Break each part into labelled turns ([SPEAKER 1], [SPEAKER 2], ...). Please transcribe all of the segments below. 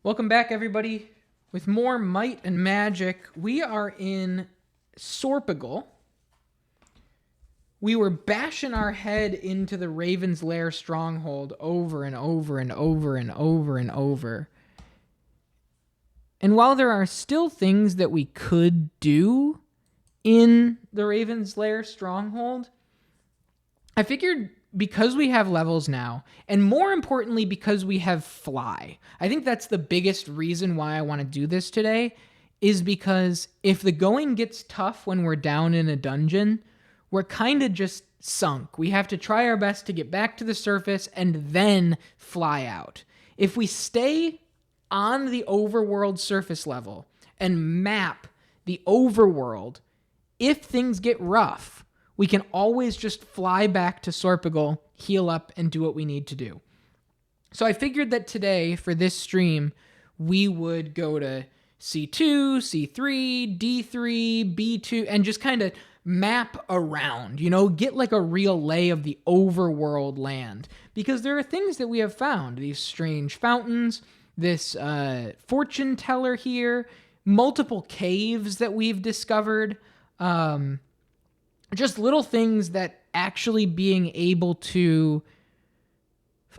[SPEAKER 1] Welcome back, everybody, with more Might and Magic. We are in Sorpigal. We were bashing our head into the Raven's Lair stronghold over and over and over and over and over. And while there are still things that we could do in the Raven's Lair stronghold, I figured because we have levels now, and more importantly, because we have fly, I think that's the biggest reason why I want to do this today, is because if the going gets tough when we're down in a dungeon, we're kind of just sunk. We have to try our best to get back to the surface and then fly out. If we stay on the overworld surface level and map the overworld, if things get rough, we can always just fly back to Sorpigal, heal up, and do what we need to do. So I figured that today, for this stream, we would go to C2, C3, D3, B2, and just kind of map around, get like a real lay of the overworld land. Because there are things that we have found, these strange fountains, this fortune teller here, multiple caves that we've discovered, just little things that actually being able to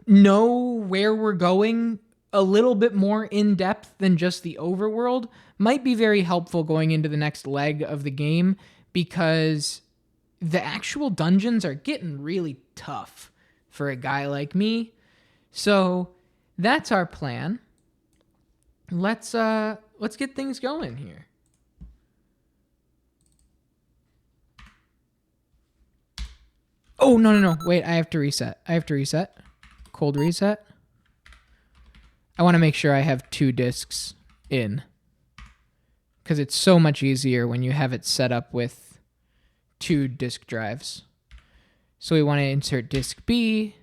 [SPEAKER 1] know where we're going a little bit more in depth than just the overworld might be very helpful going into the next leg of the game, because the actual dungeons are getting really tough for a guy like me. So that's our plan. Let's get things going here. Oh, no. Wait, I have to reset. Cold reset. I want to make sure I have 2 discs in, because it's so much easier when you have it set up with 2 disk drives. So we want to insert disk B.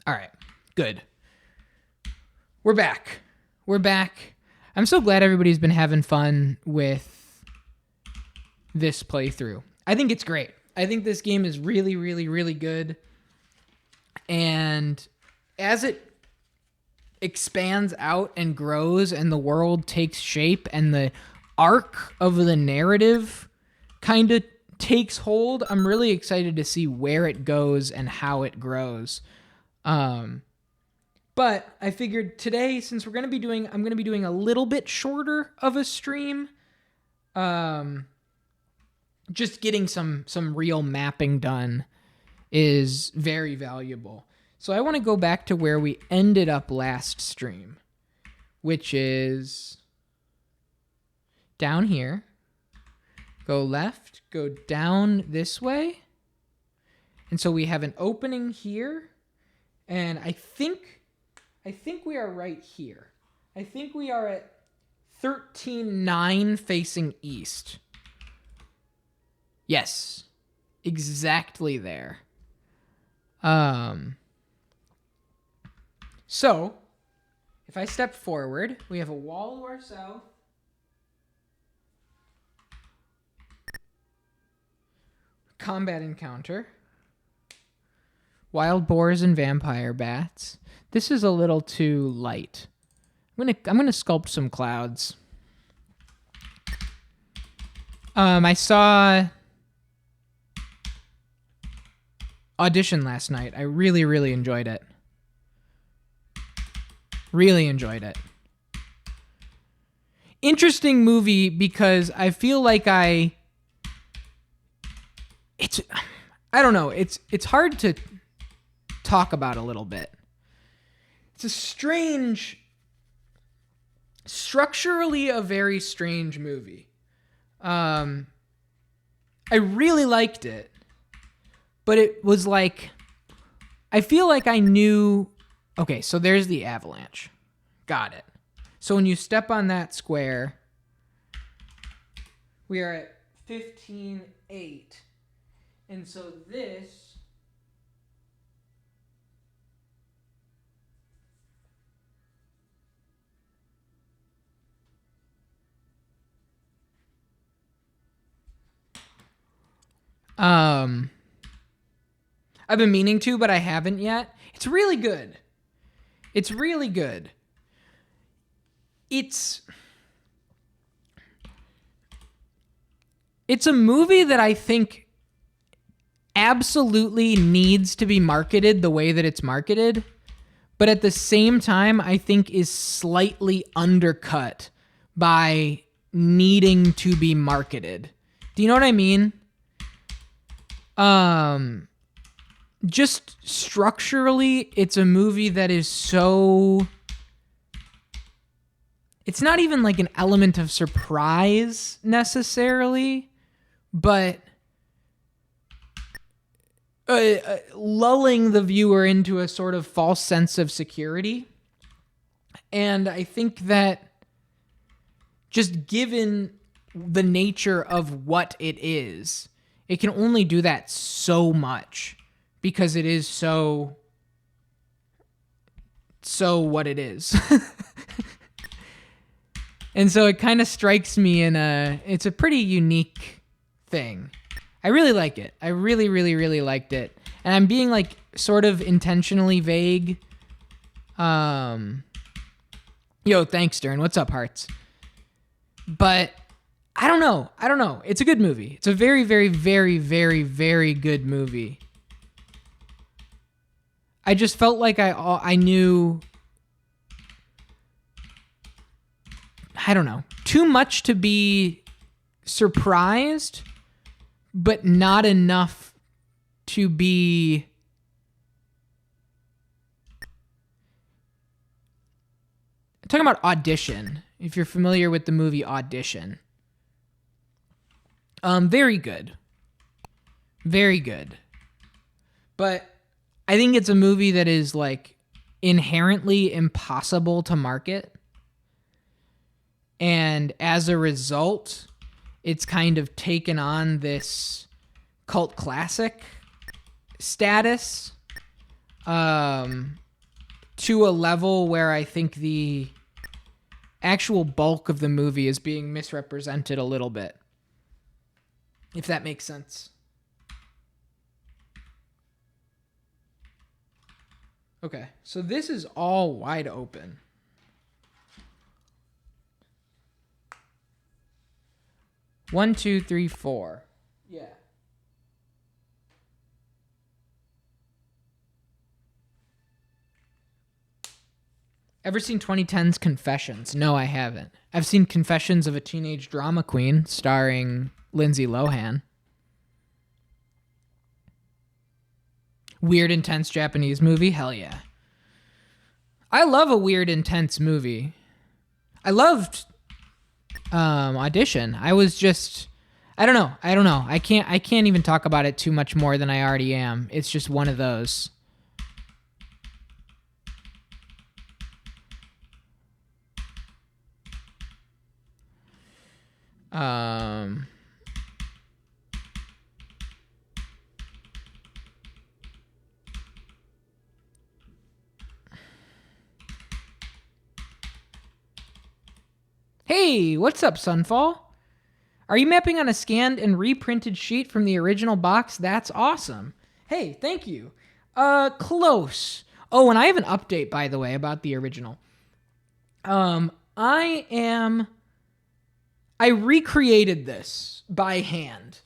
[SPEAKER 1] All right, good. We're back. I'm so glad everybody's been having fun with this playthrough. I think it's great. I think this game is really, really, really good. And as it expands out and grows and the world takes shape and the arc of the narrative kind of takes hold, I'm really excited to see where it goes and how it grows. But I figured today, since I'm going to be doing a little bit shorter of a stream, just getting some real mapping done is very valuable. So I want to go back to where we ended up last stream, which is down here. Go left, go down this way. And so we have an opening here, and I think we are right here. I think we are at 13-9 facing east. Yes, exactly there. So, if I step forward, we have a wall to our south. Combat encounter. Wild boars and vampire bats. This is a little too light. I'm gonna sculpt some clouds. I saw Audition last night. I really, really enjoyed it. Interesting movie, because I feel like I don't know. It's hard to talk about a little bit. It's a structurally a very strange movie. I really liked it, but it was like, I feel like I knew, okay, so there's the avalanche. Got it. So when you step on that square, we are at 15-8. And so this I've been meaning to, but I haven't yet. It's really good. It's really good. It's a movie that I think absolutely needs to be marketed the way that it's marketed, but at the same time, I think is slightly undercut by needing to be marketed. Do you know what I mean? Just structurally, it's a movie that is so... It's not even like an element of surprise necessarily, but lulling the viewer into a sort of false sense of security. And I think that just given the nature of what it is, it can only do that so much because it is so what it is. And so it kind of strikes me it's a pretty unique thing. I really like it. I really, really, really liked it. And I'm being like sort of intentionally vague. Yo, thanks, Stern. What's up, hearts? But I don't know. It's a good movie. It's a very, very, very, very, very good movie. I just felt like I knew, I don't know, too much to be surprised, but not enough to be... I'm talking about Audition, if you're familiar with the movie Audition. Very good. Very good. But I think it's a movie that is like inherently impossible to market. And as a result, it's kind of taken on this cult classic status to a level where I think the actual bulk of the movie is being misrepresented a little bit. If that makes sense. Okay, so this is all wide open. One, two, three, four. Yeah. Ever seen 2010's Confessions? No, I haven't. I've seen Confessions of a Teenage Drama Queen starring Lindsay Lohan. Weird, intense Japanese movie? Hell yeah. I love a weird, intense movie. I loved Audition. I was just... I don't know. I can't even talk about it too much more than I already am. It's just one of those. Hey, what's up, Sunfall? Are you mapping on a scanned and reprinted sheet from the original box? That's awesome. Hey, thank you. Close. Oh, and I have an update, by the way, about the original. I recreated this by hand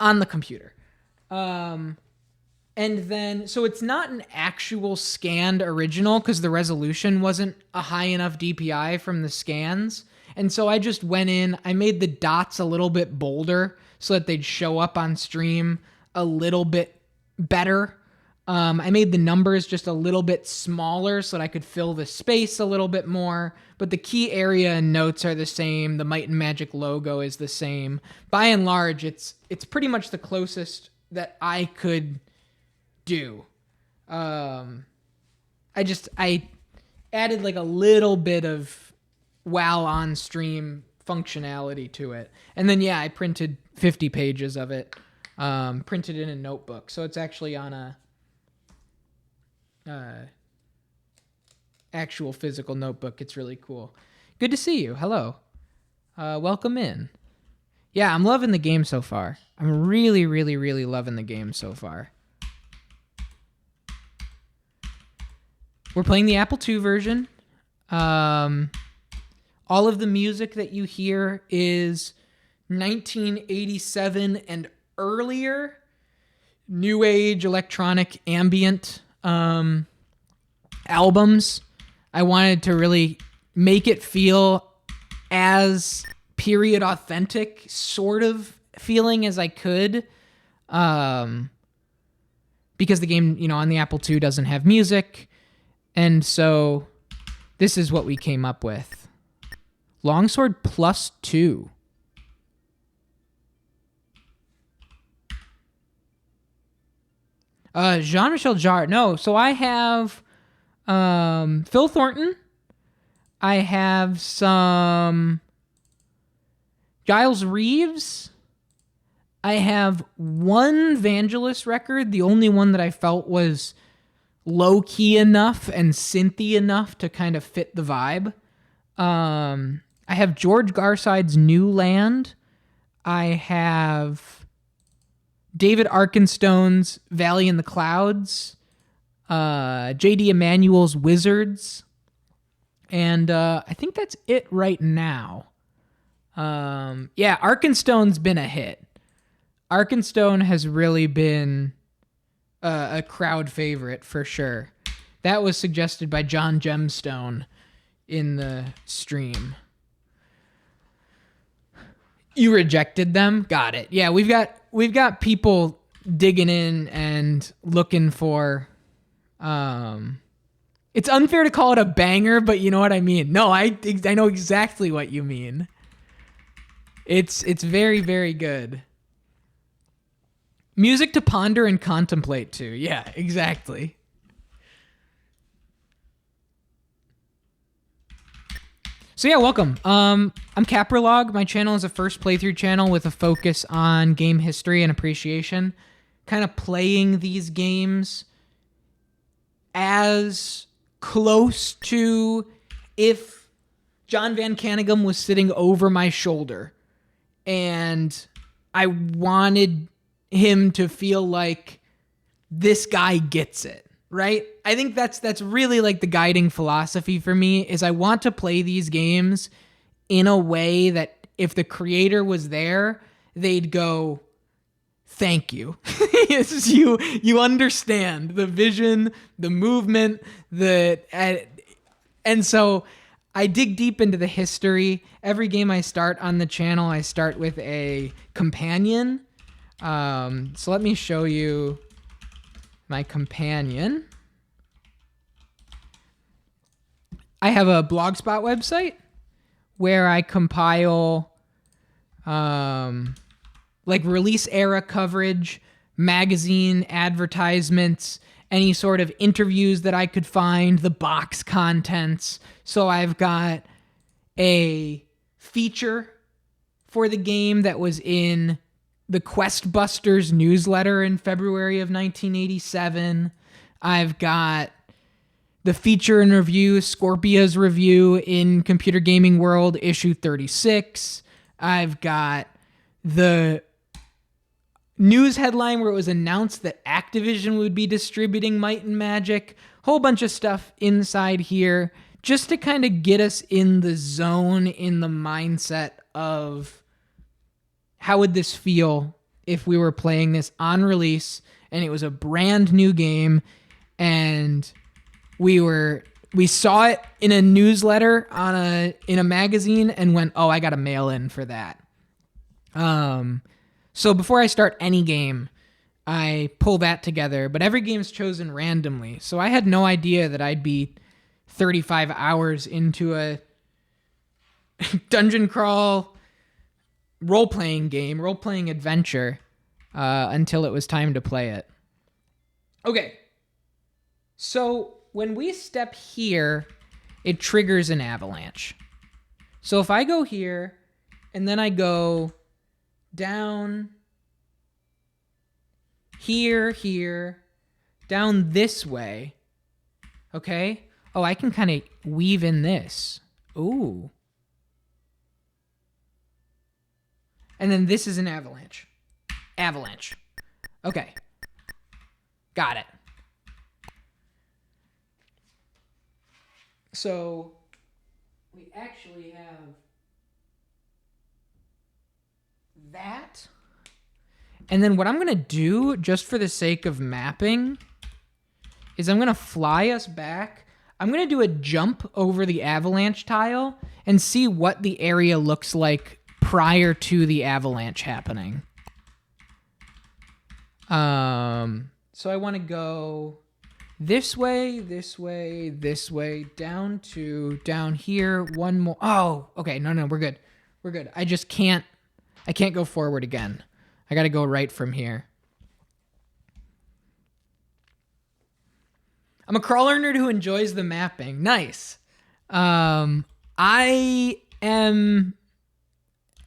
[SPEAKER 1] on the computer. And then, so it's not an actual scanned original because the resolution wasn't a high enough DPI from the scans. And so I just went in, I made the dots a little bit bolder so that they'd show up on stream a little bit better. I made the numbers just a little bit smaller so that I could fill the space a little bit more. But the key area and notes are the same. The Might and Magic logo is the same. By and large, it's pretty much the closest that I could do. I added like a little bit of while on stream functionality to it. And then, yeah, I printed 50 pages of it, printed in a notebook. So it's actually on a actual physical notebook. It's really cool. Good to see you. Hello. Welcome in. Yeah, I'm loving the game so far. I'm really, really, really loving the game so far. We're playing the Apple II version. All of the music that you hear is 1987 and earlier new age electronic ambient albums. I wanted to really make it feel as period authentic sort of feeling as I could. Because the game, on the Apple II doesn't have music. And so this is what we came up with. Longsword +2. Jean-Michel Jarre. No, so I have Phil Thornton. I have some Giles Reeves. I have one Vangelis record, the only one that I felt was low-key enough and synthy enough to kind of fit the vibe. I have George Garside's New Land. I have David Arkenstone's Valley in the Clouds. J.D. Emanuel's Wizards. And I think that's it right now. Yeah, Arkenstone's been a hit. Arkenstone has really been a crowd favorite for sure. That was suggested by John Gemstone in the stream. You rejected them? Got it. Yeah, we've got people digging in and looking for it's unfair to call it a banger, but you know what I mean. No, I know exactly what you mean. It's very, very good. Music to ponder and contemplate to. Yeah, exactly. So yeah, welcome. I'm Capralog. My channel is a first playthrough channel with a focus on game history and appreciation. Kind of playing these games as close to if John Van Canegum was sitting over my shoulder and I wanted him to feel like this guy gets it, right? I think that's really like the guiding philosophy for me is I want to play these games in a way that if the creator was there, they'd go, thank you. you understand the vision, the movement, and so I dig deep into the history. Every game I start on the channel, I start with a companion. So let me show you my companion. I have a Blogspot website where I compile like release era coverage, magazine advertisements, any sort of interviews that I could find, the box contents. So I've got a feature for the game that was in the Quest Busters newsletter in February of 1987. I've got the feature and review, Scorpia's review in Computer Gaming World, issue 36. I've got the news headline where it was announced that Activision would be distributing Might and Magic. Whole bunch of stuff inside here just to kind of get us in the zone, in the mindset of how would this feel if we were playing this on release and it was a brand new game and we saw it in a newsletter in a magazine and went, oh, I got to mail in for that. So before I start any game, I pull that together, but every game's chosen randomly. So I had no idea that I'd be 35 hours into a dungeon crawl role-playing adventure, until it was time to play it. Okay. So when we step here, it triggers an avalanche. So if I go here and then I go down here, down this way, okay? Oh, I can kind of weave in this. Ooh. And then this is an avalanche. Avalanche. Okay. Got it. So we actually have that. And then what I'm going to do, just for the sake of mapping, is I'm going to fly us back. I'm going to do a jump over the avalanche tile and see what the area looks like prior to the avalanche happening. So I want to go this way, this way, this way, down to down here. One more. Oh, okay. No, we're good. We're good. I can't go forward again. I got to go right from here. I'm a crawler nerd who enjoys the mapping. Nice. I am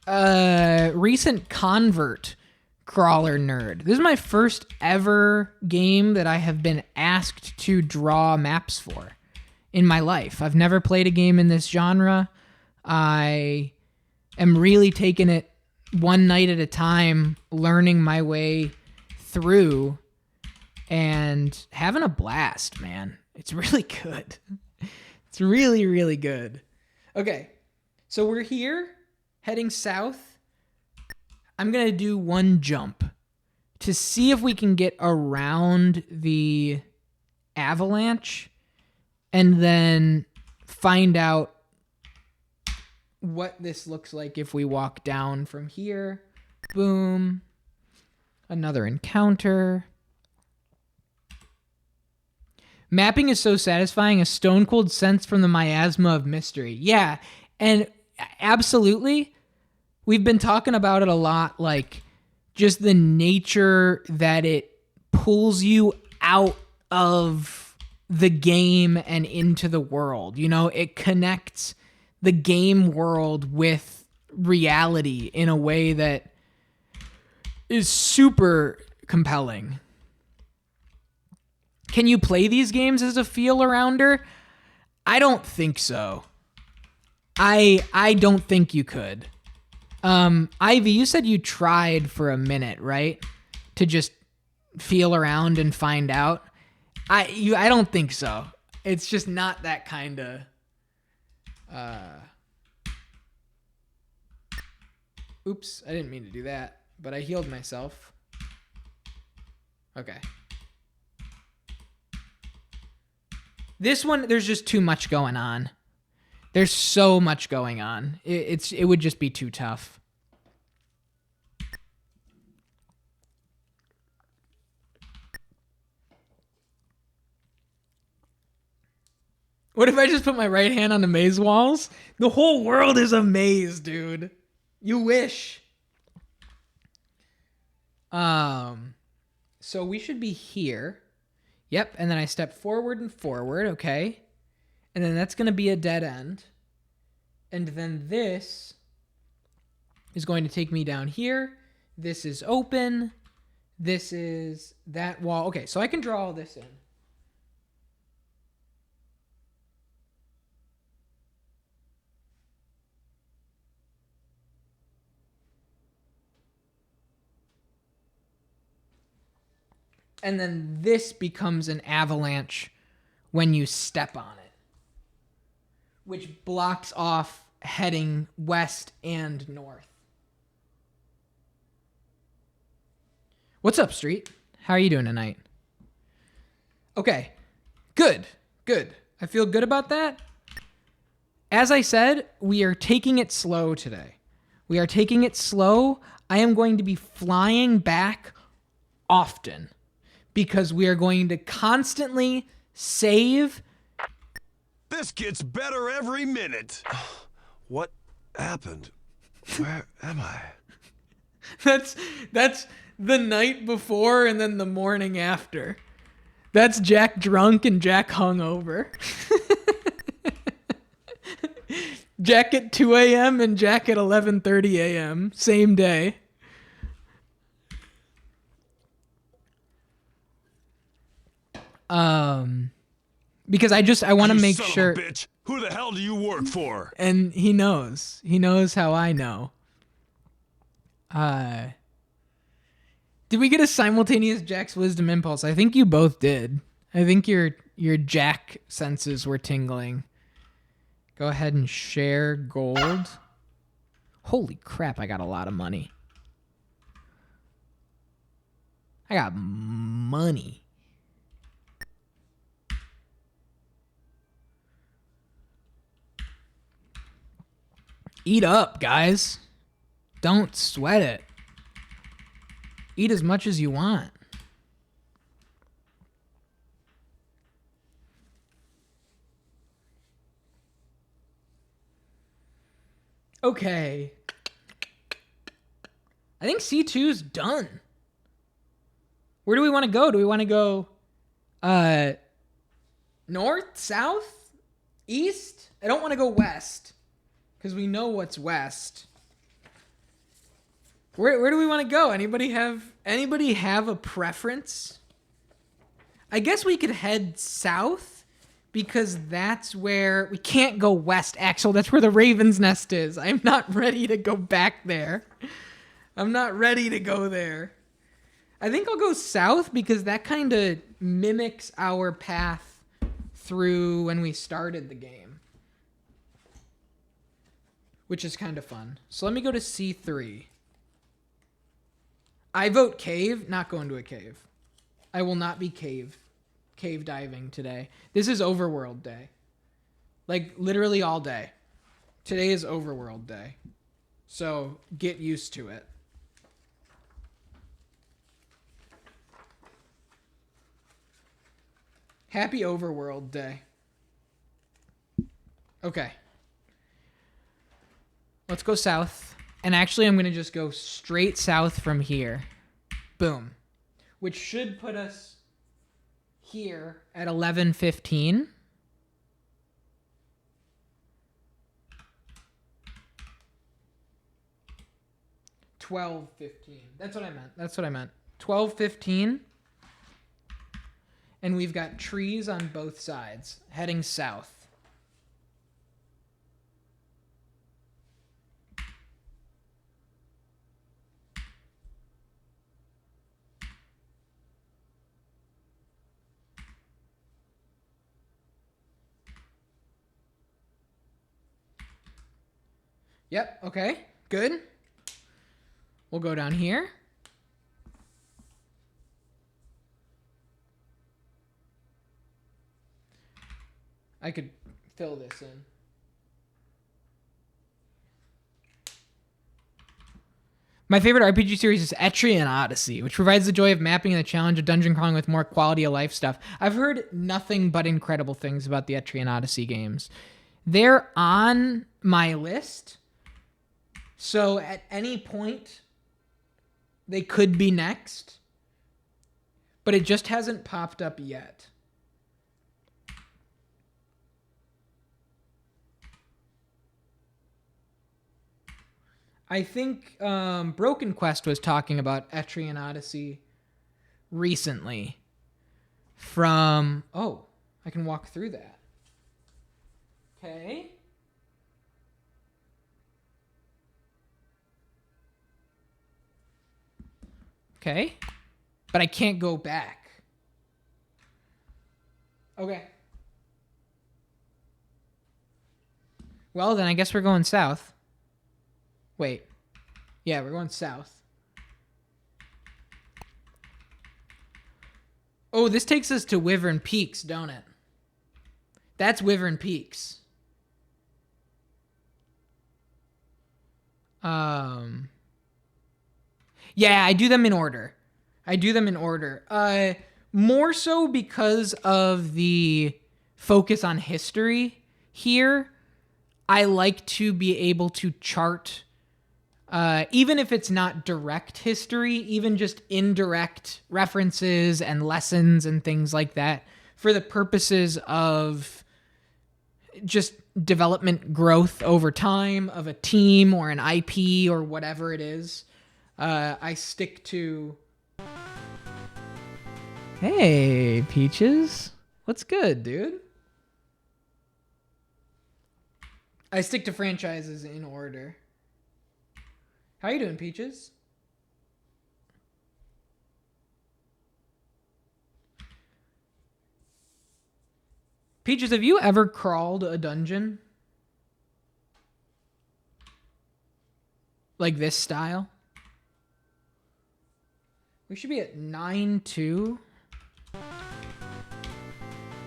[SPEAKER 1] a recent convert crawler nerd. This is my first ever game that I have been asked to draw maps for in my life. I've never played a game in this genre. I am really taking it one night at a time, learning my way through and having a blast, man. It's really good. It's really, really good. Okay, so we're here, heading south. I'm going to do one jump to see if we can get around the avalanche and then find out what this looks like if we walk down from here. Boom. Another encounter. Mapping is so satisfying, a stone cold sense from the miasma of mystery. Yeah, and absolutely. We've been talking about it a lot, like just the nature that it pulls you out of the game and into the world. You know, it connects the game world with reality in a way that is super compelling. Can you play these games as a feel-arounder? I don't think so. I don't think you could. Ivy, you said you tried for a minute, right? To just feel around and find out. I don't think so. It's just not that kind of Oops, I didn't mean to do that, but I healed myself. Okay. This one, there's just too much going on. There's so much going on. It would just be too tough. What if I just put my right hand on the maze walls? The whole world is a maze, dude. You wish. So we should be here. Yep, and then I step forward and forward, okay? And then that's going to be a dead end. And then this is going to take me down here. This is open. This is that wall. Okay, so I can draw all this in. And then this becomes an avalanche when you step on it, which blocks off heading west and north. What's up, Street? How are you doing tonight? Okay, good. I feel good about that. As I said, we are taking it slow today. We are taking it slow. I am going to be flying back often because we are going to constantly save.
[SPEAKER 2] This gets better every minute. What happened? Where am I?
[SPEAKER 1] That's the night before and then the morning after. That's Jack drunk and Jack hungover. Jack at 2 a.m. and Jack at 11:30 a.m. Same day. Because I want to make sure.
[SPEAKER 2] Of a bitch. Who the hell do you work for?
[SPEAKER 1] And he knows. He knows how I know. Did we get a simultaneous Jack's Wisdom Impulse? I think you both did. I think your Jack senses were tingling. Go ahead and share gold. Holy crap, I got a lot of money. I got money. Eat up, guys. Don't sweat it. Eat as much as you want. Okay. I think C2's done. Where do we want to go? Do we want to go north, south, east? I don't want to go west because we know what's west. Where do we want to go? Anybody have a preference? I guess we could head south because that's where we can't go west, Axel. That's where the Raven's Nest is. I'm not ready to go back there. I'm not ready to go there. I think I'll go south because that kind of mimics our path through when we started the game, which is kind of fun. So let me go to C3. I vote cave, not going to a cave. I will not be cave diving today. This is overworld day. Like literally all day. Today is overworld day. So get used to it. Happy overworld day. Okay. Let's go south. And actually, I'm going to just go straight south from here. Boom. Which should put us here at 11:15. $12.15. That's what I meant. 12:15. And we've got trees on both sides heading south. Yep, okay, good. We'll go down here. I could fill this in. My favorite RPG series is Etrian Odyssey, which provides the joy of mapping and the challenge of dungeon crawling with more quality of life stuff. I've heard nothing but incredible things about the Etrian Odyssey games. They're on my list, so at any point, they could be next, but it just hasn't popped up yet. I think Broken Quest was talking about Etrian Odyssey recently from... Oh, I can walk through that. Okay. Okay. But I can't go back. Okay. Well, then I guess we're going south. Wait. Yeah, we're going south. Oh, this takes us to Wyvern Peaks, don't it? That's Wyvern Peaks. Yeah, I do them in order. More so because of the focus on history here. I like to be able to chart, even if it's not direct history, even just indirect references and lessons and things like that, for the purposes of just development growth over time of a team or an IP or whatever it is. I stick to... Hey, Peaches. What's good, dude? I stick to franchises in order. How you doing, Peaches? Peaches, have you ever crawled a dungeon? Like this style. We should be at 9-2.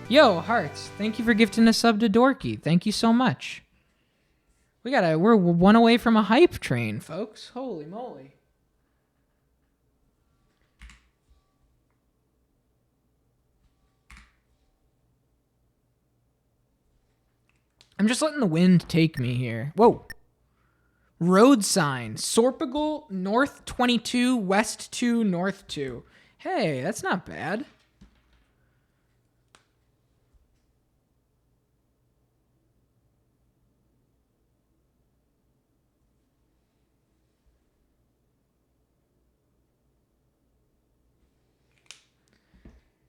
[SPEAKER 1] Yo, Hearts, thank you for gifting a sub to Dorky. Thank you so much. We're one away from a hype train, folks. Holy moly. I'm just letting the wind take me here. Whoa. Road sign. Sorpigal, north 22, west 2, north 2. Hey, that's not bad.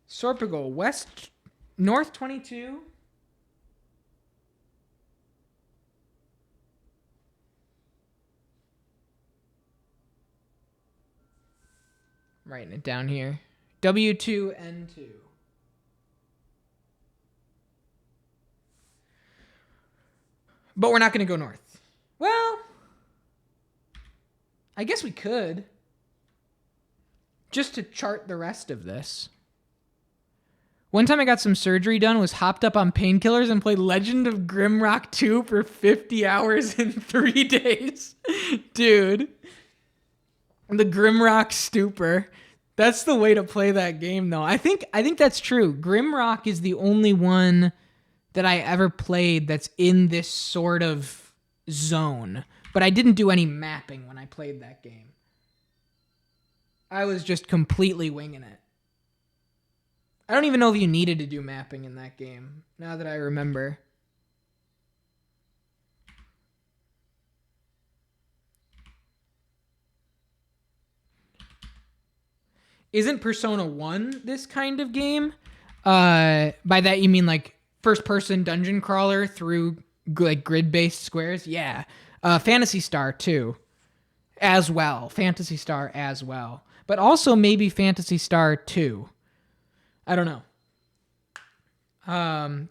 [SPEAKER 1] Sorpigal, west, north 22. Writing it down here. W2N2. But we're not going to go north. Well, I guess we could. Just to chart the rest of this. One time I got some surgery done, was hopped up on painkillers and played Legend of Grimrock 2 for 50 hours in 3 days. Dude. The Grimrock Stupor. That's the way to play that game, though. I think that's true. Grimrock is the only one that I ever played that's in this sort of zone. But I didn't do any mapping when I played that game. I was just completely winging it. I don't even know if you needed to do mapping in that game, now that I remember. Isn't Persona 1 this kind of game? By that you mean like first-person dungeon crawler through like grid-based squares? Yeah. Phantasy Star too, as well. Phantasy Star as well, but also maybe Phantasy Star 2. I don't know.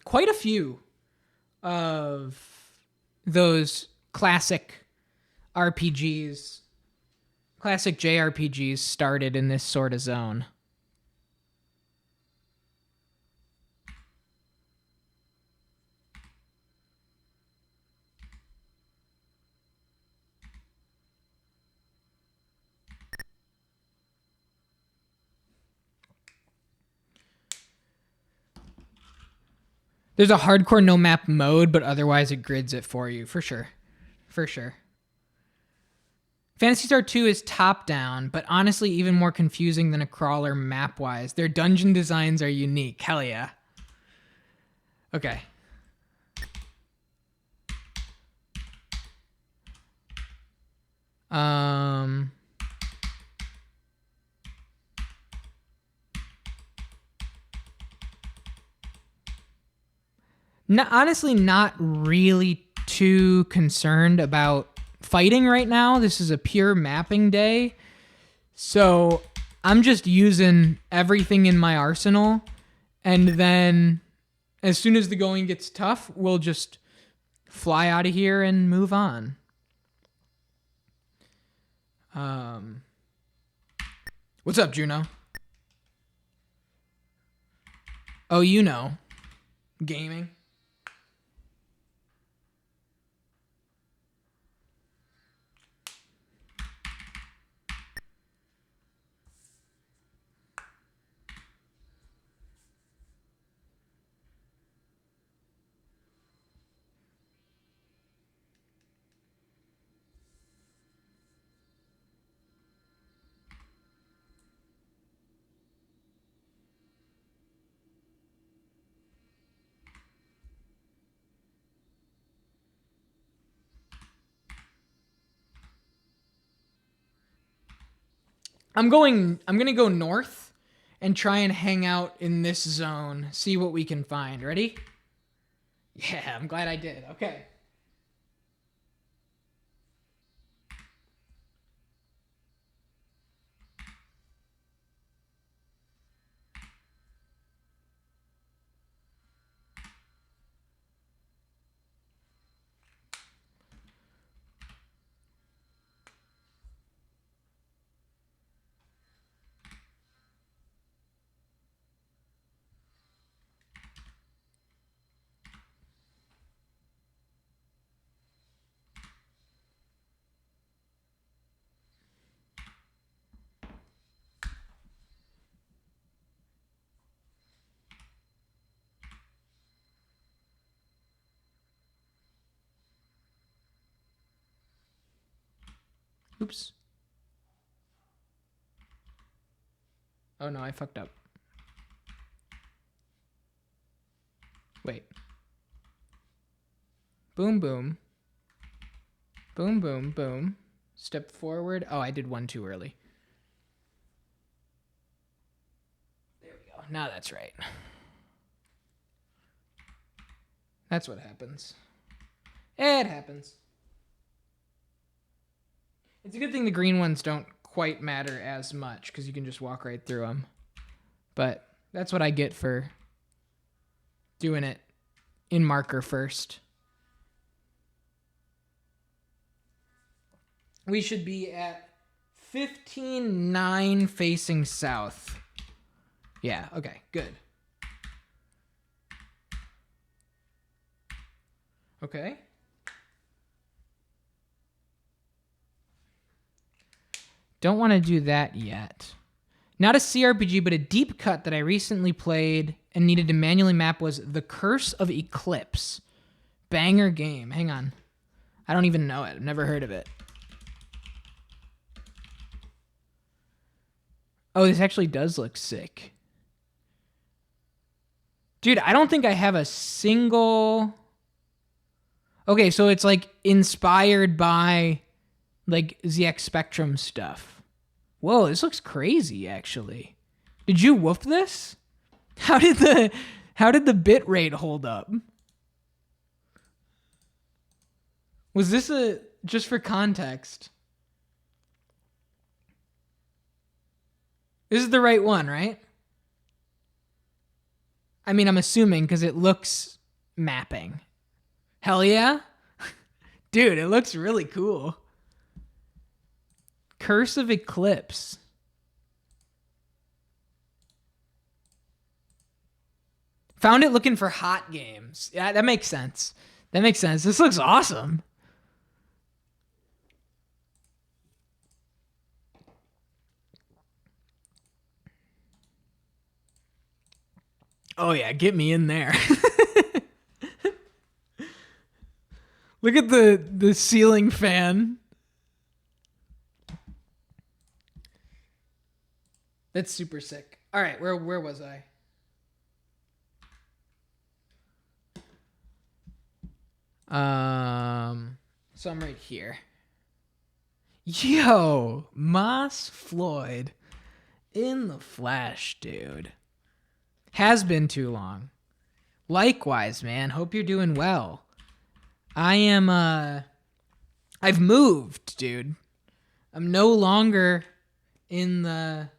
[SPEAKER 1] Quite a few of those classic RPGs, classic JRPGs started in this sort of zone. There's a hardcore no map mode, but otherwise it grids it for you, for sure. For sure. Phantasy Star 2 is top-down, but honestly even more confusing than a crawler map-wise. Their dungeon designs are unique. Hell yeah. Okay. Honestly, not really too concerned about fighting right now. This is a pure mapping day. So I'm just using everything in my arsenal. And then as soon as the going gets tough, we'll just fly out of here and move on. What's up, Juno? Oh, you know. Gaming. I'm going to go north and try and hang out in this zone, see what we can find. Ready? Yeah, I'm glad I did. Okay. Oops. Oh no, I fucked up. Wait. Boom, boom. Boom, boom, boom. Step forward. Oh, I did one too early. There we go. Now that's right. That's what happens. It happens. It's a good thing the green ones don't quite matter as much because you can just walk right through them. But that's what I get for doing it in marker first. We should be at 15-9 facing south. Yeah, okay, good. Okay. Don't want to do that yet. Not a CRPG, but a deep cut that I recently played and needed to manually map was The Curse of Eclipse. Banger game. Hang on. I don't even know it. I've never heard of it. Oh, this actually does look sick. Dude, I don't think I have a single... Okay, so it's like inspired by like ZX Spectrum stuff. Whoa, this looks crazy actually. Did you woof this? How did the bit rate hold up? Was this just for context? This is the right one, right? I mean, I'm assuming because it looks mapping. Hell yeah. Dude, it looks really cool. Curse of Eclipse. Found it looking for hot games. Yeah, that makes sense. That makes sense. This looks awesome. Oh yeah, get me in there. Look at the ceiling fan. That's super sick. All right, where was I? So I'm right here. Yo, Moss Floyd in the flesh, dude. Has been too long. Likewise, man. Hope you're doing well. I've moved, dude. I'm no longer in the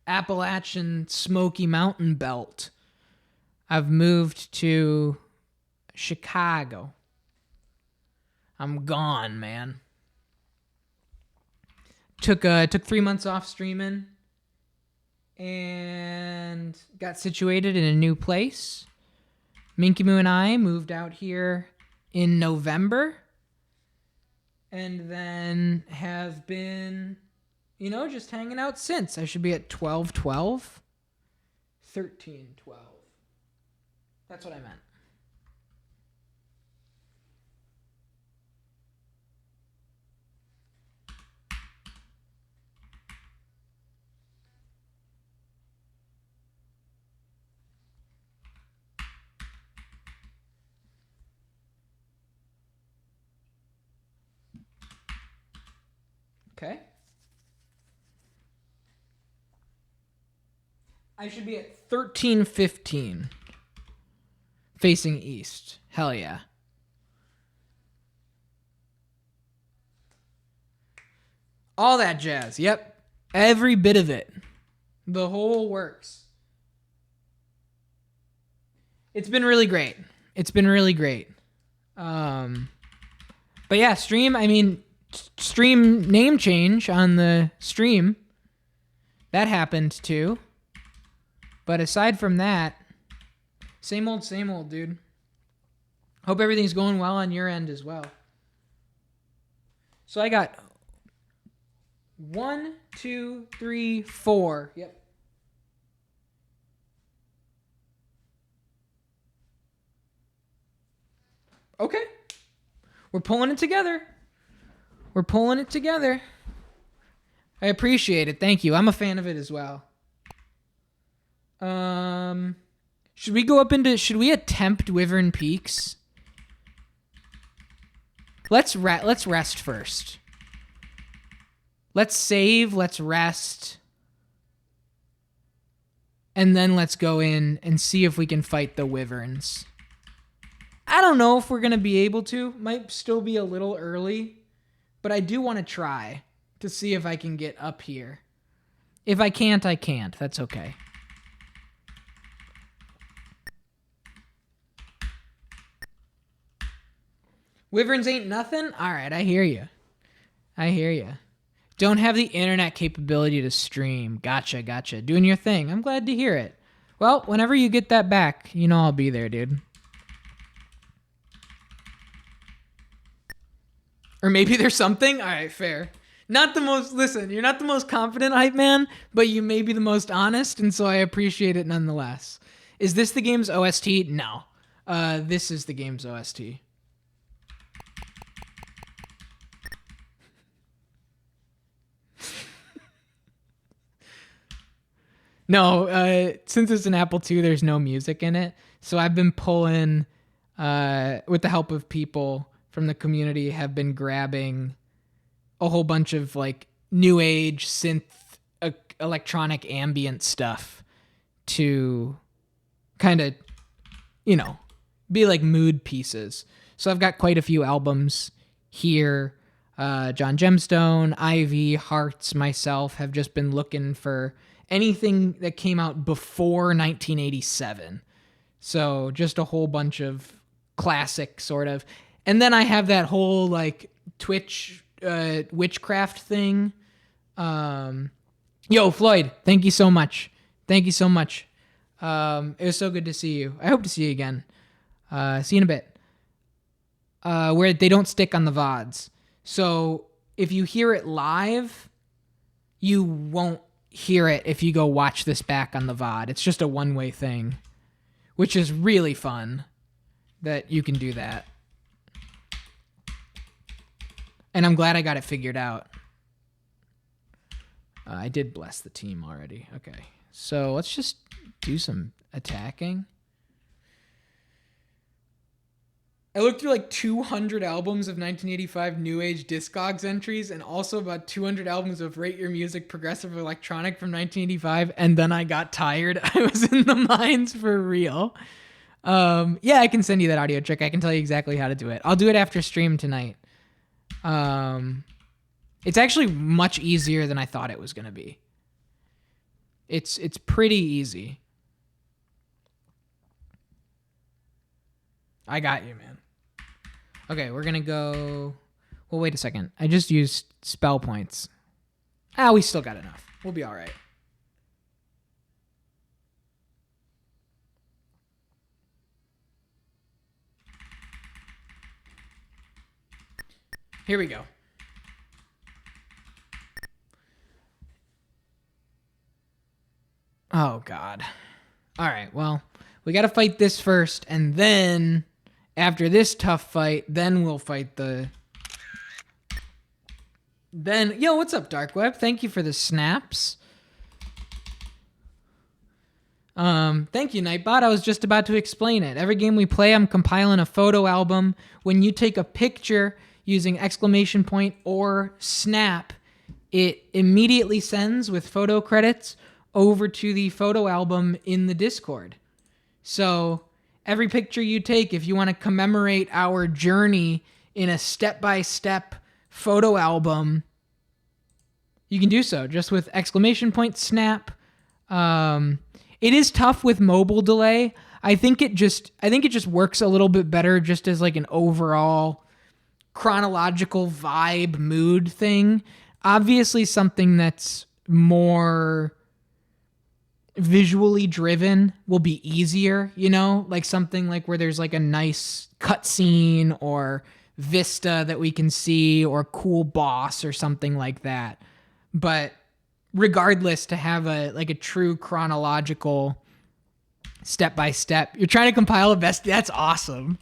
[SPEAKER 1] Appalachian Smoky Mountain Belt. I've moved to Chicago. I'm gone, man. Took 3 months off streaming and got situated in a new place. Minky Moo and I moved out here in November and then have been, just hanging out since. I should be at 12-12. 13-12. That's what I meant. Okay. I should be at 13-15. Facing east. Hell yeah. All that jazz. Yep. Every bit of it. The whole works. It's been really great. But yeah, stream name change on the stream. That happened too. But aside from that, same old, dude. Hope everything's going well on your end as well. So I got 1, 2, 3, 4. Yep. Okay. We're pulling it together. I appreciate it. Thank you. I'm a fan of it as well. Should we attempt Wyvern Peaks? Let's rest first. Let's save, let's rest. And then let's go in and see if we can fight the wyverns. I don't know if we're going to be able to. Might still be a little early. But I do want to try to see if I can get up here. If I can't, I can't. That's okay. Wyverns ain't nothing? Alright, I hear you. Don't have the internet capability to stream. Gotcha. Doing your thing. I'm glad to hear it. Well, whenever you get that back, you know I'll be there, dude. Or maybe there's something? Alright, fair. Listen, you're not the most confident hype man, but you may be the most honest, and so I appreciate it nonetheless. Is this the game's OST? No. This is the game's OST. No, since it's an Apple II, there's no music in it. So I've been pulling, with the help of people from the community, have been grabbing a whole bunch of like new age synth electronic ambient stuff to kind of, be like mood pieces. So I've got quite a few albums here. John Gemstone, Ivy, Hearts, myself have just been looking for anything that came out before 1987. So just a whole bunch of classic sort of. And then I have that whole like Twitch witchcraft thing. Yo, Floyd, thank you so much. It was so good to see you. I hope to see you again. See you in a bit. Where they don't stick on the VODs. So if you hear it live, you won't hear it if you go watch this back on the VOD. It's just a one-way thing, which is really fun that you can do that. And I'm glad I got it figured out. I did bless the team already. Okay, so let's just do some attacking. I looked through like 200 albums of 1985 New Age Discogs entries and also about 200 albums of Rate Your Music Progressive Electronic from 1985, and then I got tired. I was in the mines for real. Yeah, I can send you that audio trick. I can tell you exactly how to do it. I'll do it after stream tonight. It's actually much easier than I thought it was going to be. It's pretty easy. I got you, man. Okay, we're going to go... Well, wait a second. I just used spell points. We still got enough. We'll be all right. Here we go. Oh, God. All right, well, we got to fight this first, and then... After this tough fight, then we'll fight the... Yo, what's up, Dark Web? Thank you for the snaps. Thank you, Nightbot. I was just about to explain it. Every game we play, I'm compiling a photo album. When you take a picture using exclamation point or snap, it immediately sends with photo credits over to the photo album in the Discord. So... Every picture you take, if you want to commemorate our journey in a step-by-step photo album, you can do so just with exclamation point snap. It is tough with mobile delay. I think it just works a little bit better just as like an overall chronological vibe mood thing. Obviously something that's more visually driven will be easier, like something like where there's like a nice cutscene or vista that we can see or cool boss or something like that. But regardless, to have a true chronological step by step, you're trying to compile a best. That's awesome.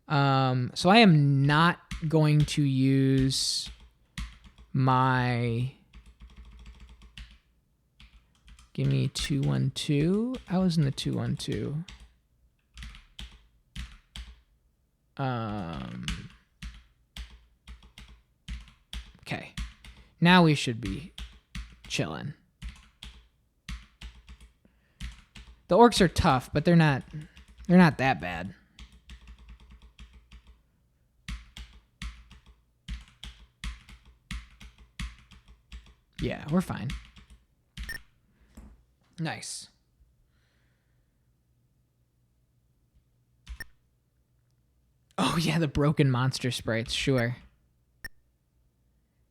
[SPEAKER 1] So I am not going to use my... Give me 212. I was in the 212. Okay. Now we should be chilling. The orcs are tough, but they're not that bad. Yeah, we're fine. Nice. Oh, yeah, the broken monster sprites, sure.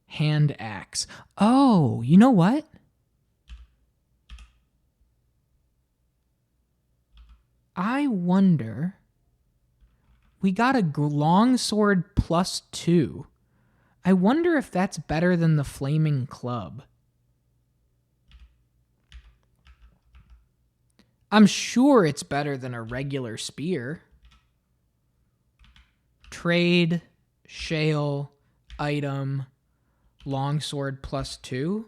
[SPEAKER 1] Hand axe. Oh, you know what? I wonder... We got a long sword +2. I wonder if that's better than the flaming club. I'm sure it's better than a regular spear. Trade, shale, item, longsword +2.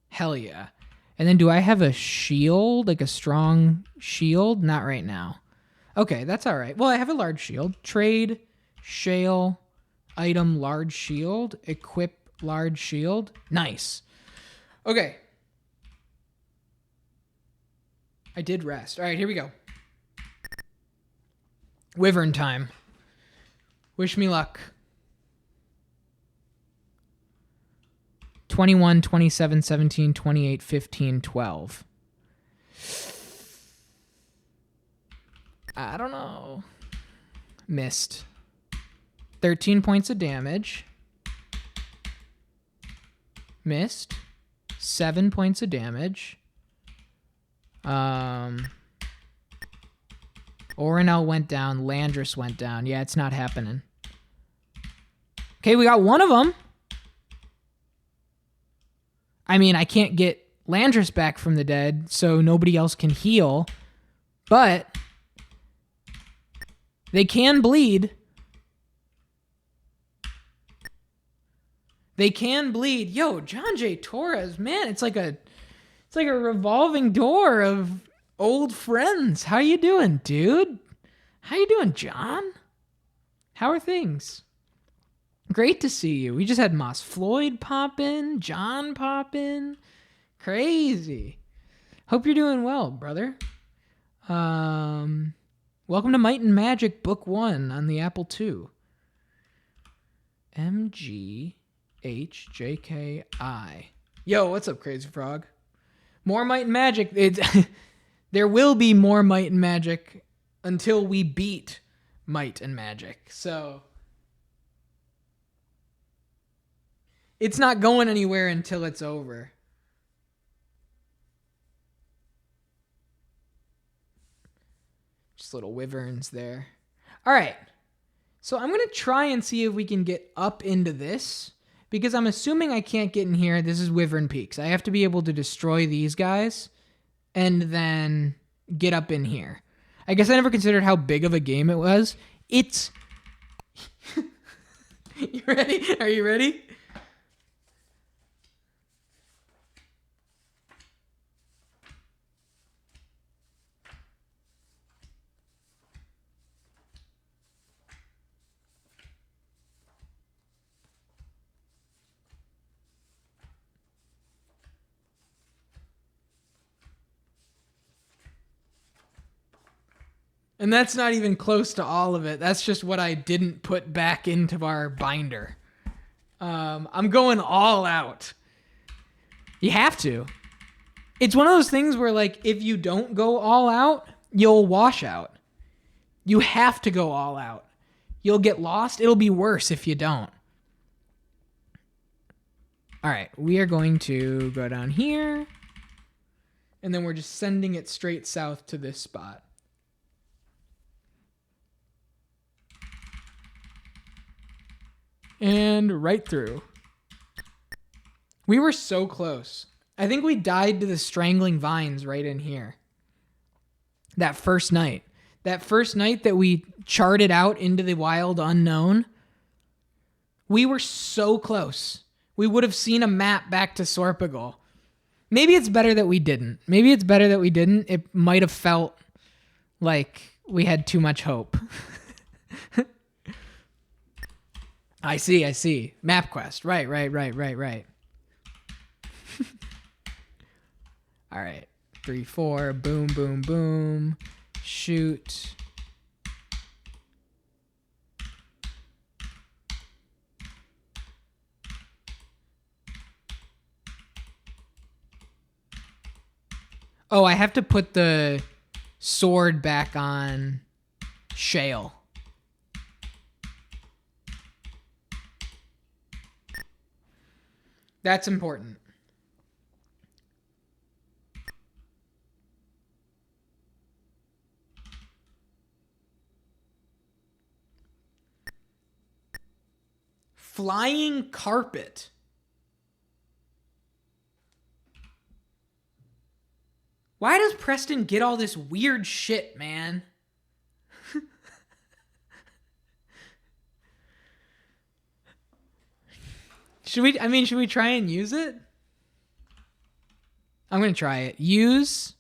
[SPEAKER 1] Hell yeah. And then do I have a shield, like a strong shield? Not right now. Okay, that's all right. Well, I have a large shield. Trade, shale, item, large shield, equip, large shield. Nice. Okay. I did rest. All right, here we go. Wyvern time. Wish me luck. 21, 27, 17, 28, 15, 12. I don't know. Missed. 13 points of damage. Missed. 7 points of damage. Orinel went down. Landris went down. Yeah, it's not happening. Okay, we got one of them. I mean, I can't get Landris back from the dead, so nobody else can heal. But they can bleed. They can bleed. Yo, John J. Torres, man, it's like a revolving door of old friends. How you doing, dude? How you doing, John? How are things? Great to see you. We just had Moss Floyd pop in, John pop in. Crazy. Hope you're doing well, brother. Welcome to Might and Magic Book 1 on the Apple II. MGHJKI. Yo, what's up, Crazy Frog? More Might and Magic. There will be more Might and Magic until we beat Might and Magic. So it's not going anywhere until it's over. Just little wyverns there. All right. So I'm going to try and see if we can get up into this, because I'm assuming I can't get in here. This is Wyvern Peaks. I have to be able to destroy these guys and then get up in here. I guess I never considered how big of a game it was. It's... You ready? Are you ready? And that's not even close to all of it. That's just what I didn't put back into our binder. I'm going all out. You have to. It's one of those things where, like, if you don't go all out, you'll wash out. You have to go all out. You'll get lost. It'll be worse if you don't. All right, we are going to go down here. And then we're just sending it straight south to this spot. And right through. We were so close. I think we died to the strangling vines right in here. That first night. That first night that we charted out into the wild unknown. We were so close. We would have seen a map back to Sorpigal. Maybe it's better that we didn't. It might have felt like we had too much hope. I see. MapQuest. Right. All right. 3, 4. Boom, boom, boom. Shoot. Oh, I have to put the sword back on Shale. That's important. Flying carpet. Why does Preston get all this weird shit, man? Should we try and use it? I'm going to try it. Use.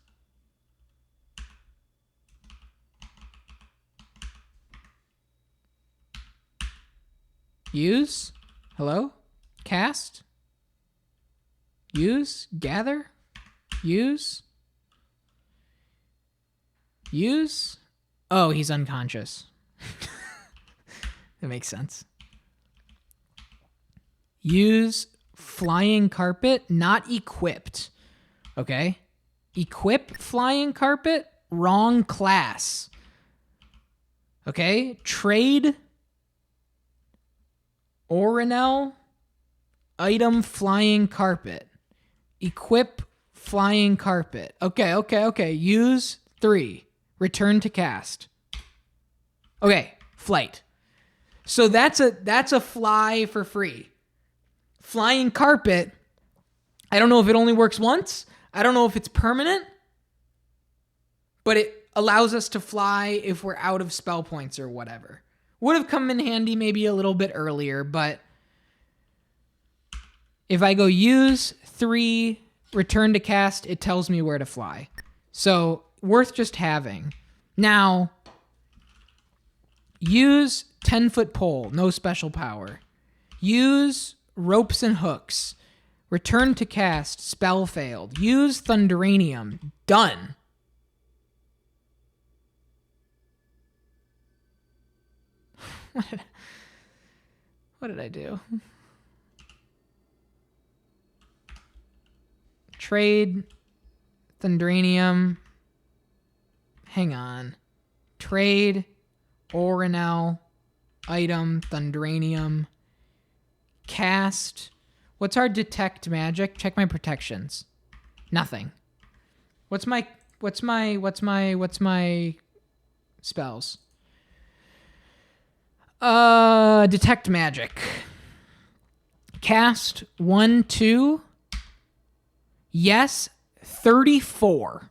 [SPEAKER 1] Use. Hello? Cast. Use. Gather. Use. Use. Oh, he's unconscious. That makes sense. Use flying carpet, not equipped. Okay. Equip flying carpet, wrong class. Okay. Trade Orinel item flying carpet. Equip flying carpet. Okay. Use 3. Return to cast. Okay, flight. So that's a fly for free. Flying carpet, I don't know if it only works once. I don't know if it's permanent. But it allows us to fly if we're out of spell points or whatever. Would have come in handy maybe a little bit earlier, but if I go use 3, return to cast, it tells me where to fly. So worth just having. Now, use 10-foot pole, no special power. Use ropes and hooks. Return to cast, spell failed. Use Thunderanium, done. What did I do? Trade Thunderanium. Hang on. Trade Orinel item Thunderanium. Cast. What's our detect magic? Check my protections. Nothing. What's my spells? Detect magic. Cast 1, 2. Yes, 34.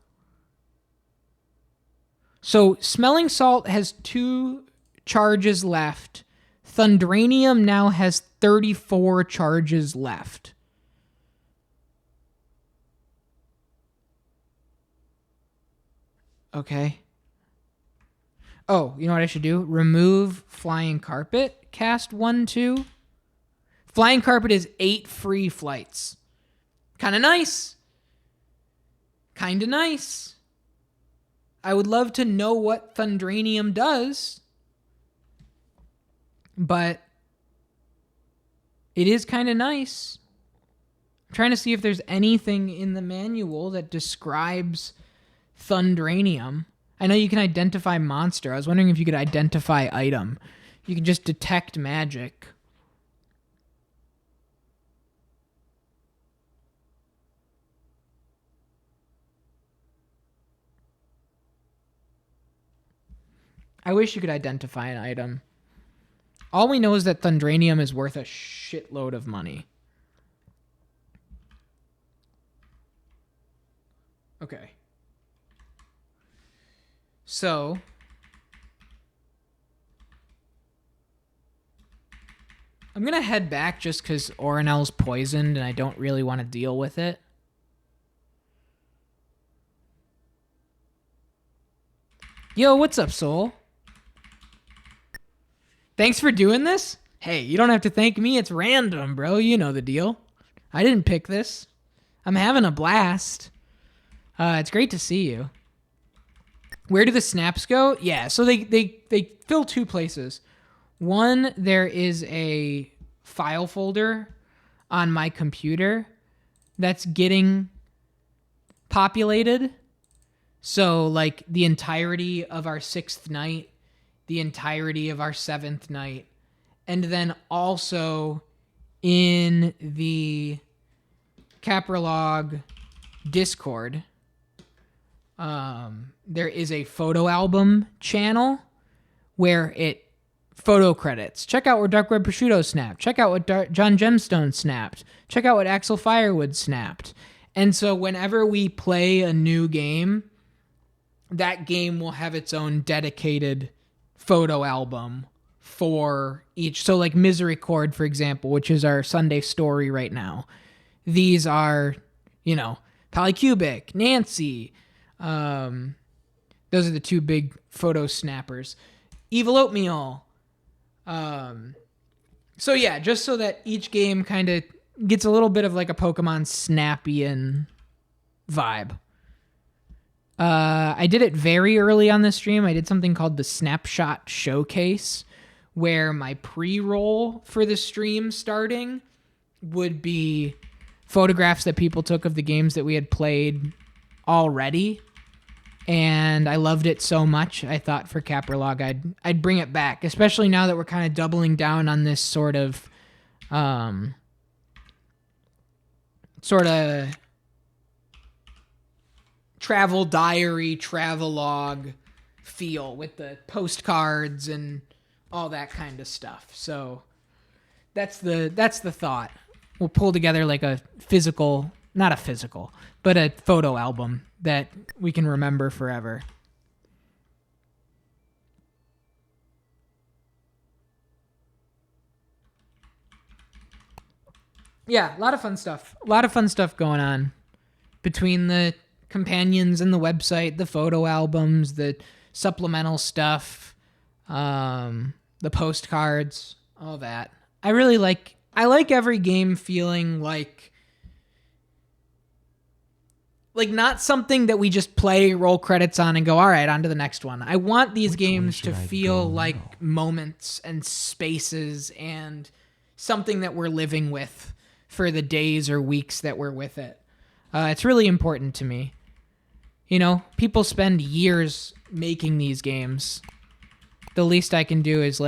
[SPEAKER 1] So Smelling Salt has 2 charges left. Thunderanium now has 34 charges left. Okay. Oh, you know what I should do? Remove Flying Carpet. Cast 1, 2. Flying Carpet is 8 free flights. Kinda nice. I would love to know what Thunderanium does. But it is kind of nice. I'm trying to see if there's anything in the manual that describes Thunderanium. I know you can identify monster. I was wondering if you could identify item. You can just detect magic. I wish you could identify an item. All we know is that Thunderanium is worth a shitload of money. Okay. So I'm going to head back just because Orinel's poisoned and I don't really want to deal with it. Yo, what's up, Soul? Thanks for doing this? Hey, you don't have to thank me. It's random, bro. You know the deal. I didn't pick this. I'm having a blast. It's great to see you. Where do the snaps go? Yeah, so they fill two places. One, there is a file folder on my computer that's getting populated. So, like, the entirety of our 6th night, the entirety of our 7th night, and then also in the Capralog Discord, there is a photo album channel where it photo credits. Check out where Dark Red Prosciutto snapped. Check out what John Gemstone snapped. Check out what Axel Firewood snapped. And so whenever we play a new game, that game will have its own dedicated photo album for each. So like Misericord, for example, which is our Sunday story right now. These are, Polycubic, Nancy. Those are the two big photo snappers. Evil Oatmeal. So yeah, just so that each game kind of gets a little bit of like a Pokemon Snappian vibe. I did it very early on the stream. I did something called the Snapshot Showcase, where my pre-roll for the stream starting would be photographs that people took of the games that we had played already. And I loved it so much, I thought for Capralog I'd bring it back, especially now that we're kind of doubling down on this sort of travel diary, travelogue feel with the postcards and all that kind of stuff. So that's the thought. We'll pull together like a physical, not a physical, but a photo album that we can remember forever. Yeah, a lot of fun stuff. A lot of fun stuff going on between the companions and the website, the photo albums, the supplemental stuff, the postcards, all that. I like every game feeling like not something that we just play, roll credits on, and go, all right, on to the next one. I want these games to feel like moments and spaces and something that we're living with for the days or weeks that we're with it. It's really important to me. People spend years making these games. The least I can do is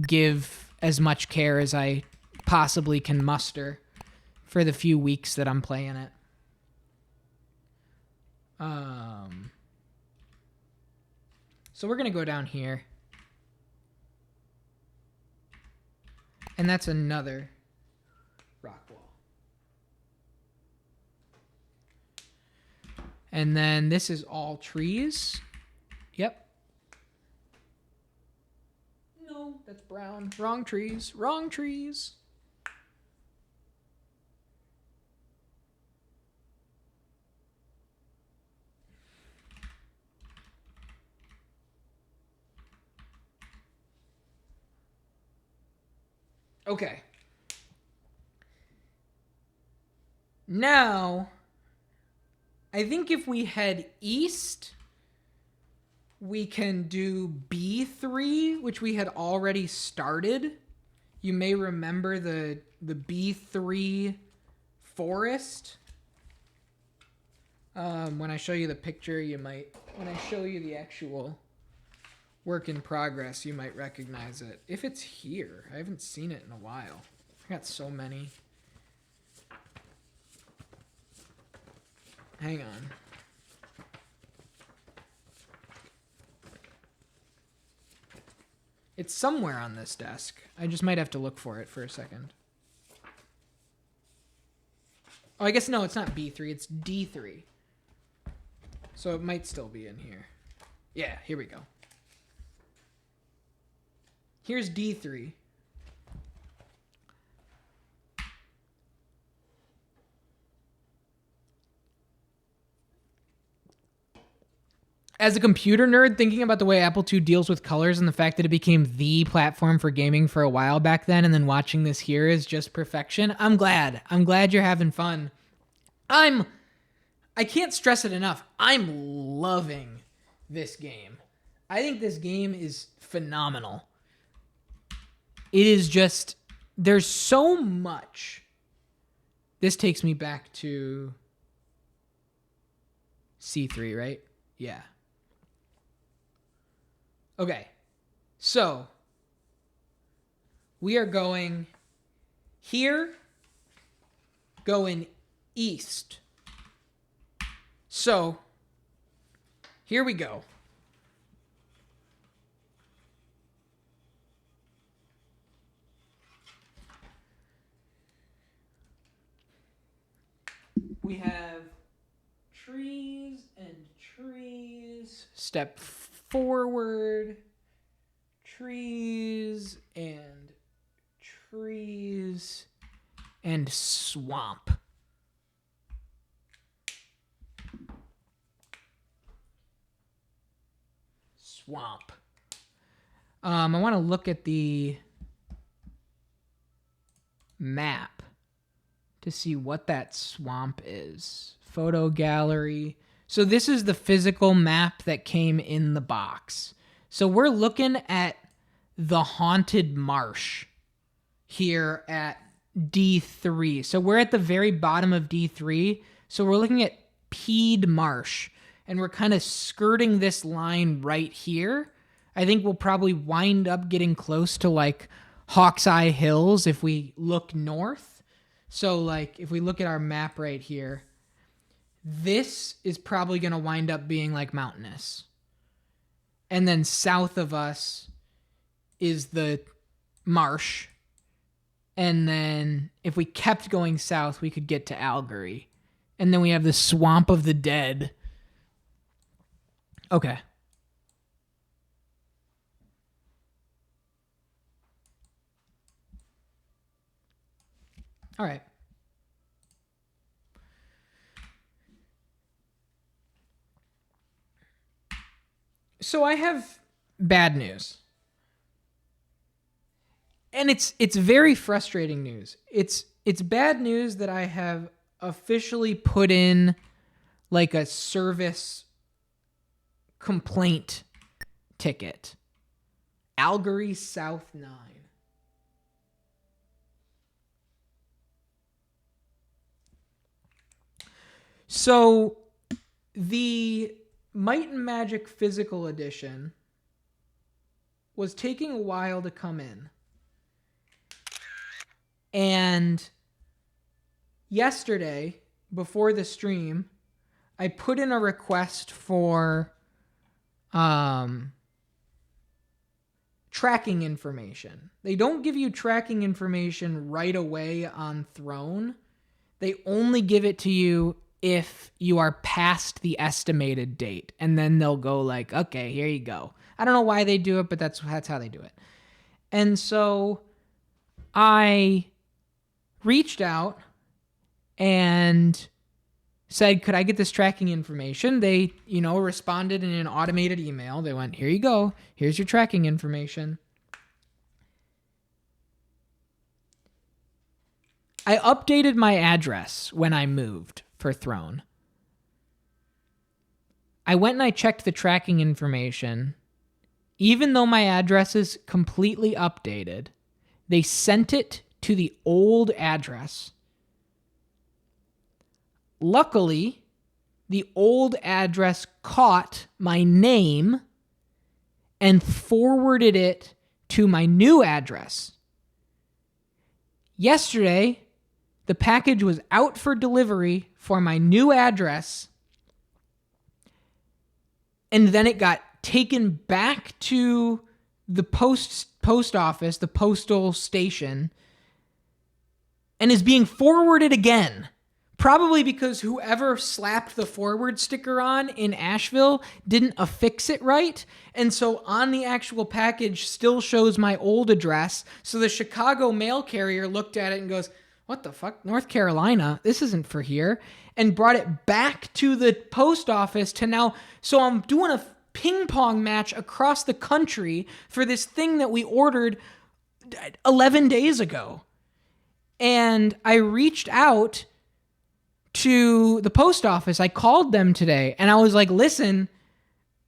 [SPEAKER 1] give as much care as I possibly can muster for the few weeks that I'm playing it. So we're going to go down here. And that's another rock wall. And then this is all trees. Yep. No, that's brown. Wrong trees. Wrong trees. Okay. Now, I think if we head east, we can do B3, which we had already started. You may remember the B3 forest. When I show you the picture, when I show you the actual work in progress, you might recognize it. If it's here, I haven't seen it in a while. I got so many. Hang on. It's somewhere on this desk. I just might have to look for it for a second. Oh, I guess no, it's not B3, it's D3. So it might still be in here. Yeah, here we go. Here's D3. as a computer nerd, thinking about the way Apple II deals with colors and the fact that it became the platform for gaming for a while back then, and then watching this here is just perfection. I'm glad. I'm glad you're having fun. I can't stress it enough. I'm loving this game. I think this game is phenomenal. It is just, there's so much. This takes me back to C3, right? Yeah. Okay, so we are going here, going east. So here we go. We have trees and trees. Step forward. Trees and trees and swamp. Swamp. I want to look at the map to see what that swamp is. Photo gallery. So this is the physical map that came in the box. So we're looking at the Haunted Marsh here at D3. So we're at the very bottom of D3. So we're looking at Peed Marsh. And we're kind of skirting this line right here. I think we'll probably wind up getting close to like Hawkseye Hills if we look north. So like if we look at our map right here, this is probably going to wind up being like mountainous. And then south of us is the marsh. And then if we kept going south, we could get to Algery. And then we have the Swamp of the Dead. Okay. All right. So I have bad news. And it's very frustrating news. It's bad news that I have officially put in like a service complaint ticket. Algery South 9. So the Might and Magic Physical Edition was taking a while to come in. And yesterday, before the stream, I put in a request for tracking information. They don't give you tracking information right away on Throne. They only give it to you if you are past the estimated date. And then they'll go like, okay, here you go. I don't know why they do it, but that's how they do it. And so I reached out and said, could I get this tracking information? They, responded in an automated email. They went, here you go. Here's your tracking information. I updated my address when I moved for Throne. I went and I checked the tracking information. Even though my address is completely updated, they sent it to the old address. Luckily, the old address caught my name and forwarded it to my new address. Yesterday, the package was out for delivery for my new address, and then it got taken back to the post office, the postal station, and is being forwarded again. Probably because whoever slapped the forward sticker on in Asheville didn't affix it right. And so on the actual package still shows my old address. So the Chicago mail carrier looked at it and goes, what the fuck? North Carolina? This isn't for here. And brought it back to the post office to now. So I'm doing a ping pong match across the country for this thing that we ordered 11 days ago. And I reached out to the post office. I called them today and I was like, listen,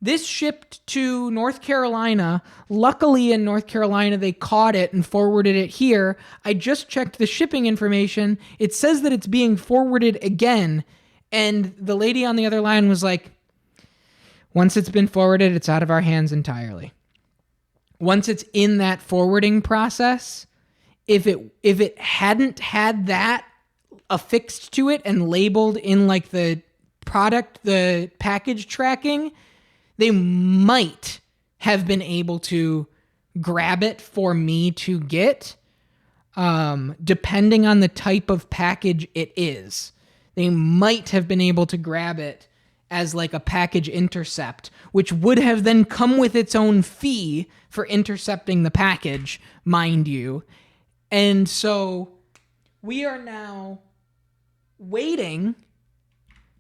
[SPEAKER 1] this shipped to North Carolina. Luckily in North Carolina, they caught it and forwarded it here. I just checked the shipping information. It says that it's being forwarded again. And the lady on the other line was like, once it's been forwarded, it's out of our hands entirely. Once it's in that forwarding process, if it hadn't had that affixed to it and labeled in like the package tracking, they might have been able to grab it for me to get, depending on the type of package it is. They might have been able to grab it as like a package intercept, which would have then come with its own fee for intercepting the package, mind you. And so we are now waiting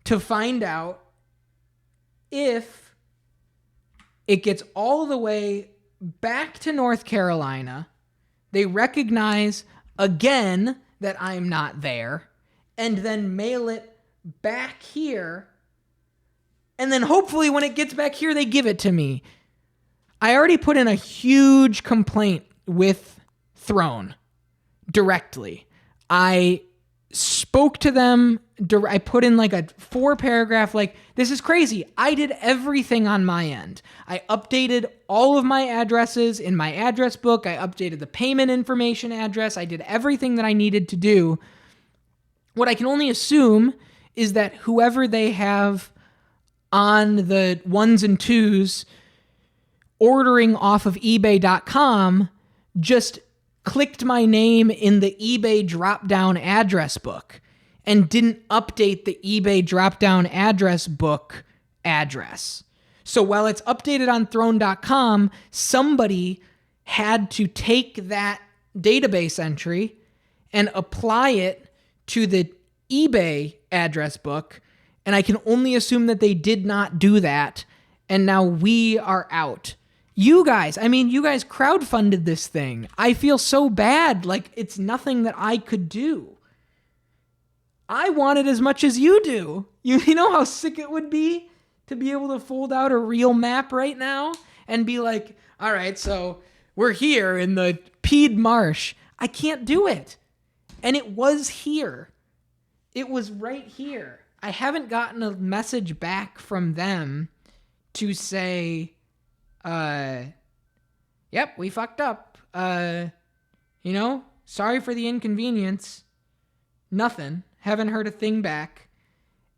[SPEAKER 1] to find out if it gets all the way back to North Carolina. They recognize again that I'm not there and then mail it back here. And then hopefully when it gets back here, they give it to me. I already put in a huge complaint with Throne directly. I spoke to them. I put in like a 4-paragraph, like, this is crazy. I did everything on my end. I updated all of my addresses in my address book. I updated the payment information address. I did everything that I needed to do. What I can only assume is that whoever they have on the ones and twos ordering off of eBay.com just clicked my name in the eBay drop-down address book and didn't update the eBay drop-down address book address. So while it's updated on Throne.com, somebody had to take that database entry and apply it to the eBay address book, and I can only assume that they did not do that, and now we are out. You guys crowdfunded this thing. I feel so bad, like it's nothing that I could do. I want it as much as you do. You know how sick it would be to be able to fold out a real map right now and be like, all right, so we're here in the Peed Marsh. I can't do it. And it was here. It was right here. I haven't gotten a message back from them to say, yep, we fucked up. Sorry for the inconvenience. Nothing. Haven't heard a thing back.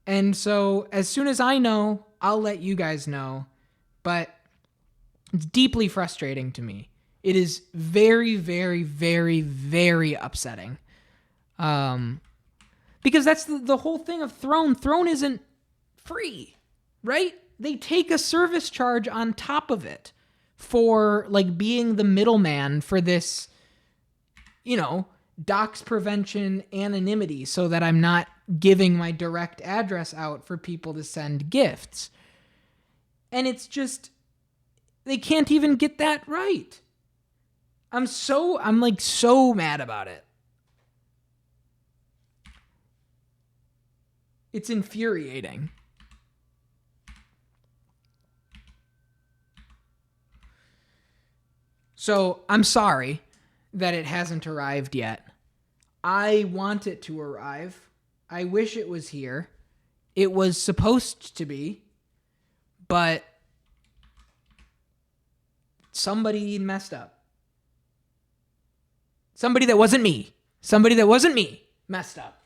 [SPEAKER 1] And so as soon as I know, I'll let you guys know. But it's deeply frustrating to me. It is very, very, very, very upsetting. Because that's the whole thing of Throne. Throne isn't free, right? They take a service charge on top of it for like being the middleman for this, dox prevention anonymity so that I'm not giving my direct address out for people to send gifts. And it's just, they can't even get that right. I'm so mad about it. It's infuriating. So I'm sorry that it hasn't arrived yet. I want it to arrive. I wish it was here. It was supposed to be, but somebody messed up. Somebody that wasn't me messed up.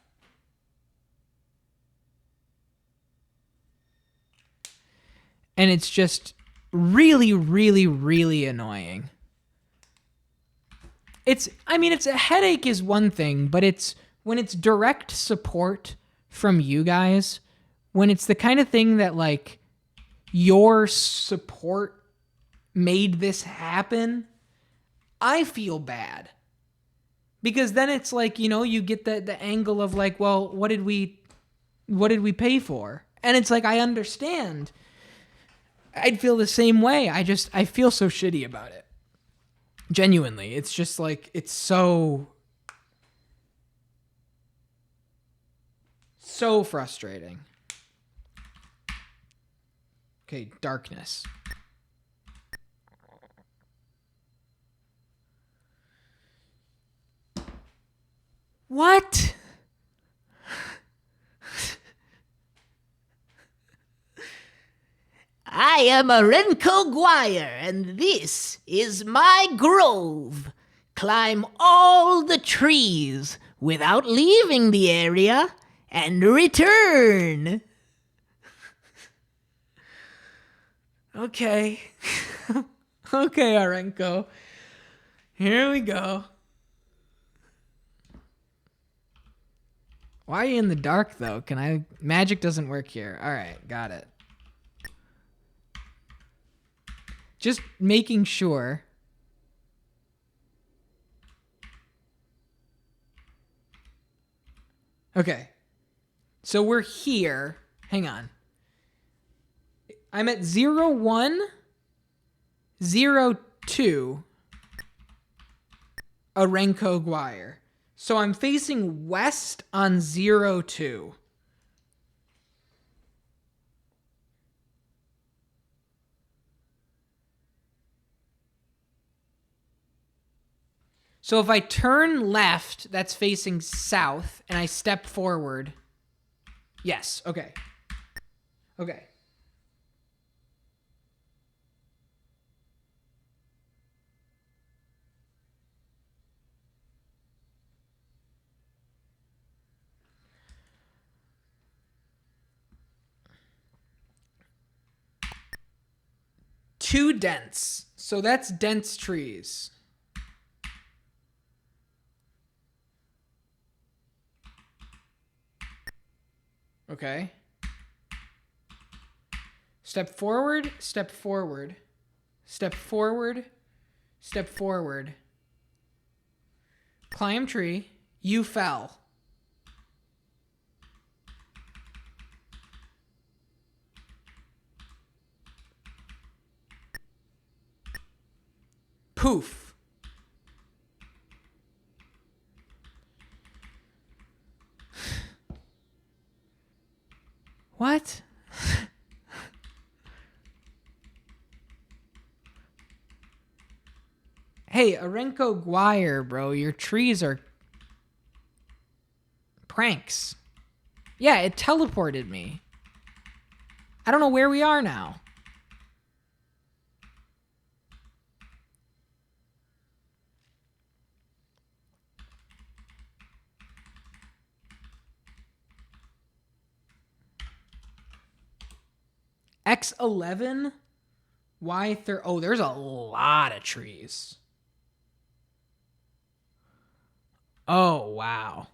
[SPEAKER 1] And it's just really, really, really annoying. It's a headache is one thing, but it's when it's direct support from you guys, when it's the kind of thing that like your support made this happen, I feel bad. Because then it's like, you know, you get the angle of like, well, what did we pay for? And it's like, I understand. I'd feel the same way. I feel so shitty about it. Genuinely. It's just like, it's so frustrating. Okay, darkness. What?
[SPEAKER 3] I am a Renko Guire, and this is my grove. Climb all the trees without leaving the area and return.
[SPEAKER 1] Okay. Okay, Arenko. Here we go. Why are you in the dark, though? Magic doesn't work here. All right, got it. Just making sure. Okay. So we're here. Hang on. I'm at 01, 02, Arenko Guire. So I'm facing west on 02. So if I turn left, that's facing south, and I step forward. Yes, okay. Okay. Too dense. So that's dense trees. Okay. Step forward, step forward, step forward, step forward. Climb tree. You fell. Poof. What? Hey, Arenko Guire, bro, your trees are pranks. Yeah, it teleported me. I don't know where we are now. X11, Y30. Oh, there's a lot of trees. Oh, wow.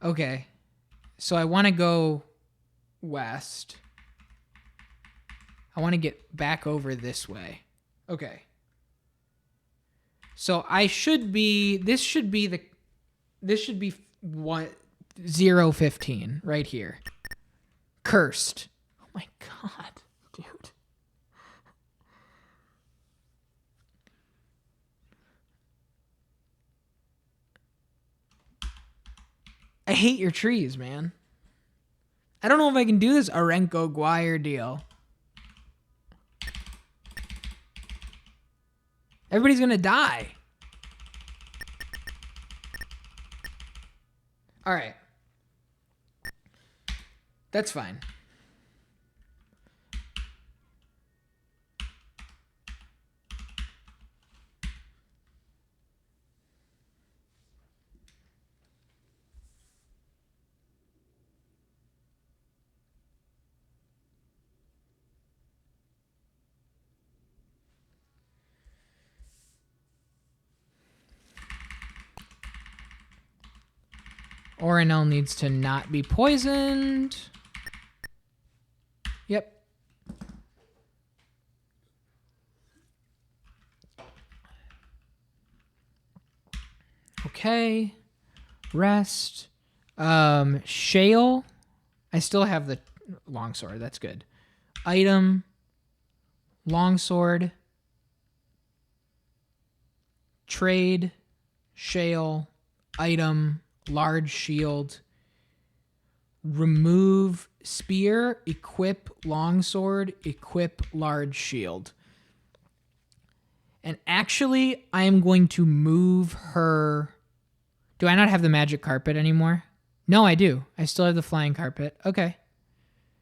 [SPEAKER 1] Okay. So I want to go west. I want to get back over this way. Okay. So I should be, this should be 015 right here. Cursed. Oh my God, dude. I hate your trees, man. I don't know if I can do this Arenko Guire deal. Everybody's gonna die. All right. That's fine. Orinel needs to not be poisoned. Yep. Okay. Rest. Shale. I still have the longsword. That's good. Item. Longsword. Trade. Shale. Item. Large shield. Remove spear. Equip longsword. Equip large shield. And actually, I am going to move her. Do I not have the magic carpet anymore? No, I do. I still have the flying carpet. Okay.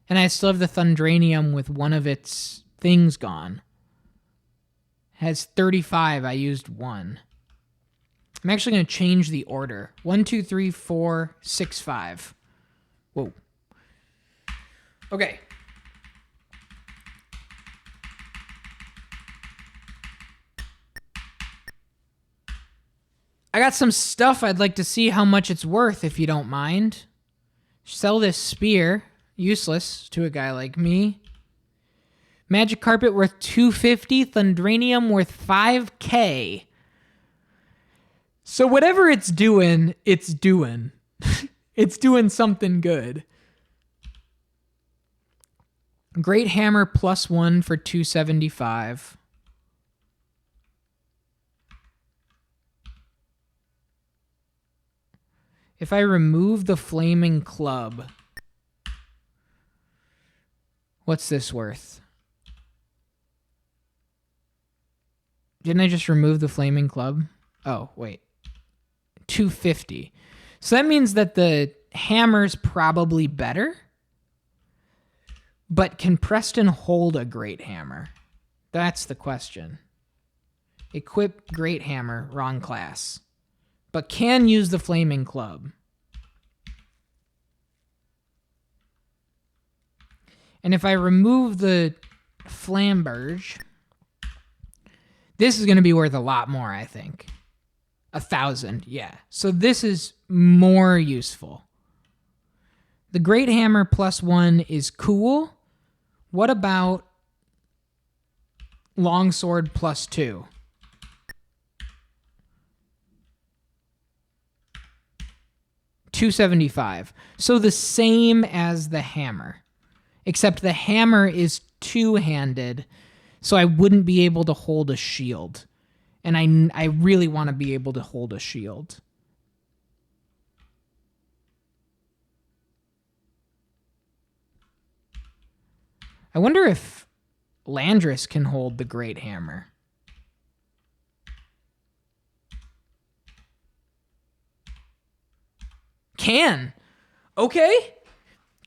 [SPEAKER 1] And I still have the Thundranium with one of its things gone. It has 35. I used 1. I'm actually going to change the order. 1, 2, 3, 4, 6, 5. Whoa. Okay. I got some stuff I'd like to see how much it's worth, if you don't mind. Sell this spear. Useless to a guy like me. Magic carpet worth 250. Thundranium worth 5k. So whatever it's doing, it's doing. It's doing something good. Great hammer +1 for 275. If I remove the flaming club, what's this worth? Didn't I just remove the flaming club? Oh, wait. 250. So that means that the hammer's probably better. But can Preston hold a great hammer? That's the question. Equip great hammer, wrong class. But can use the flaming club. And if I remove the flamberge, this is going to be worth a lot more, I think. 1,000, yeah. So this is more useful. The great hammer +1 is cool. What about longsword +2? $275. So the same as the hammer, except the hammer is two-handed, so I wouldn't be able to hold a shield. And I really want to be able to hold a shield. I wonder if Landris can hold the great hammer. Can. Okay.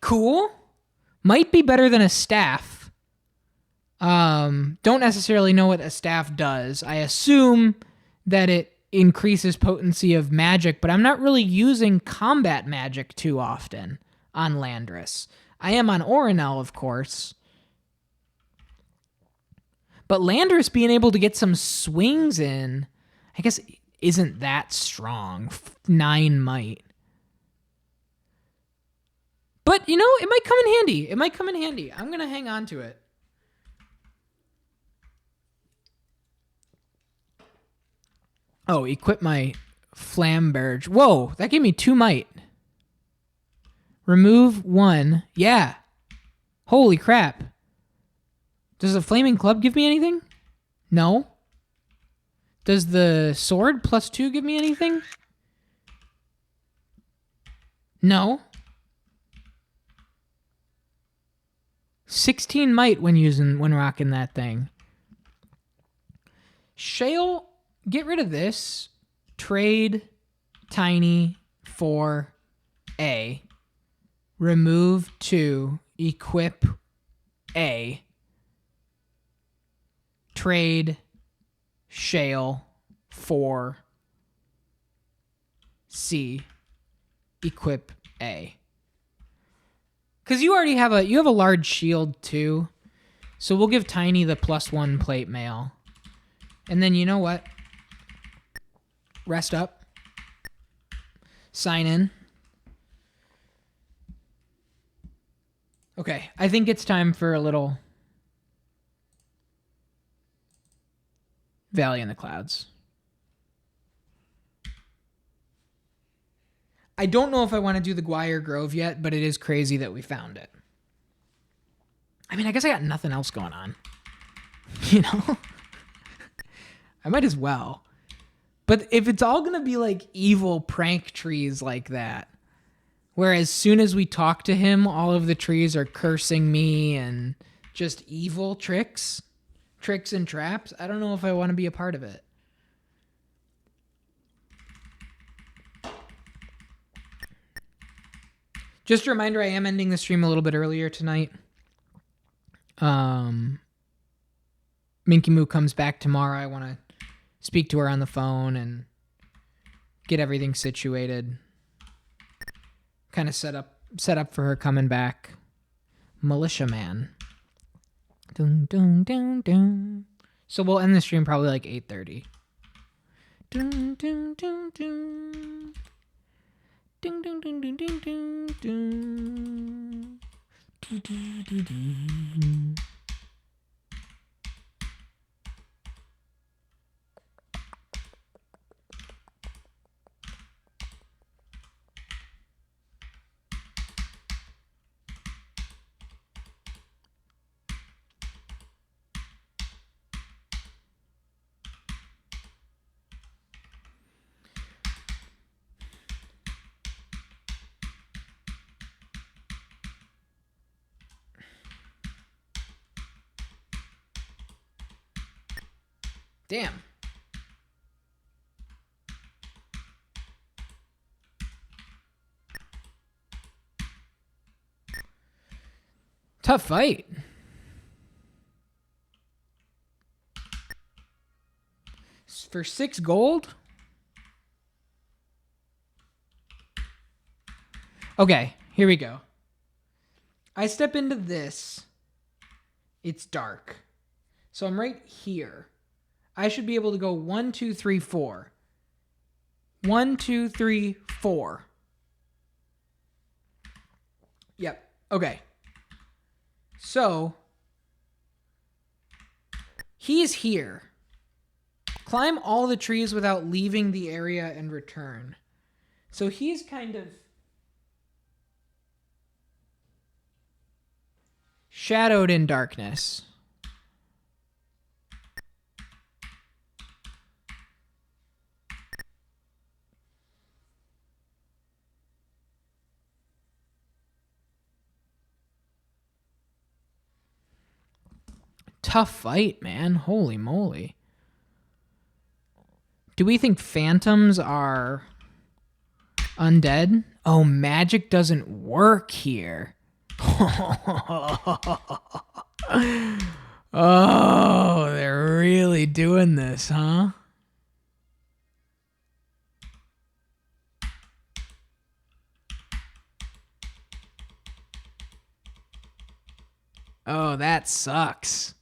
[SPEAKER 1] Cool. Might be better than a staff. Don't necessarily know what a staff does. I assume that it increases potency of magic, but I'm not really using combat magic too often on Landris. I am on Orinel, of course. But Landris being able to get some swings in, I guess, isn't that strong. 9 might. But, you know, it might come in handy. It might come in handy. I'm going to hang on to it. Oh, equip my flamberge. Whoa, that gave me 2 might. Remove 1. Yeah. Holy crap. Does the flaming club give me anything? No. Does the sword +2 give me anything? No. 16 might when rocking that thing. Shale, get rid of this. Trade tiny for A. Remove 2. Equip A. Trade shale for C. Equip A. Because you already have a large shield too. So we'll give Tiny the +1 plate mail. And then you know what? Rest up. Sign in. Okay, I think it's time for a little Valley in the Clouds. I don't know if I want to do the Guire Grove yet, but it is crazy that we found it. I mean, I guess I got nothing else going on. You know? I might as well. But if it's all going to be like evil prank trees like that, where as soon as we talk to him, all of the trees are cursing me and just evil tricks and traps, I don't know if I want to be a part of it. Just a reminder, I am ending the stream a little bit earlier tonight. Minky Moo comes back tomorrow. I want to speak to her on the phone and get everything situated. Kind of set up for her coming back. Militia Man. Dun, dun, dun, dun. So we'll end the stream probably like 8:30. Dun, dun, dun, dun. Ding, ding, ding, ding, ding, ding, ding. Do, do, do, do. Damn. Tough fight. For 6 gold? Okay, here we go. I step into this. It's dark. So I'm right here. I should be able to go 1, 2, 3, 4. 1, 2, 3, 4. Yep. Okay. So he's here. Climb all the trees without leaving the area and return. So he's kind of shadowed in darkness. Tough fight, man. Holy moly. Do we think phantoms are undead? Oh, magic doesn't work here. Oh, they're really doing this, huh? Oh, that sucks.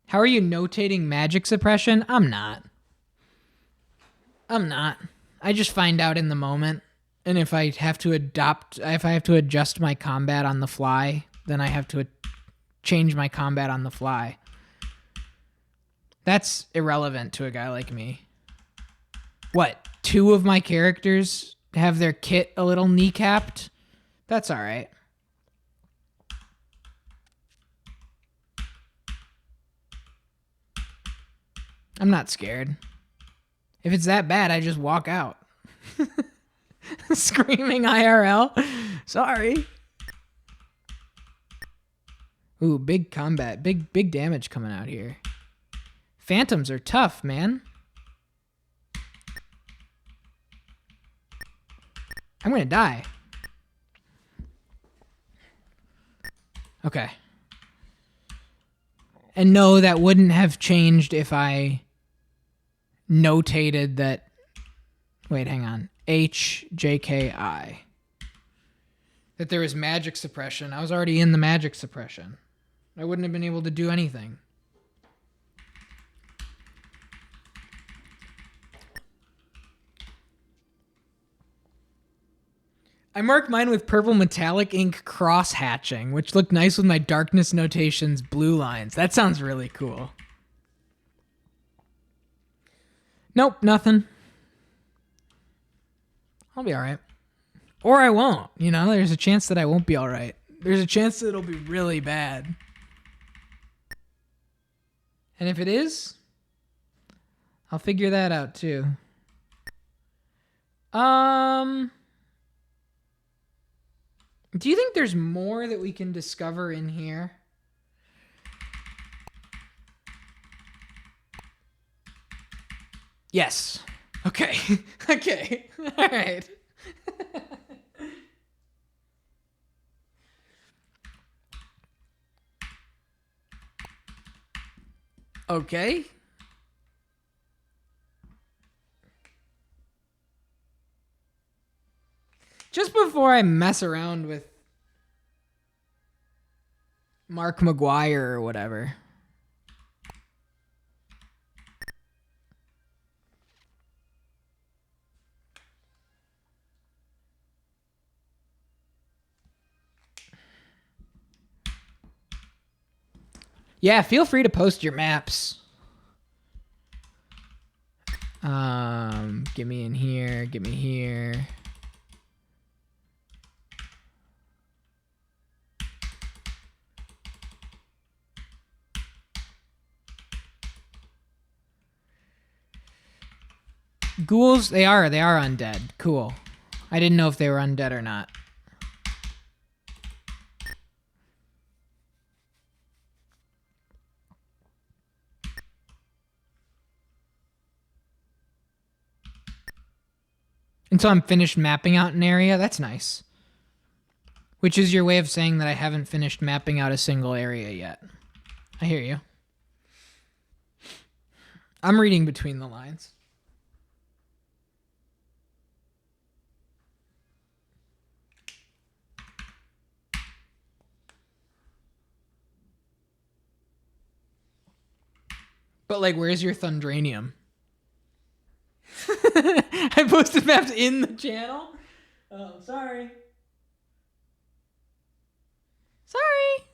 [SPEAKER 1] How are you notating magic suppression? I'm not. I just find out in the moment. And if I have to adjust my combat on the fly, then I have to change my combat on the fly. That's irrelevant to a guy like me. What? 2 of my characters have their kit a little kneecapped? That's all right. I'm not scared. If it's that bad, I just walk out. Screaming IRL. Sorry. Ooh, big combat. Big damage coming out here. Phantoms are tough, man. I'm gonna die. Okay. And no, that wouldn't have changed if I notated that. Wait, hang on. HJKI. That there was magic suppression. I was already in the magic suppression. I wouldn't have been able to do anything. I marked mine with purple metallic ink cross hatching, which looked nice with my darkness notations blue lines. That sounds really cool. Nope, nothing. I'll be all right. Or I won't, you know? There's a chance that I won't be all right. There's a chance that it'll be really bad. And if it is, I'll figure that out too. Do you think there's more that we can discover in here? Yes. Okay. Okay. All right. Okay. Just before I mess around with Mark McGuire or whatever. Yeah, feel free to post your maps. Get me in here, get me here. Ghouls, they are undead. Cool. I didn't know if they were undead or not. Until I'm finished mapping out an area, that's nice. Which is your way of saying that I haven't finished mapping out a single area yet. I hear you. I'm reading between the lines. But like, where's your Thundranium? I posted maps in the channel? Oh, sorry. Sorry.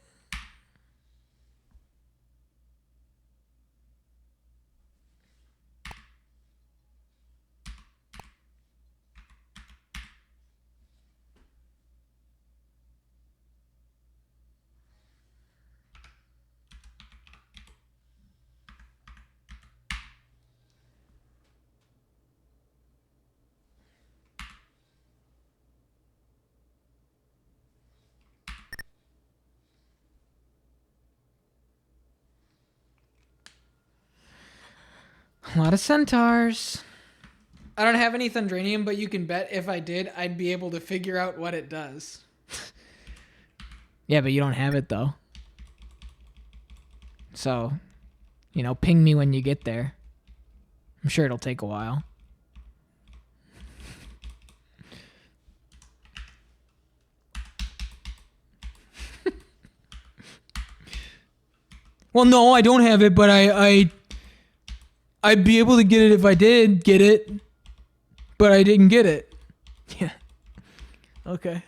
[SPEAKER 1] A lot of centaurs. I don't have any Thundranium, but you can bet if I did, I'd be able to figure out what it does. Yeah, but you don't have it, though. So, you know, ping me when you get there. I'm sure it'll take a while. Well, no, I don't have it, but I'd be able to get it if I did get it, but I didn't get it. Yeah. Okay.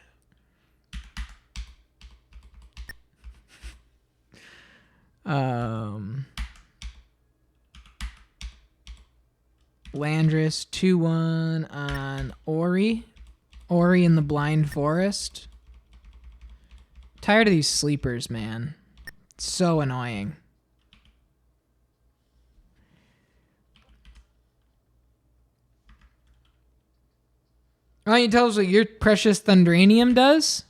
[SPEAKER 1] Landris 2-1 on Ori. Ori in the Blind Forest. Tired of these sleepers, man. It's so annoying. Why don't you tell us what your precious Thundranium does?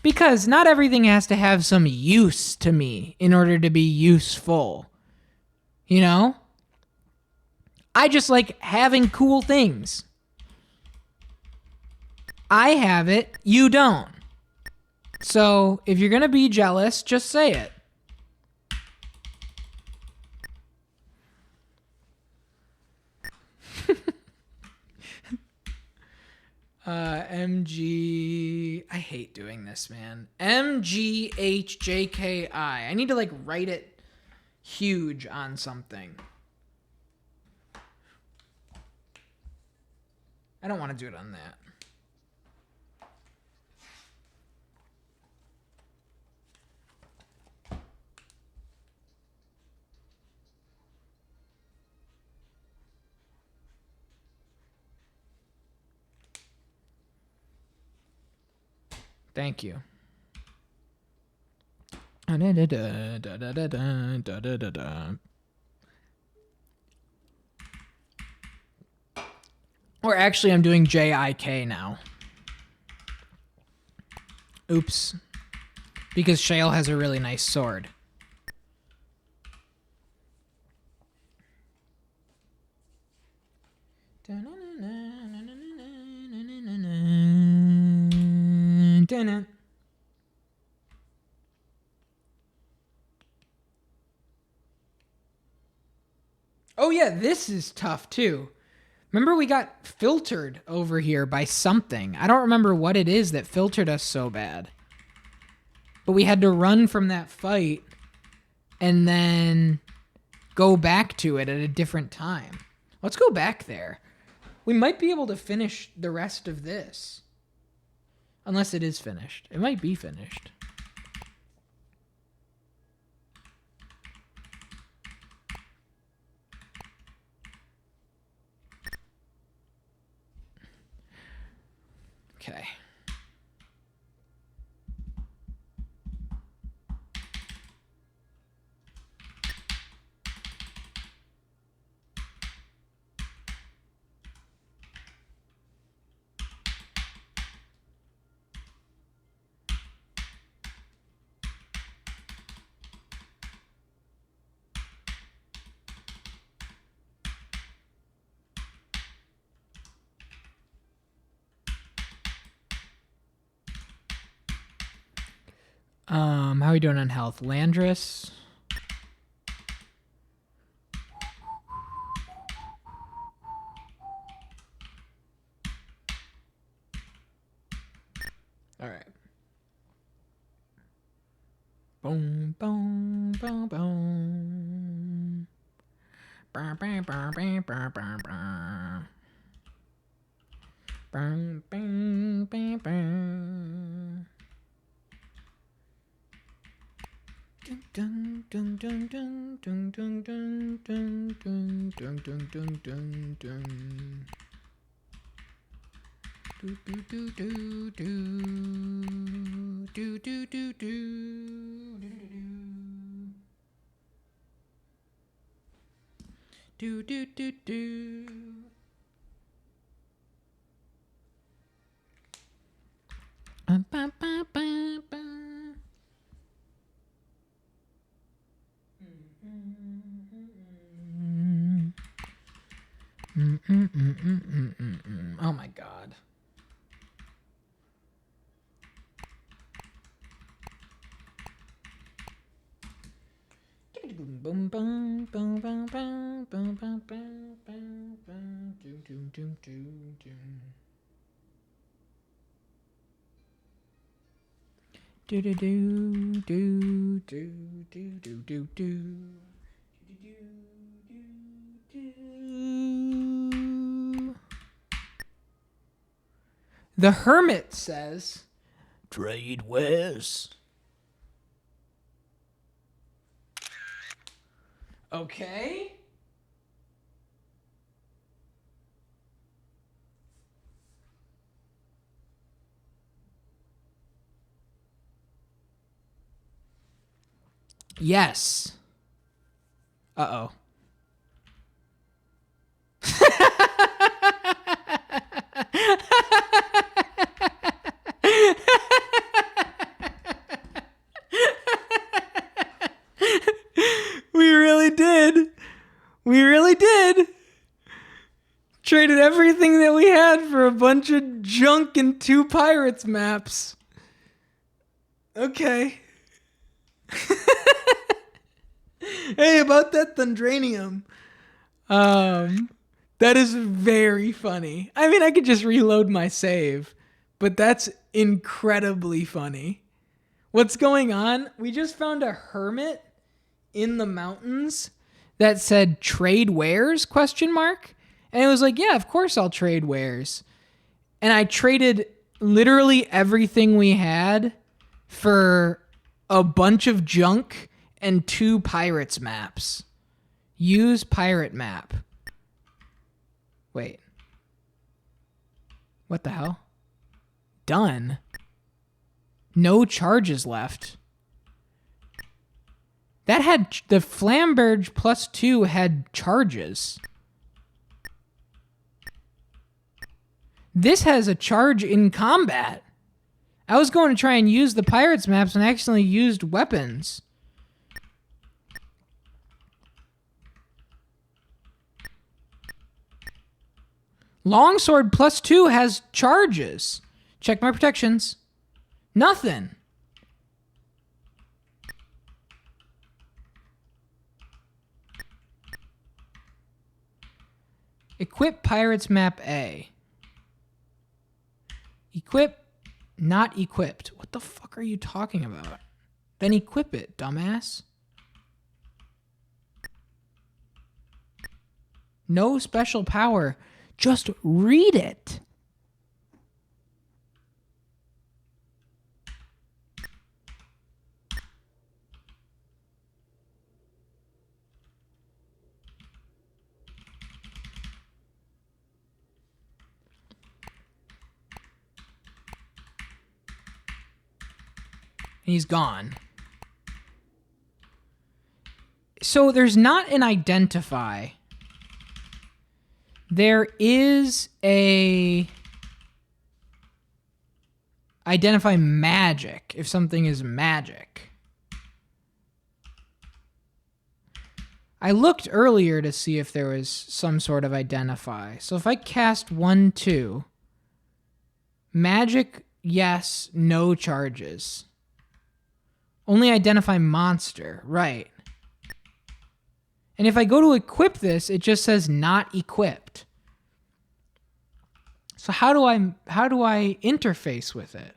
[SPEAKER 1] Because not everything has to have some use to me in order to be useful. You know? I just like having cool things. I have it, you don't. So if you're going to be jealous, just say it. MG... I hate doing this, man. MGHJKI. I need to, like, write it huge on something. I don't want to do it on that. Thank you. Or actually, I'm doing JIK now. Oops. Because Shale has a really nice sword. Oh yeah, this is tough too. Remember we got filtered over here by something. I don't remember what it is that filtered us so bad. But we had to run from that fight and then go back to it at a different time. Let's go back there. We might be able to finish the rest of this. Unless it is finished. It might be finished. Okay. How are we doing on health? Landris. All right. Boom, boom, boom, boom. Boom, boom, boom, boom, boom, boom, boom. Boom, boom, boom, boom. Dun dun dun dun dun dun dun dun dun dun dun dun dun dun. Do do do do do do do do do do do do. Ba ba ba ba. Oh my god. Boom boom boom boom boom boom boom boom boom boom doom doom doom doom doom. Do do do do do do do do do. The Hermit says,
[SPEAKER 3] Trade wares.
[SPEAKER 1] okay. Yes. Uh-oh. We really did. We really did. Traded everything that we had for a bunch of junk and 2 pirates maps. Okay. Hey, about that Thundranium. That is very funny. I mean, I could just reload my save, but that's incredibly funny. What's going on? We just found a hermit in the mountains that said trade wares ? And it was like, yeah, of course I'll trade wares. And I traded literally everything we had for a bunch of junk and 2 pirates maps. Use pirate map. Wait. What the hell? Done. No charges left. That had the Flamberge +2 had charges. This has a charge in combat. I was going to try and use the pirates maps and accidentally used weapons. Longsword +2 has charges. Check my protections. Nothing. Equip Pirates Map A. Equip, not equipped. What the fuck are you talking about? Then equip it, dumbass. No special power. Just read it. And he's gone. So there's not an identify. There is a identify magic if something is magic. I looked earlier to see if there was some sort of identify. So if I cast 1/2, magic, yes, no charges. Only identify monster, right. And if I go to equip this, it just says not equipped. So how do I interface with it?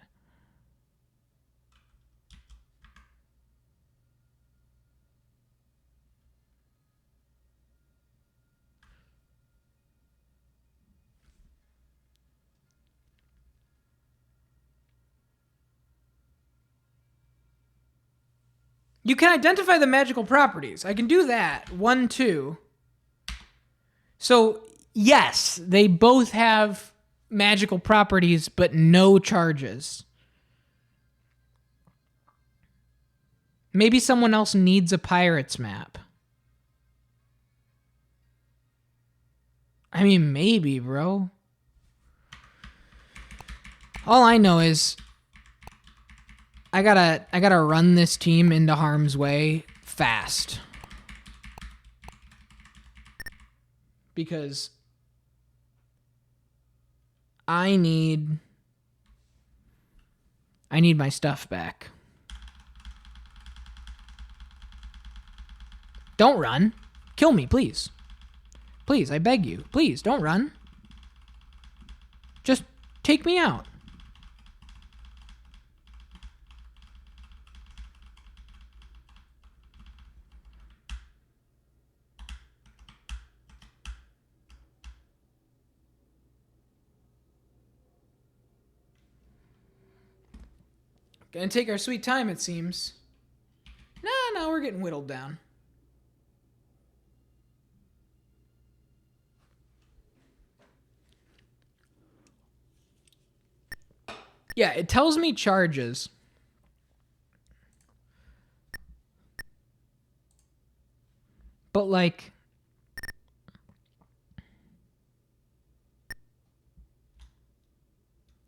[SPEAKER 1] You can identify the magical properties. I can do that. 1/2. So, yes, they both have magical properties, but no charges. Maybe someone else needs a pirates map. I mean, maybe, bro. All I know is I gotta run this team into harm's way fast. Because I need my stuff back. Don't run. Kill me, please. Please, I beg you. Please, don't run. Just take me out. Gonna take our sweet time, it seems. No, we're getting whittled down. Yeah, it tells me charges. But like,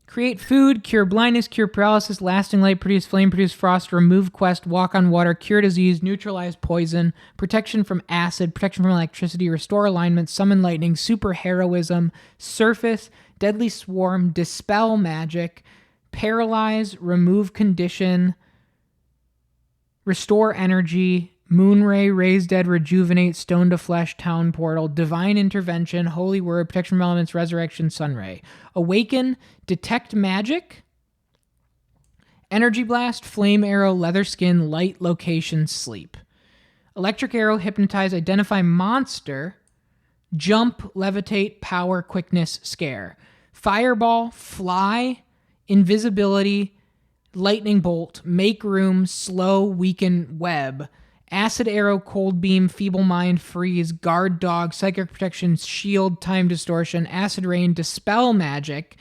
[SPEAKER 1] create food, cure blindness, cure paralysis, lasting light, produce flame, produce frost, remove quest, walk on water, cure disease, neutralize poison, protection from acid, protection from electricity, restore alignment, summon lightning, super heroism, surface, deadly swarm, dispel magic, paralyze, remove condition, restore energy, moonray, raise dead, rejuvenate, stone to flesh, town portal, divine intervention, holy word, protection from elements, resurrection, sunray, awaken, detect magic, energy blast, flame arrow, leather skin, light, location, sleep, electric arrow, hypnotize, identify monster, jump, levitate, power, quickness, scare, fireball, fly, invisibility, lightning bolt, make room, slow, weaken, web, acid arrow, cold beam, feeble mind, freeze, guard dog, psychic protection, shield, time distortion, acid rain, dispel magic,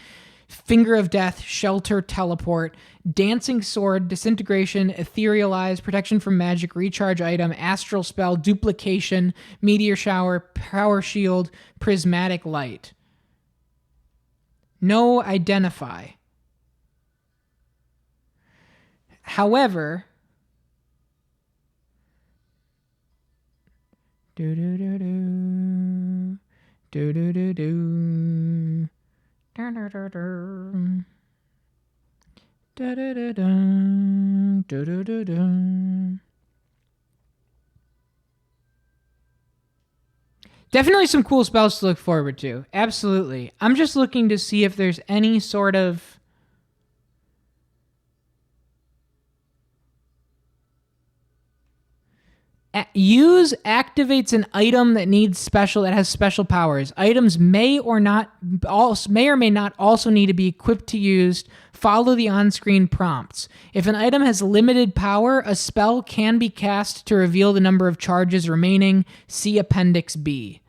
[SPEAKER 1] Finger of Death, Shelter, Teleport, Dancing Sword, Disintegration, Etherealize, Protection from Magic, Recharge Item, Astral Spell, Duplication, Meteor Shower, Power Shield, Prismatic Light. No Identify. However, definitely some cool spells to look forward to. Absolutely. I'm just looking to see if there's any sort of use activates an item that has special powers. Items may or may not also need to be equipped to use. Follow the on-screen prompts. If an item has limited power, a spell can be cast to reveal the number of charges remaining. See Appendix B.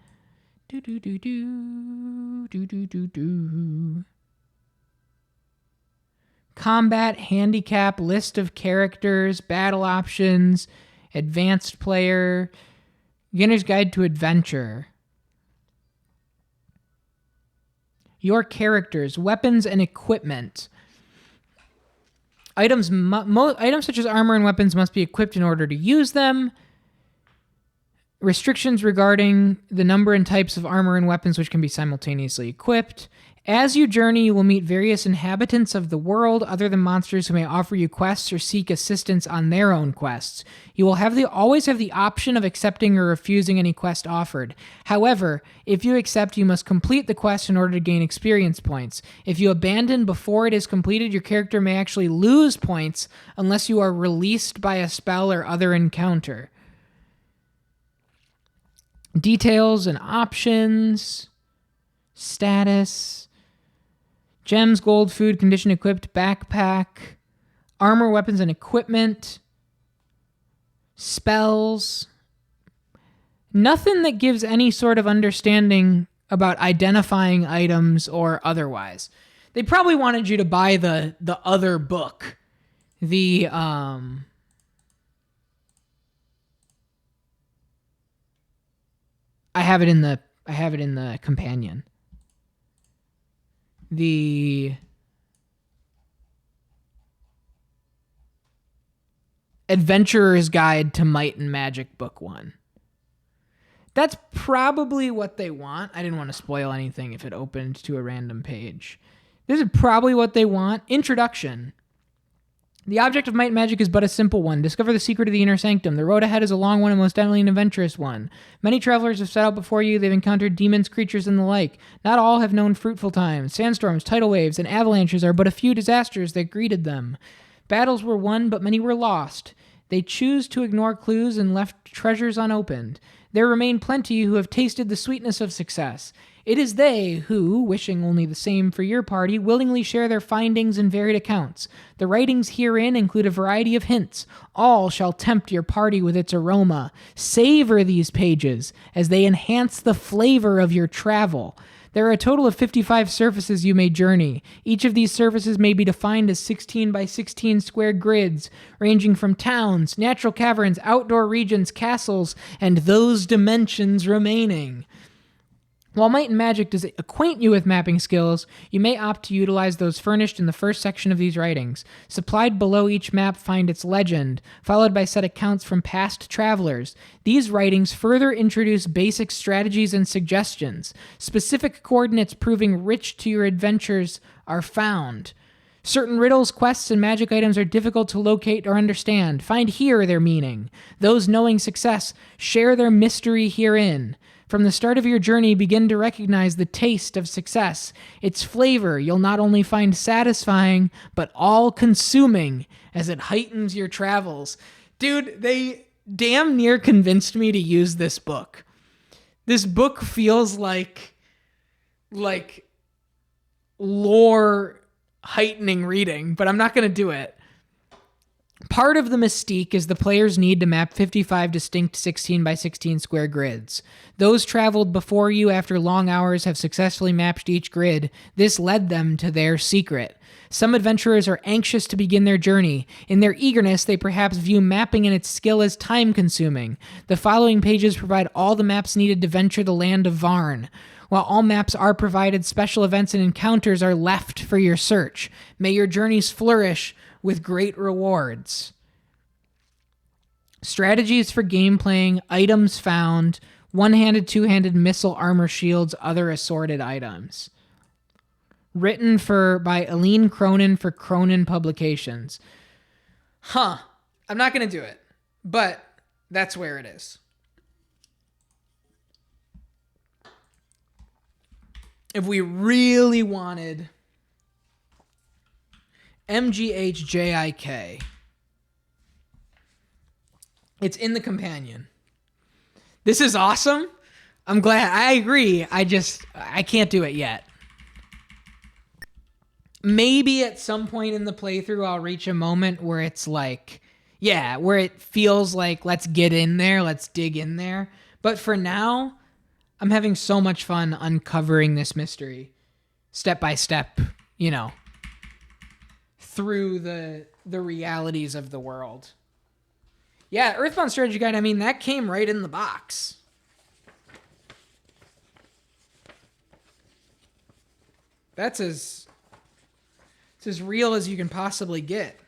[SPEAKER 1] Combat, handicap, list of characters, battle options, advanced player, beginner's guide to adventure. Your characters, weapons and equipment. Items such as armor and weapons must be equipped in order to use them. Restrictions regarding the number and types of armor and weapons which can be simultaneously equipped. As you journey, you will meet various inhabitants of the world other than monsters who may offer you quests or seek assistance on their own quests. You will always have the option of accepting or refusing any quest offered. However, if you accept, you must complete the quest in order to gain experience points. If you abandon before it is completed, your character may actually lose points unless you are released by a spell or other encounter. Details and options. Status. Gems, gold, food, condition equipped, backpack, armor, weapons, and equipment, spells. Nothing that gives any sort of understanding about identifying items or otherwise. They probably wanted you to buy the other book. I have it in the companion. The Adventurer's Guide to Might and Magic Book 1. That's probably what they want. I didn't want to spoil anything if it opened to a random page. This is probably what they want. Introduction. The object of might and magic is but a simple one. Discover the secret of the inner sanctum. The road ahead is a long one and most definitely an adventurous one. Many travelers have set out before you. They've encountered demons, creatures, and the like. Not all have known fruitful times. Sandstorms, tidal waves, and avalanches are but a few disasters that greeted them. Battles were won, but many were lost. They choose to ignore clues and left treasures unopened. There remain plenty who have tasted the sweetness of success. It is they who, wishing only the same for your party, willingly share their findings and varied accounts. The writings herein include a variety of hints. All shall tempt your party with its aroma. Savor these pages as they enhance the flavor of your travel. There are a total of 55 surfaces you may journey. Each of these surfaces may be defined as 16 by 16 square grids, ranging from towns, natural caverns, outdoor regions, castles, and those dimensions remaining. While Might and Magic does acquaint you with mapping skills, you may opt to utilize those furnished in the first section of these writings. Supplied below each map find its legend, followed by set accounts from past travelers. These writings further introduce basic strategies and suggestions. Specific coordinates proving rich to your adventures are found. Certain riddles, quests, and magic items are difficult to locate or understand. Find here their meaning. Those knowing success share their mystery herein. From the start of your journey, begin to recognize the taste of success. Its flavor you'll not only find satisfying, but all-consuming as it heightens your travels. Dude, they damn near convinced me to use this book. This book feels like lore heightening reading, but I'm not going to do it. Part of the mystique is the players need to map 55 distinct 16 by 16 square grids. Those traveled before you after long hours have successfully mapped each grid. This led them to their secret. Some adventurers are anxious to begin their journey. In their eagerness, they perhaps view mapping and its skill as time-consuming. The following pages provide all the maps needed to venture the land of Varn. While all maps are provided, special events and encounters are left for your search. May your journeys flourish with great rewards. Strategies for game playing, items found, one-handed, two-handed missile armor shields, other assorted items. Written by Aline Cronin for Cronin Publications. I'm not going to do it, but that's where it is. If we really wanted MGHJIK, it's in the companion. This is awesome. I'm glad. I agree. I can't do it yet. Maybe at some point in the playthrough, I'll reach a moment where it's like, where it feels like, let's get in there, let's dig in there. But for now, I'm having so much fun uncovering this mystery, step by step, through the realities of the world. Yeah, Earthbound Strategy Guide, that came right in the box. It's as real as you can possibly get.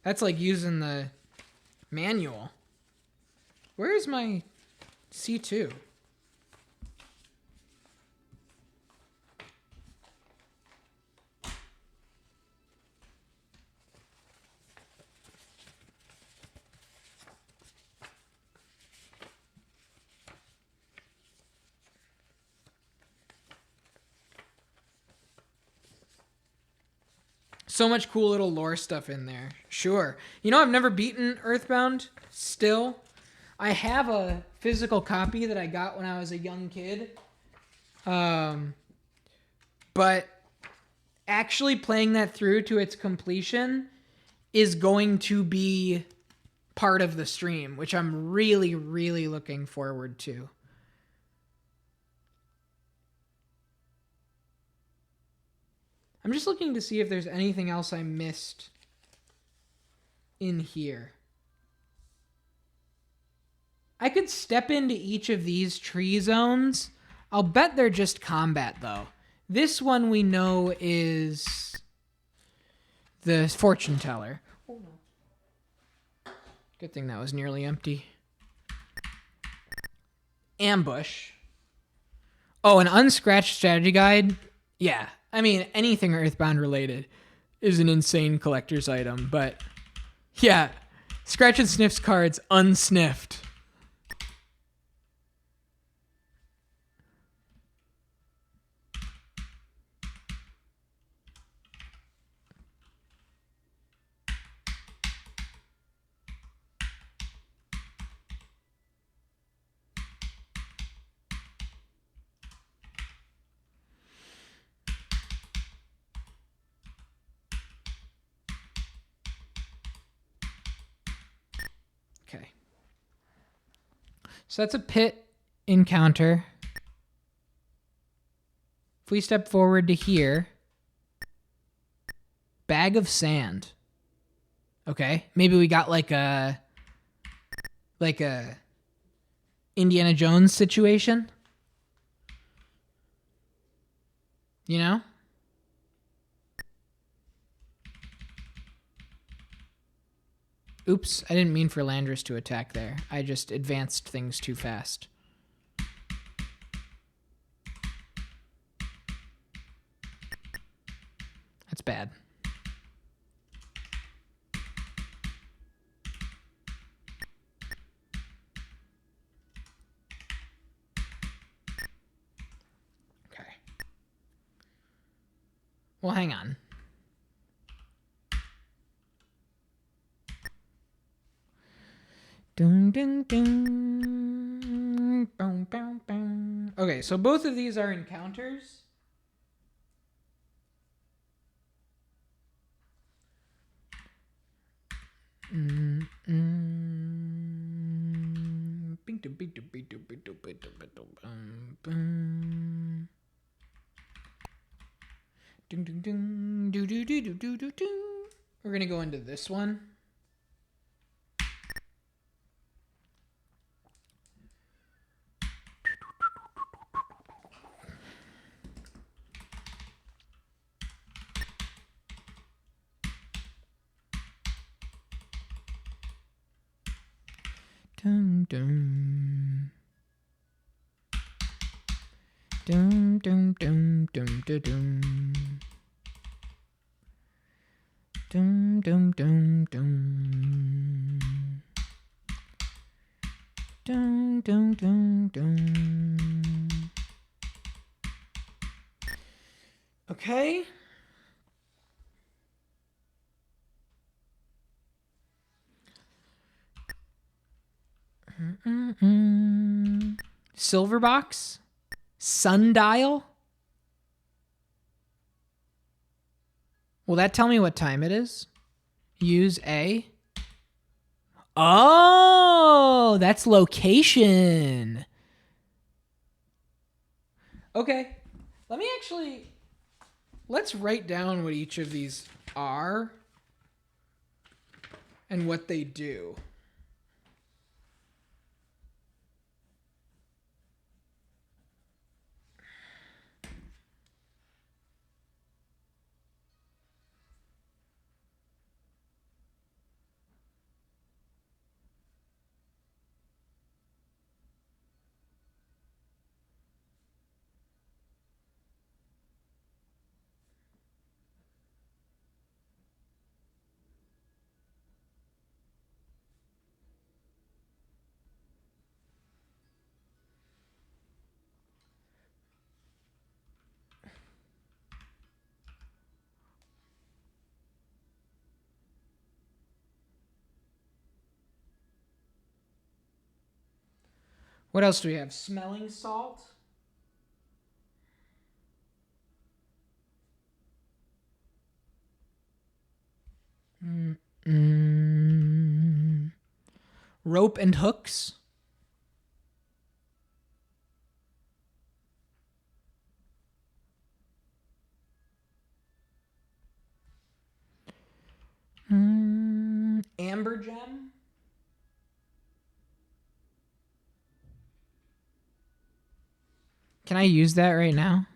[SPEAKER 1] That's like using the manual. Where's my C2? So much cool little lore stuff in there. Sure. I've never beaten Earthbound still. I have a physical copy that I got when I was a young kid. But actually playing that through to its completion is going to be part of the stream, which I'm really, really looking forward to. I'm just looking to see if there's anything else I missed in here. I could step into each of these tree zones. I'll bet they're just combat, though. This one we know is the fortune teller. Oh, no. Good thing that was nearly empty. Ambush. Oh, an unscratched strategy guide? Yeah. Anything Earthbound related is an insane collector's item, but yeah, Scratch and Sniff's cards unsniffed. Okay. So that's a pit encounter. If we step forward to here, bag of sand. Okay. Maybe we got like a Indiana Jones situation. Oops, I didn't mean for Landris to attack there. I just advanced things too fast. That's bad. Okay. Well, hang on. Dun, dun, dun. Boom, boom, boom. Okay, so both of these are encounters. We're gonna go into this one. Dun dun. Dun dun dun dun dun dun. Dun dun dun dun. Dun dun dun dun. Okay. Silver box? Sundial? Will that tell me what time it is? Use A. Oh, that's location. Okay. Let's write down what each of these are and what they do. What else do we have? Smelling salt. Rope and hooks. Amber gem. Can I use that right now?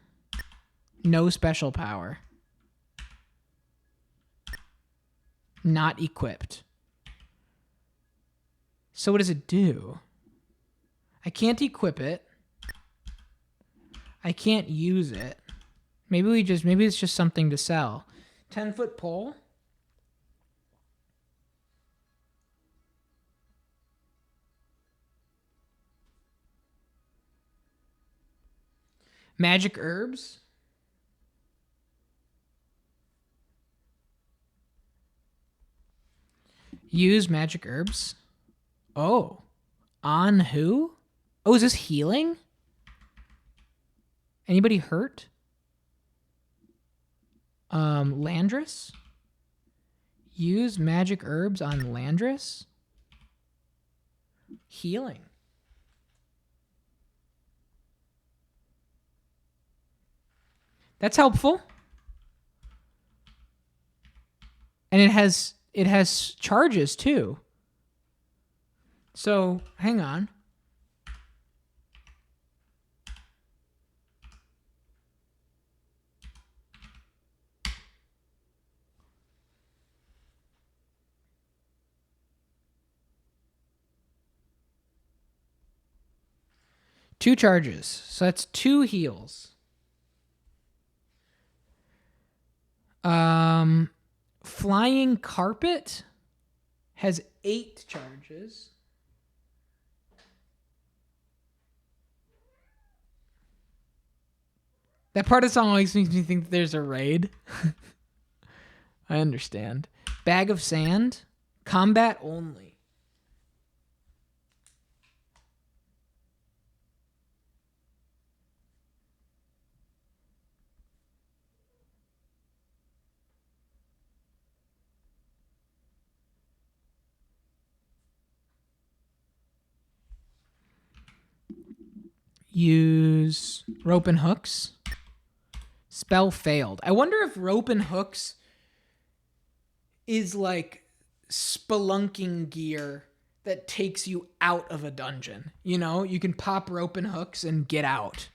[SPEAKER 1] No special power. Not equipped. So what does it do? I can't equip it. I can't use it. Maybe it's just something to sell. 10-foot pole. Magic herbs. Use magic herbs. Oh. On who? Oh, is this healing? Anybody hurt? Landris? Use magic herbs on Landris? Healing. That's helpful. And it has charges too. So, hang on. Two charges. So that's 2 heals. Flying carpet has 8 charges. That part of the song always makes me think that there's a raid. I understand. Bag of sand, combat only. Use rope and hooks. Spell failed. I wonder if rope and hooks is like spelunking gear that takes you out of a dungeon. You know, you can pop rope and hooks and get out.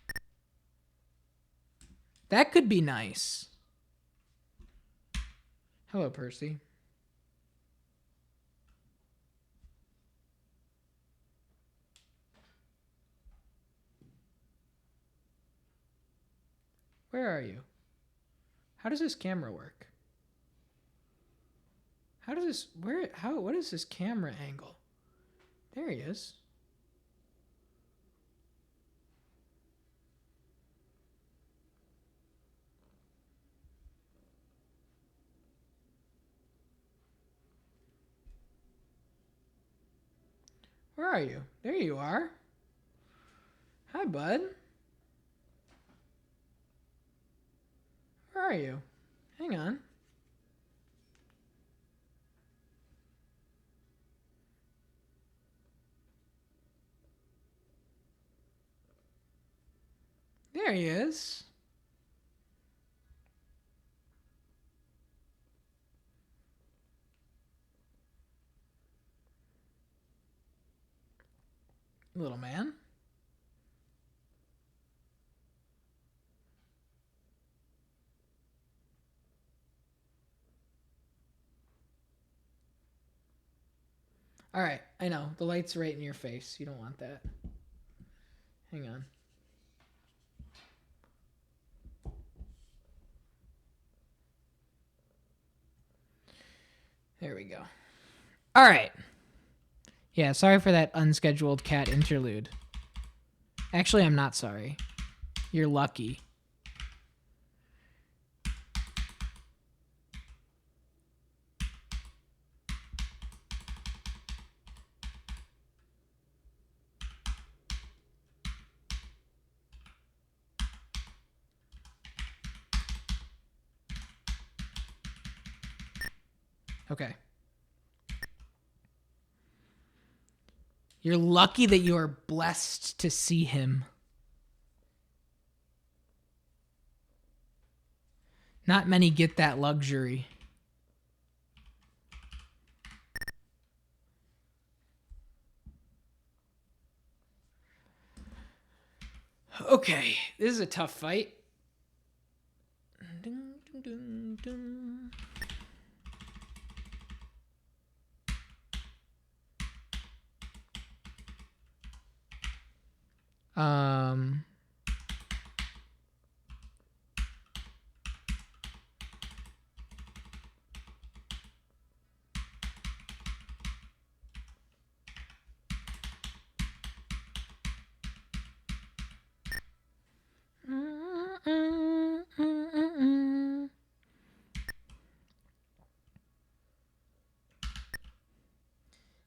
[SPEAKER 1] That could be nice. Hello, Percy. Where are you? How does this camera work? How does this, what is this camera angle? There he is. Where are you? There you are. Hi, bud. Where are you? Hang on. There he is. Little man. All right, I know. The light's right in your face. You don't want that. Hang on. There we go. All right. Yeah, sorry for that unscheduled cat interlude. Actually, I'm not sorry. You're lucky. Okay. You're lucky that you are blessed to see him. Not many get that luxury. Okay, this is a tough fight. Dun, dun, dun, dun. Um,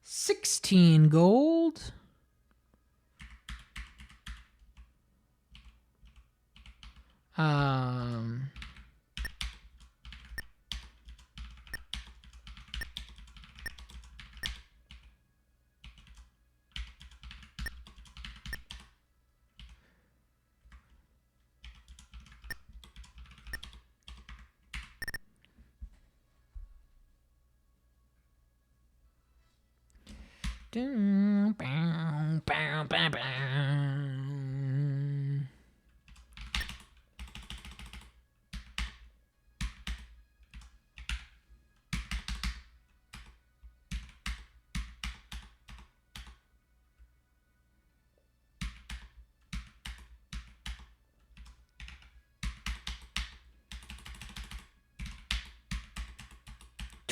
[SPEAKER 1] $16 gold. Um, dun, bow, bow, bow, bow.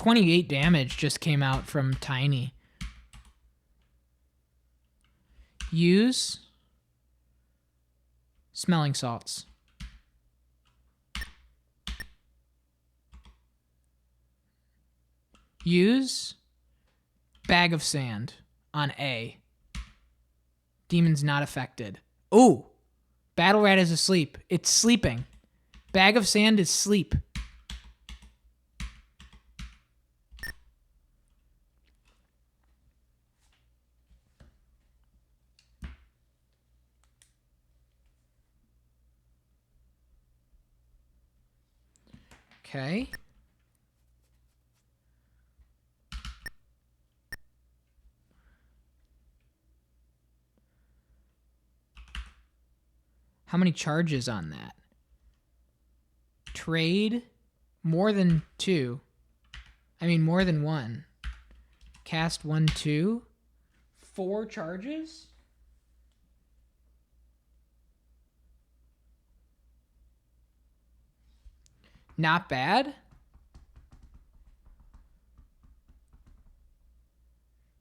[SPEAKER 1] 28 damage just came out from Tiny. Use smelling salts. Use bag of sand on A. Demon's not affected. Oh, Battle Rat is asleep. It's sleeping. Bag of sand is sleep. Okay. How many charges on that? Trade? More than 2. I mean, more than 1. Cast 1, 2. 4 charges? Not bad.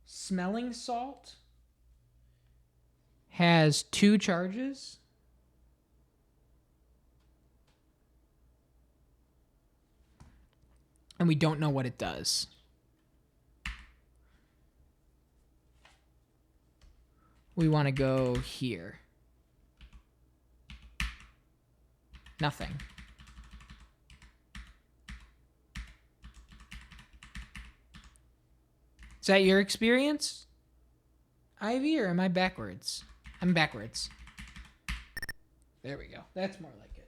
[SPEAKER 1] Smelling salt has 2 charges. And we don't know what it does. We want to go here. Nothing. Is that your experience, Ivy, or am I backwards? I'm backwards. There we go. That's more like it.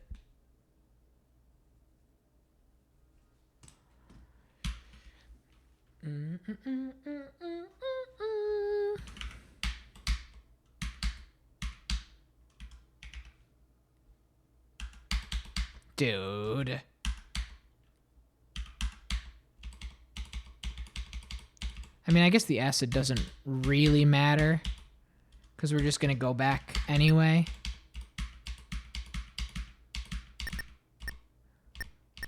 [SPEAKER 1] Dude. I mean, I guess the acid doesn't really matter because we're just going to go back anyway.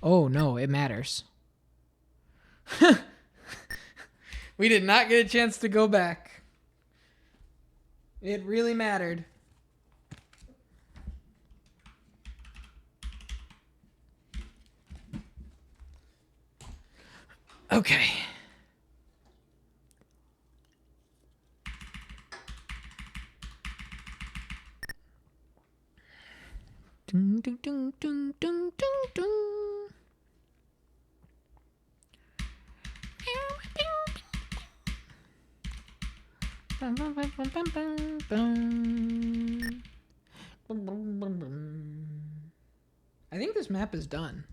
[SPEAKER 1] Oh, no, it matters. We did not get a chance to go back. It really mattered. Okay. Dun, dun, dun, dun, dun, dun, dun. Bum, bum, bum, bum, bum, bum, bum. Bum, bum, bum, bum. I think this map is done.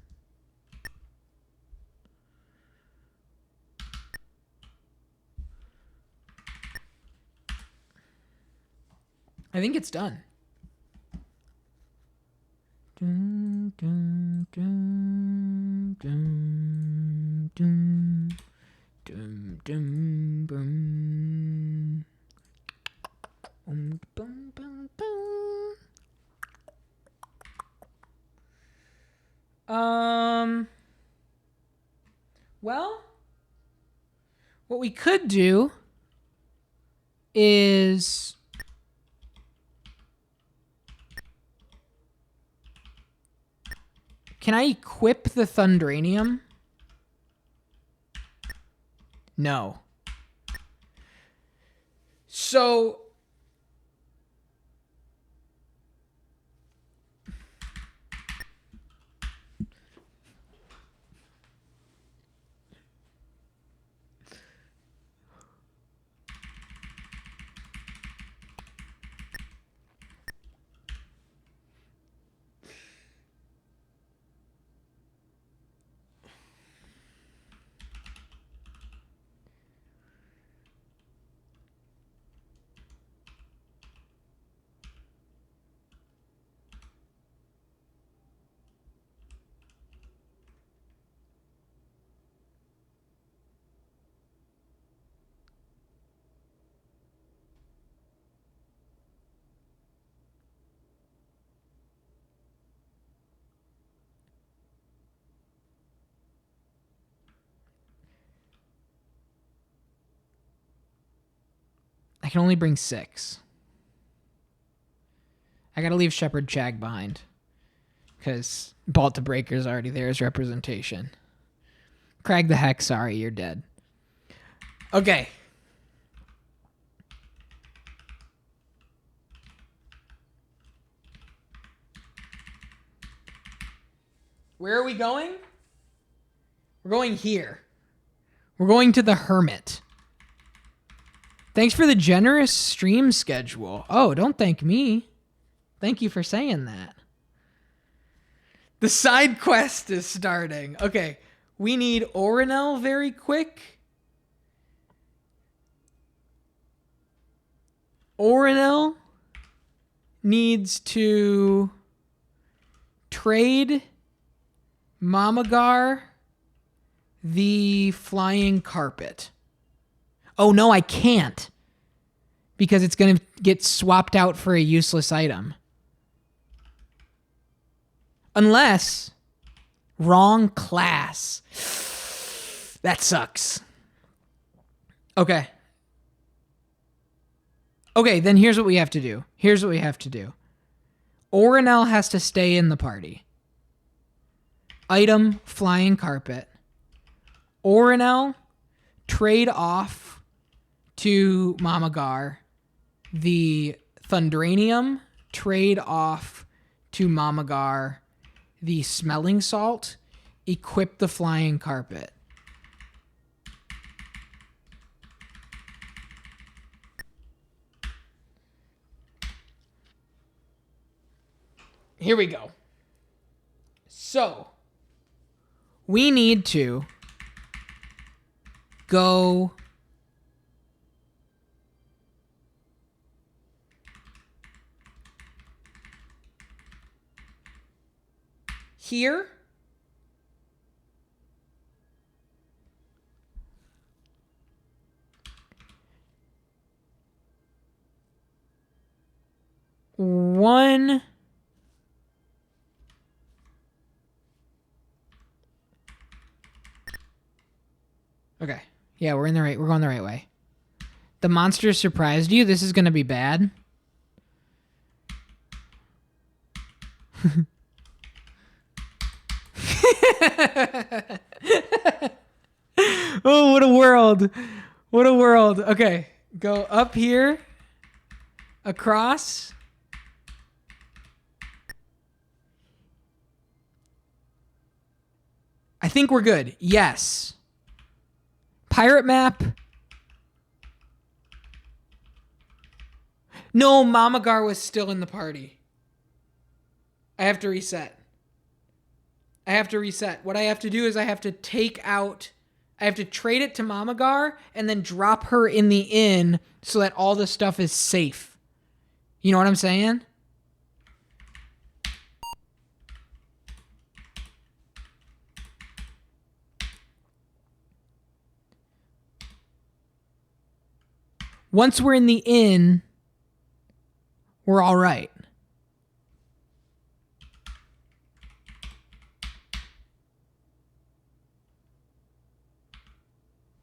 [SPEAKER 1] I think it's done. Dun, dun, dun, dun, dun, dun, dun, bum. Bum, bum, bum, bum. Well, what we could do is can I equip the Thundranium? No. So I can only bring 6. I gotta leave Shepherd Chag behind. Because Balta Breaker's already there as representation. Crag the heck, sorry, you're dead. Okay. Where are we going? We're going here. We're going to the Hermit. Thanks for the generous stream schedule. Oh, don't thank me. Thank you for saying that. The side quest is starting. Okay. We need Orinel very quick. Orinel needs to trade Mamagar the flying carpet. Oh no, I can't. Because it's going to get swapped out for a useless item. Unless wrong class. That sucks. Okay. Okay, then here's what we have to do. Orinel has to stay in the party. Item, flying carpet. Orinel, trade off to Mamagar the Thundranium, trade off to Mamagar the smelling salt, equip the flying carpet. Here we go. So, we need to go here. One. Okay. Yeah, we're going the right way. The monster surprised you. This is going to be bad. Oh, what a world. What a world. Okay. Go up here. Across. I think we're good. Yes. Pirate map. No, Mamagar was still in the party. I have to reset. What I have to do is I have to trade it to Mamagar and then drop her in the inn so that all the stuff is safe. You know what I'm saying? Once we're in the inn, we're all right.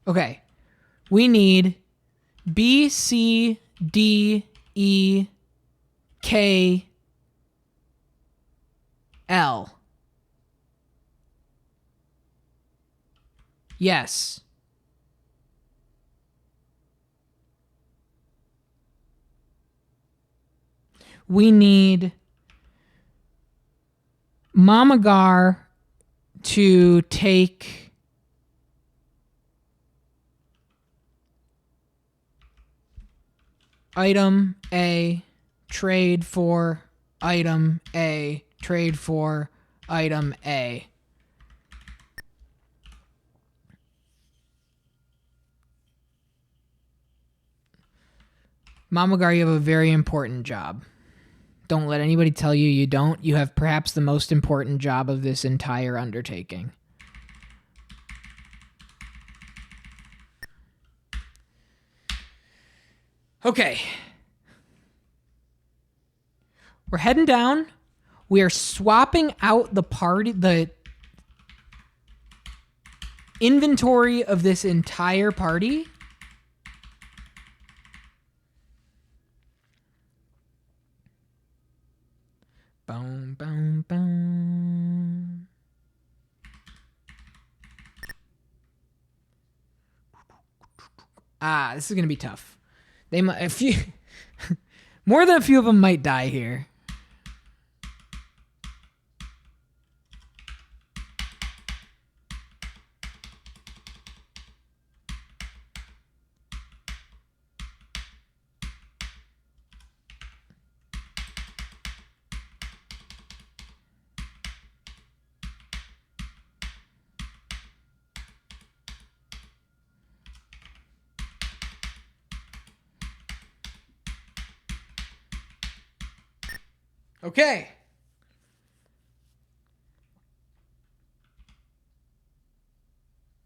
[SPEAKER 1] Okay. We need B, C, D, E, K, L. Yes. We need Mamagar to take item A, trade for item A, trade for item A. Mamagar, you have a very important job. Don't let anybody tell you you don't. You have perhaps the most important job of this entire undertaking. Okay. We're heading down. We are swapping out the inventory of this entire party. Boom, boom, boom. This is gonna be tough. More than a few of them might die here. Okay.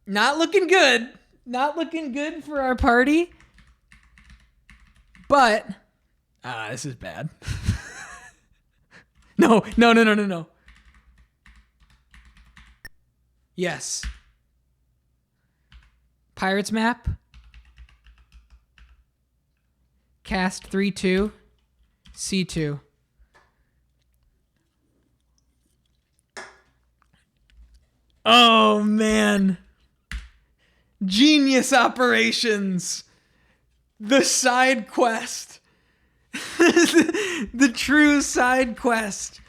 [SPEAKER 1] Not looking good. Not looking good for our party. But this is bad. No. Yes. Pirates map. Cast 3-2. C2. Oh, man. Genius operations. The side quest. The true side quest.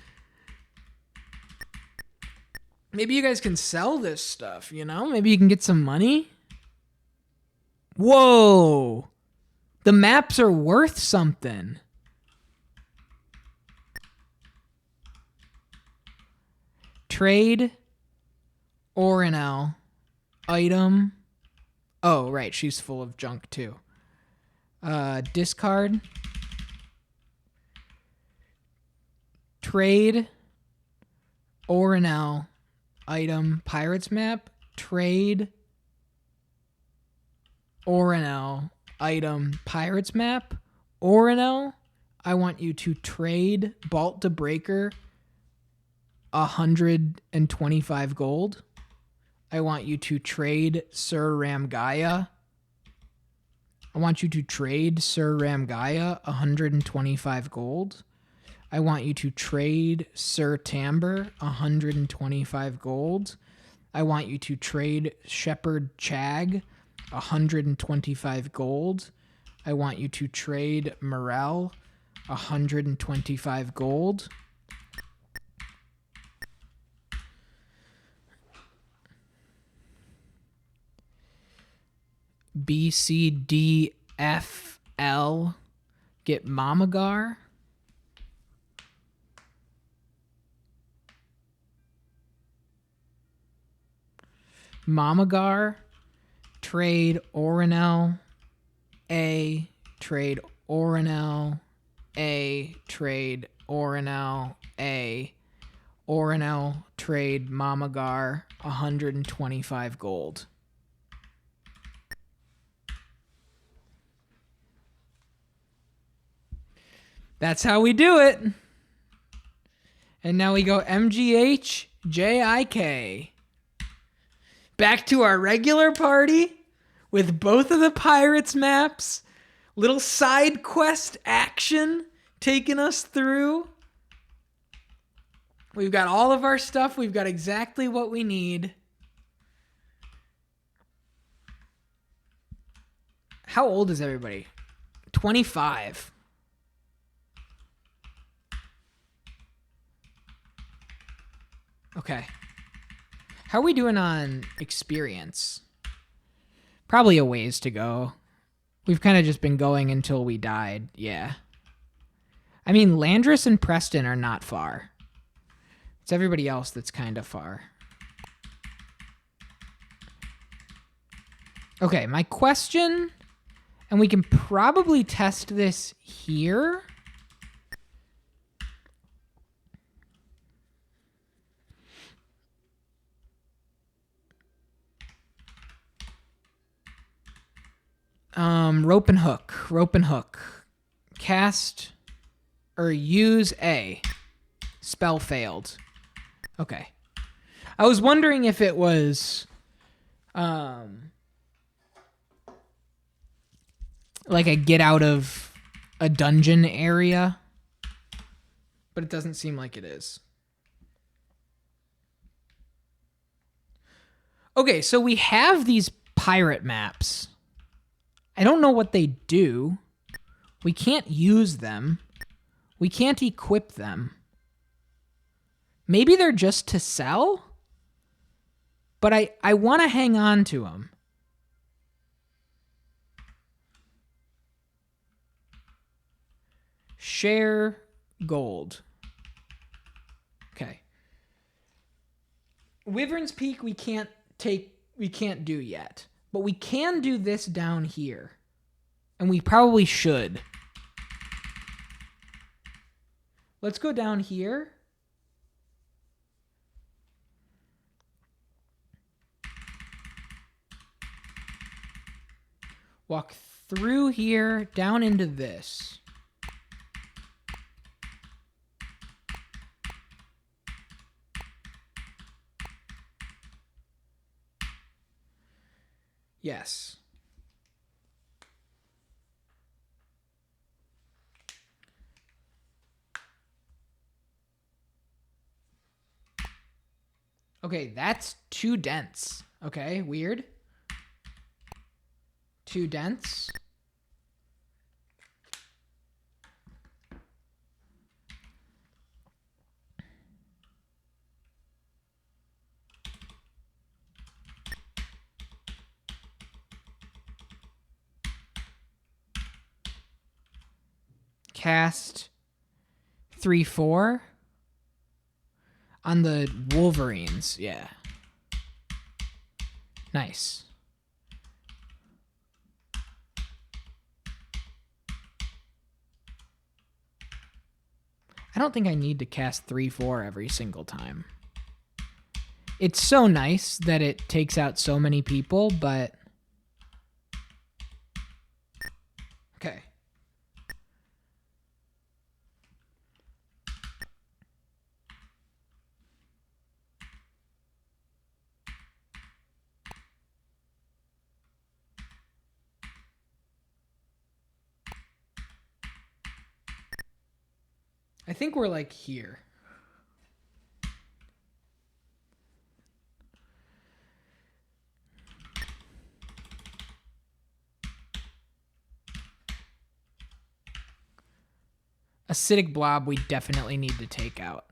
[SPEAKER 1] Maybe you guys can sell this stuff, you know? Maybe you can get some money. Whoa. The maps are worth something. Trade. Orinel. Item. Oh, right. She's full of junk, too. Discard. Trade. Orinel. Item. Pirates map. Trade. Orinel. Item. Pirates map. Orinel. I want you to trade Bolt to Breaker 125 gold. I want you to trade Sir Ramgaya. I want you to trade Sir Ramgaya 125 gold. I want you to trade Sir Tamber 125 gold. I want you to trade Shepherd Chag 125 gold. I want you to trade Morel 125 gold. B, C, D, F, L. Get Mamagar. Mamagar. Trade Orinel. A. Trade Orinel. A. Trade Orinel. A. Orinel. Trade Mamagar. 125 gold. That's how we do it. And now we go MGH, JIK. Back to our regular party with both of the Pirates maps. Little side quest action taking us through. We've got all of our stuff. We've got exactly what we need. How old is everybody? 25. Okay. How are we doing on experience? Probably a ways to go. We've kind of just been going until we died. Yeah. I mean, Landris and Preston are not far. It's everybody else that's kind of far. Okay, my question, and we can probably test this here. Rope and hook. Cast or use A. Spell failed. Okay. I was wondering if it was like a get out of a dungeon area, but it doesn't seem like it is. Okay, so we have these pirate maps. I don't know what they do. We can't use them. We can't equip them. Maybe they're just to sell? But I want to hang on to them. Share gold. Okay. Wyvern's Peak we can't do yet. But we can do this down here. And we probably should. Let's go down here. Walk through here, down into this. Yes. Okay, that's too dense. Okay, weird. Too dense. Cast 3/4 on the Wolverines. Yeah. Nice. I don't think I need to cast 3/4 every single time. It's so nice that it takes out so many people, but... Okay. I think we're like here. Acidic blob we definitely need to take out.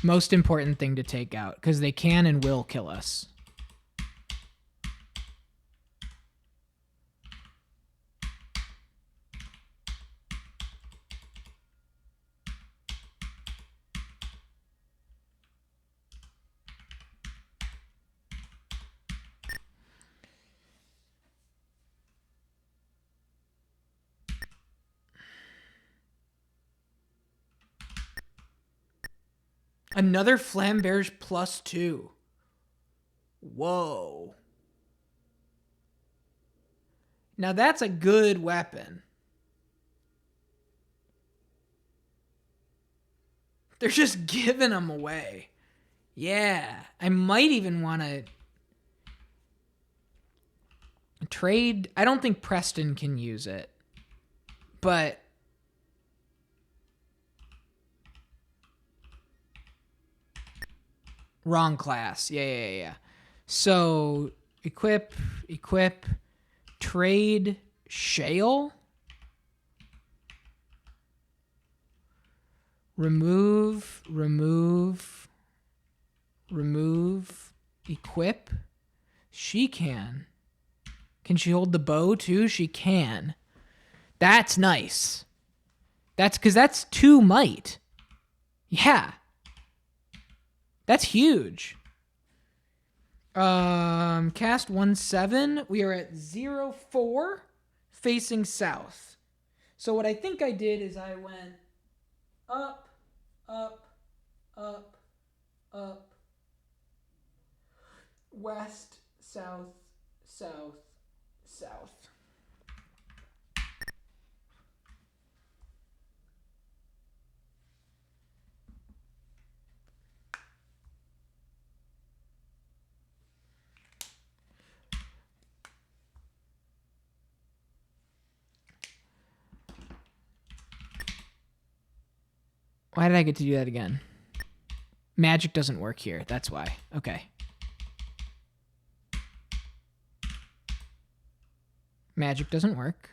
[SPEAKER 1] Most important thing to take out, because they can and will kill us. Another Flamberge +2. Whoa. Now that's a good weapon. They're just giving them away. Yeah. I might even want to trade. I don't think Preston can use it. But... Wrong class. Yeah. So, equip, trade, shale. Remove, equip. She can. Can she hold the bow too? She can. That's nice. That's because that's 2 might. Yeah. That's huge. Cast 1/7. We are at 0/4 facing south. So what I think I did is I went up, west, south, south, south. Why did I get to do that again? Magic doesn't work here. That's why. Okay. Magic doesn't work.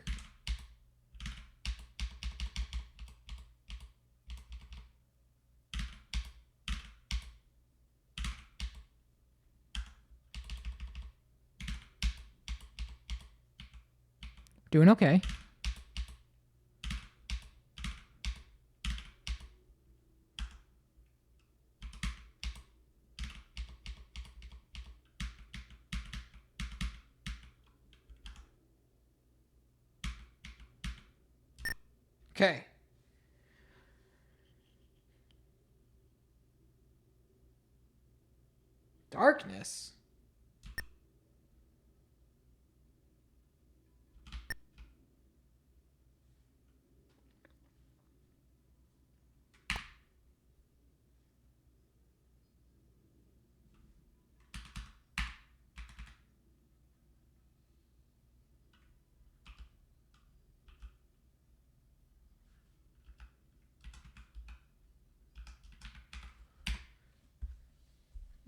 [SPEAKER 1] Doing okay. Okay. Darkness?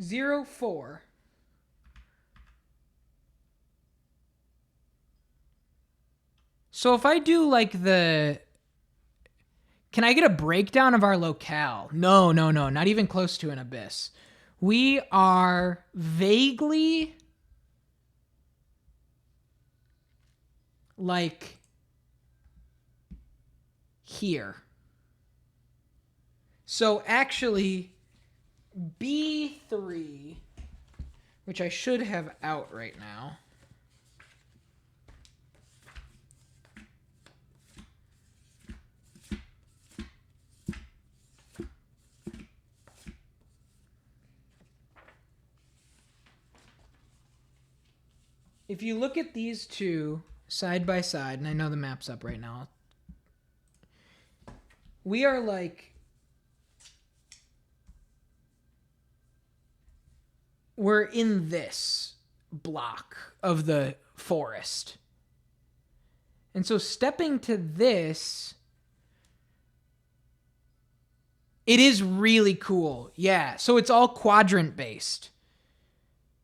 [SPEAKER 1] Zero, 4. So if I do like the... Can I get a breakdown of our locale? No, not even close to an abyss. We are vaguely like here. So actually, B3, which I should have out right now. If you look at these two side by side, and I know the map's up right now, we are like... We're in this block of the forest. And so stepping to this, it is really cool. Yeah, so it's all quadrant based.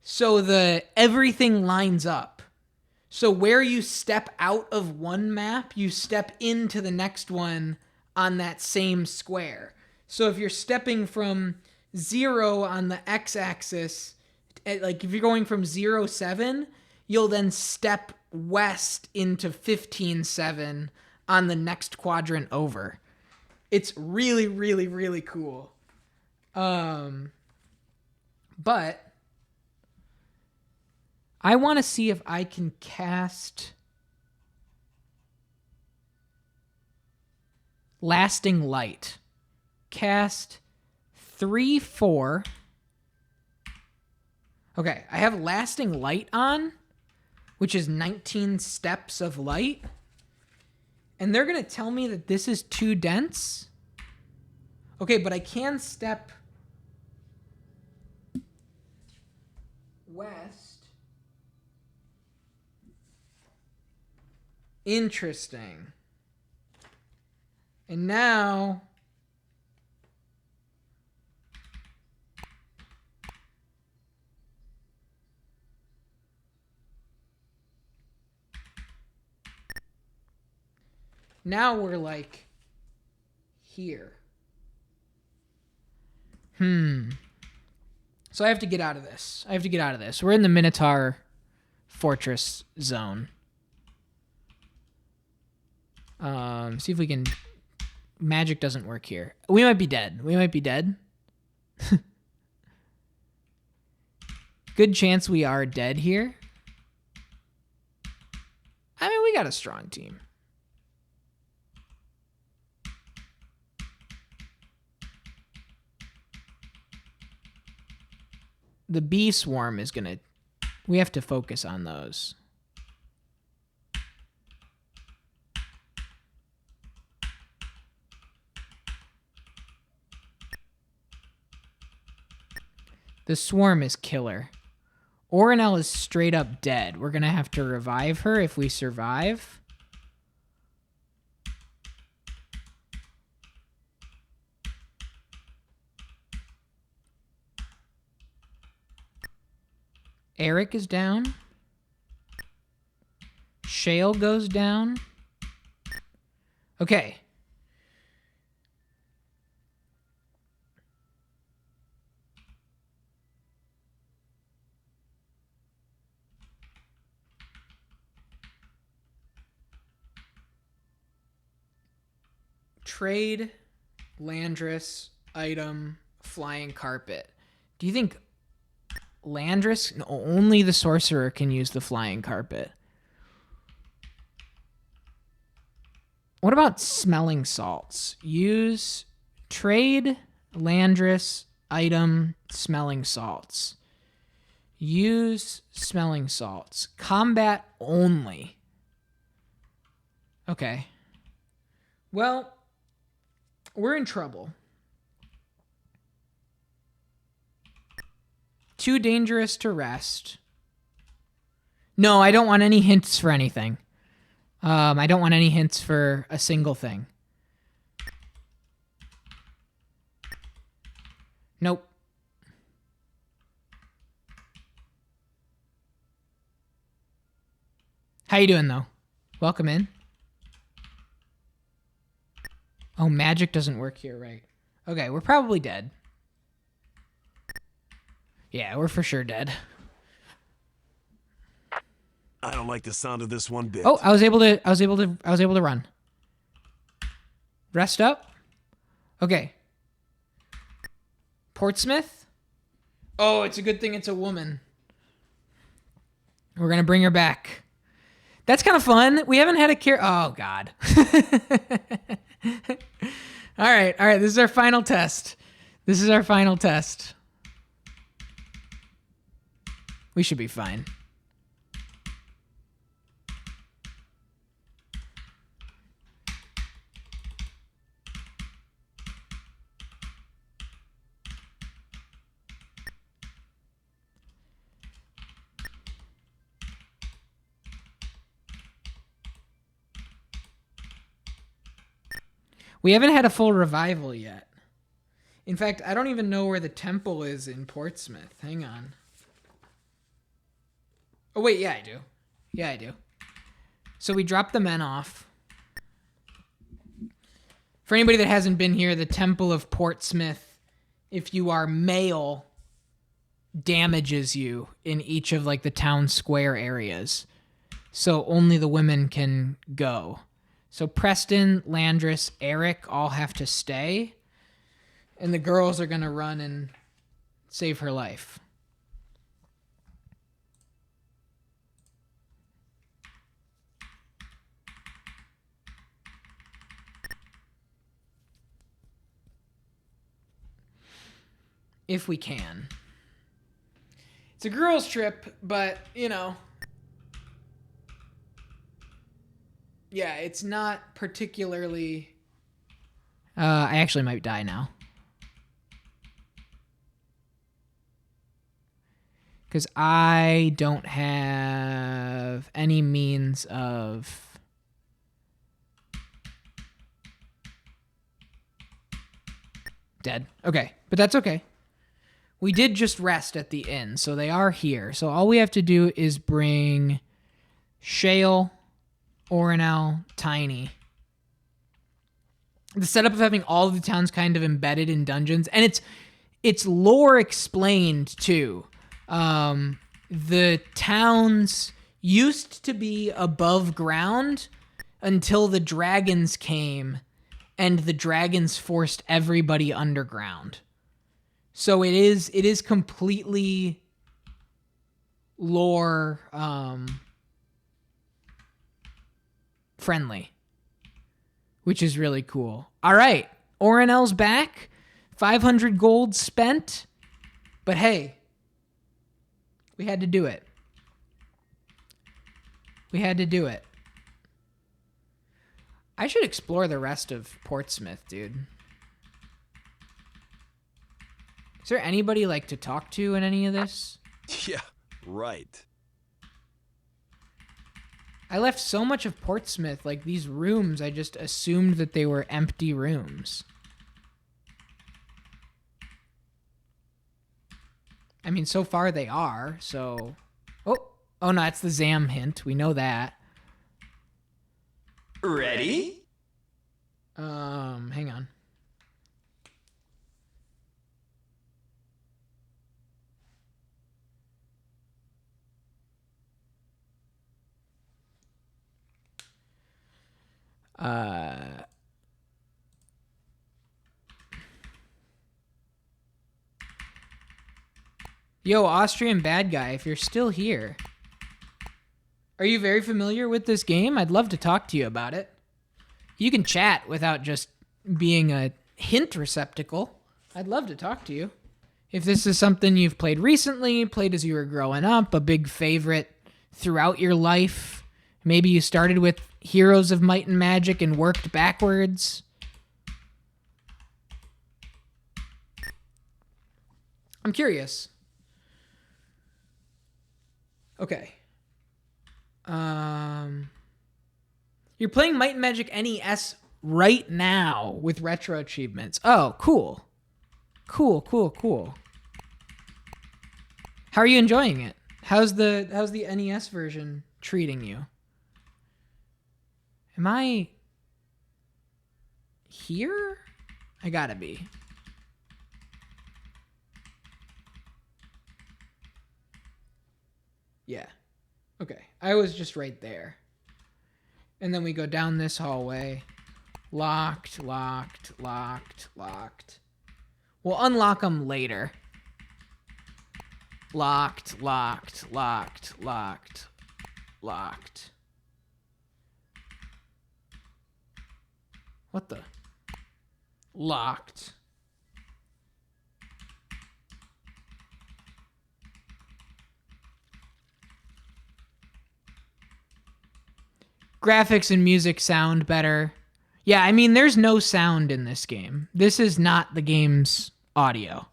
[SPEAKER 1] So everything lines up. So where you step out of one map, you step into the next one on that same square. So if you're stepping from 0 on the x-axis, like if you're going from 0, 7, you'll then step west into 15, 7 on the next quadrant over. It's really, really, really cool. But I want to see if I can cast Lasting Light. Cast 3, 4. Okay, I have Lasting Light on, which is 19 steps of light. And they're going to tell me that this is too dense. Okay, but I can step west. Interesting. And now... Now we're like here. So I have to get out of this. We're in the Minotaur Fortress zone. See if we can... Magic doesn't work here. We might be dead. Good chance we are dead here. I mean, we got a strong team. The bee swarm is gonna... We have to focus on those. The swarm is killer. Orinel is straight up dead. We're gonna have to revive her if we survive. Eric is down. Shale goes down. Okay. Trade, Landris, item, flying carpet. Do you think Landris? No, only the sorcerer can use the flying carpet. What about smelling salts? Use trade, Landris, item, smelling salts. Use smelling salts. Combat only. Okay. Well, we're in trouble. Too dangerous to rest. No, I don't want any hints for anything. I don't want any hints for a single thing. Nope. How you doing, though? Welcome in. Oh, magic doesn't work here, right? Okay, we're probably dead. Yeah, we're for sure dead.
[SPEAKER 2] I don't like the sound of this one bit.
[SPEAKER 1] Oh, I was able to run. Rest up. Okay. Portsmouth. Oh, it's a good thing it's a woman. We're gonna bring her back. That's kind of fun. We haven't had a Oh God. All right. This is our final test. We should be fine. We haven't had a full revival yet. In fact, I don't even know where the temple is in Portsmouth. Hang on. Oh, wait, yeah, I do. So we dropped the men off. For anybody that hasn't been here, the Temple of Portsmouth, if you are male, damages you in each of like the town square areas. So only the women can go. So Preston, Landris, Eric all have to stay. And the girls are going to run and save her life. If we can. It's a girls' trip, but, you know. Yeah, it's not particularly... I actually might die now. Because I don't have any means of... Dead. Okay, but that's okay. We did just rest at the inn, so they are here. So all we have to do is bring Shale, Orinel, Tiny. The setup of having all of the towns kind of embedded in dungeons, and it's lore explained too. The towns used to be above ground until the dragons came, and the dragons forced everybody underground. So it is completely lore friendly, which is really cool. All right, Orinel's back, 500 gold spent, but hey, we had to do it. I should explore the rest of Portsmouth, dude. Is there anybody like to talk to in any of this?
[SPEAKER 2] Yeah, right.
[SPEAKER 1] I left so much of Portsmouth, like these rooms, I just assumed that they were empty rooms. I mean, so far they are, so... Oh no, it's the Zam hint. We know that.
[SPEAKER 4] Ready?
[SPEAKER 1] Hang on. Yo, Austrian bad guy, if you're still here. Are you very familiar with this game? I'd love to talk to you about it. You can chat without just being a hint receptacle. I'd love to talk to you. If this is something you've played recently, played as you were growing up, a big favorite throughout your life, maybe you started with Heroes of Might and Magic and worked backwards. I'm curious. Okay. You're playing Might and Magic NES right now with retro achievements. Oh, cool. Cool. How are you enjoying it? How's the NES version treating you? Am I here? I gotta be. Yeah. Okay. I was just right there. And then we go down this hallway. Locked. We'll unlock them later. Locked. What the? Locked. Graphics and music sound better. Yeah, I mean, there's no sound in this game. This is not the game's audio.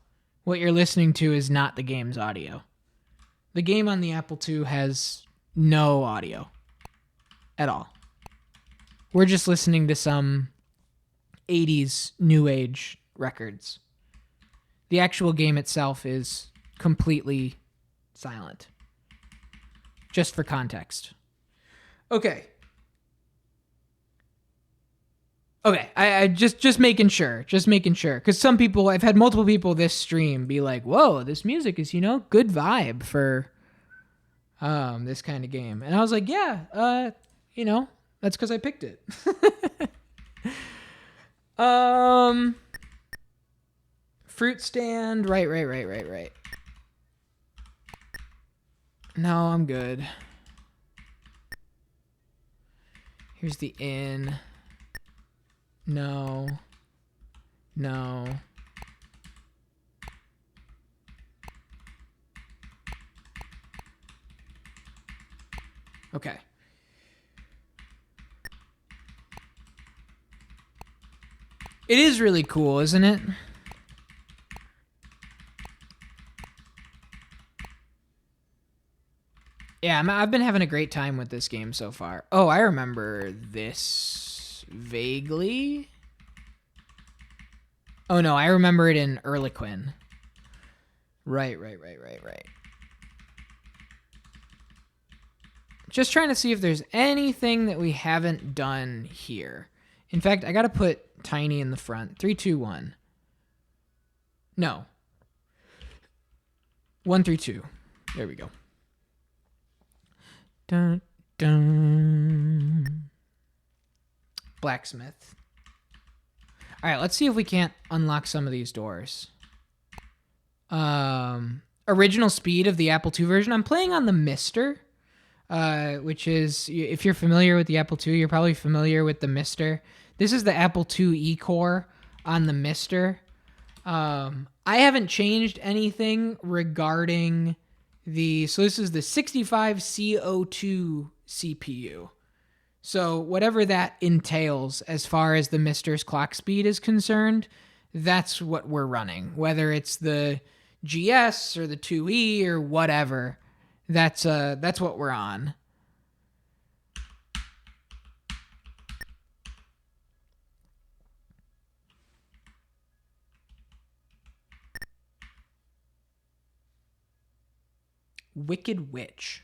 [SPEAKER 1] What you're listening to is not the game's audio. The game on the Apple II has no audio at all. We're just listening to some 80s new age records. The actual game itself is completely silent. Just for context. Okay, I just making sure, because some people, I've had multiple people this stream be like, "Whoa, this music is good vibe for this kind of game," and I was like, "Yeah, that's because I picked it." Fruit stand, right. No, I'm good. Here's the inn. No. Okay. It is really cool, isn't it? Yeah, I've been having a great time with this game so far. Oh, I remember this vaguely. Oh no, I remember it in Erlequin. Right. Just trying to see if there's anything that we haven't done here. In fact, I gotta put Tiny in the front. 3, 2, 1. No. 1, 3, 2. There we go. Dun, dun. Blacksmith. All right, let's see if we can't unlock some of these doors. Original speed of the Apple II version. I'm playing on the Mister, which is, if you're familiar with the Apple II, you're probably familiar with the Mister. This is the Apple II E-Core on the Mister. I haven't changed anything regarding so this is the 65CO2 CPU. So whatever that entails as far as the Mister's clock speed is concerned, that's what we're running. Whether it's the GS or the 2E or whatever, that's what we're on. Wicked Witch.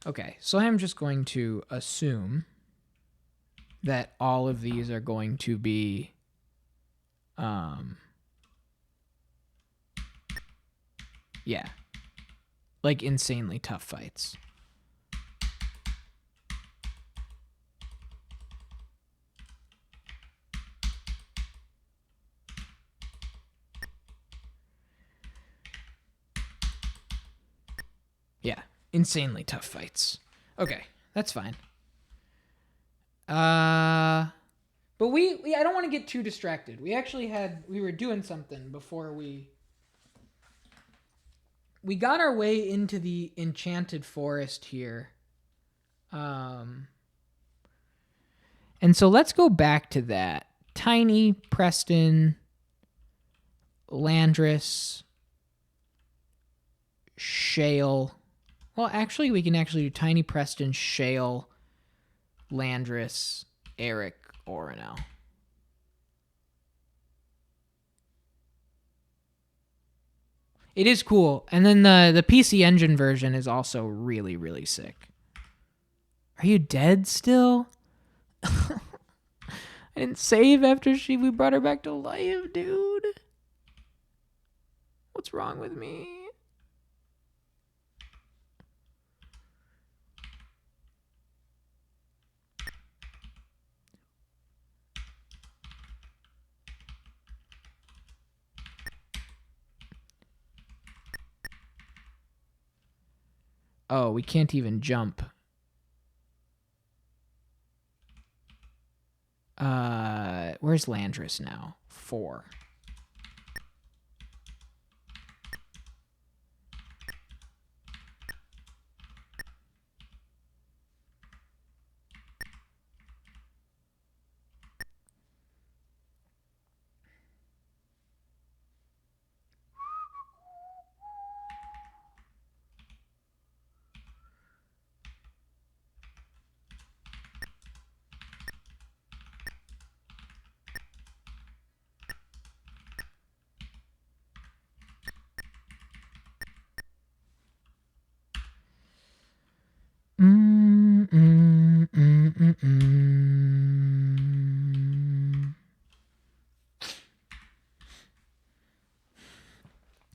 [SPEAKER 1] Okay, so I'm just going to assume that all of these are going to be like insanely tough fights. Yeah, insanely tough fights. Okay, that's fine. But I don't want to get too distracted. We were doing something before we got our way into the enchanted forest here. And so let's go back to that. Tiny, Preston, Landris, Shale. Well, actually, we can actually do Tiny, Preston, Shale, Landris, Eric, Oronel. It is cool. And then the PC Engine version is also really, really sick. Are you dead still? I didn't save after we brought her back to life, dude. What's wrong with me? Oh, we can't even jump. Where's Landris now? 4.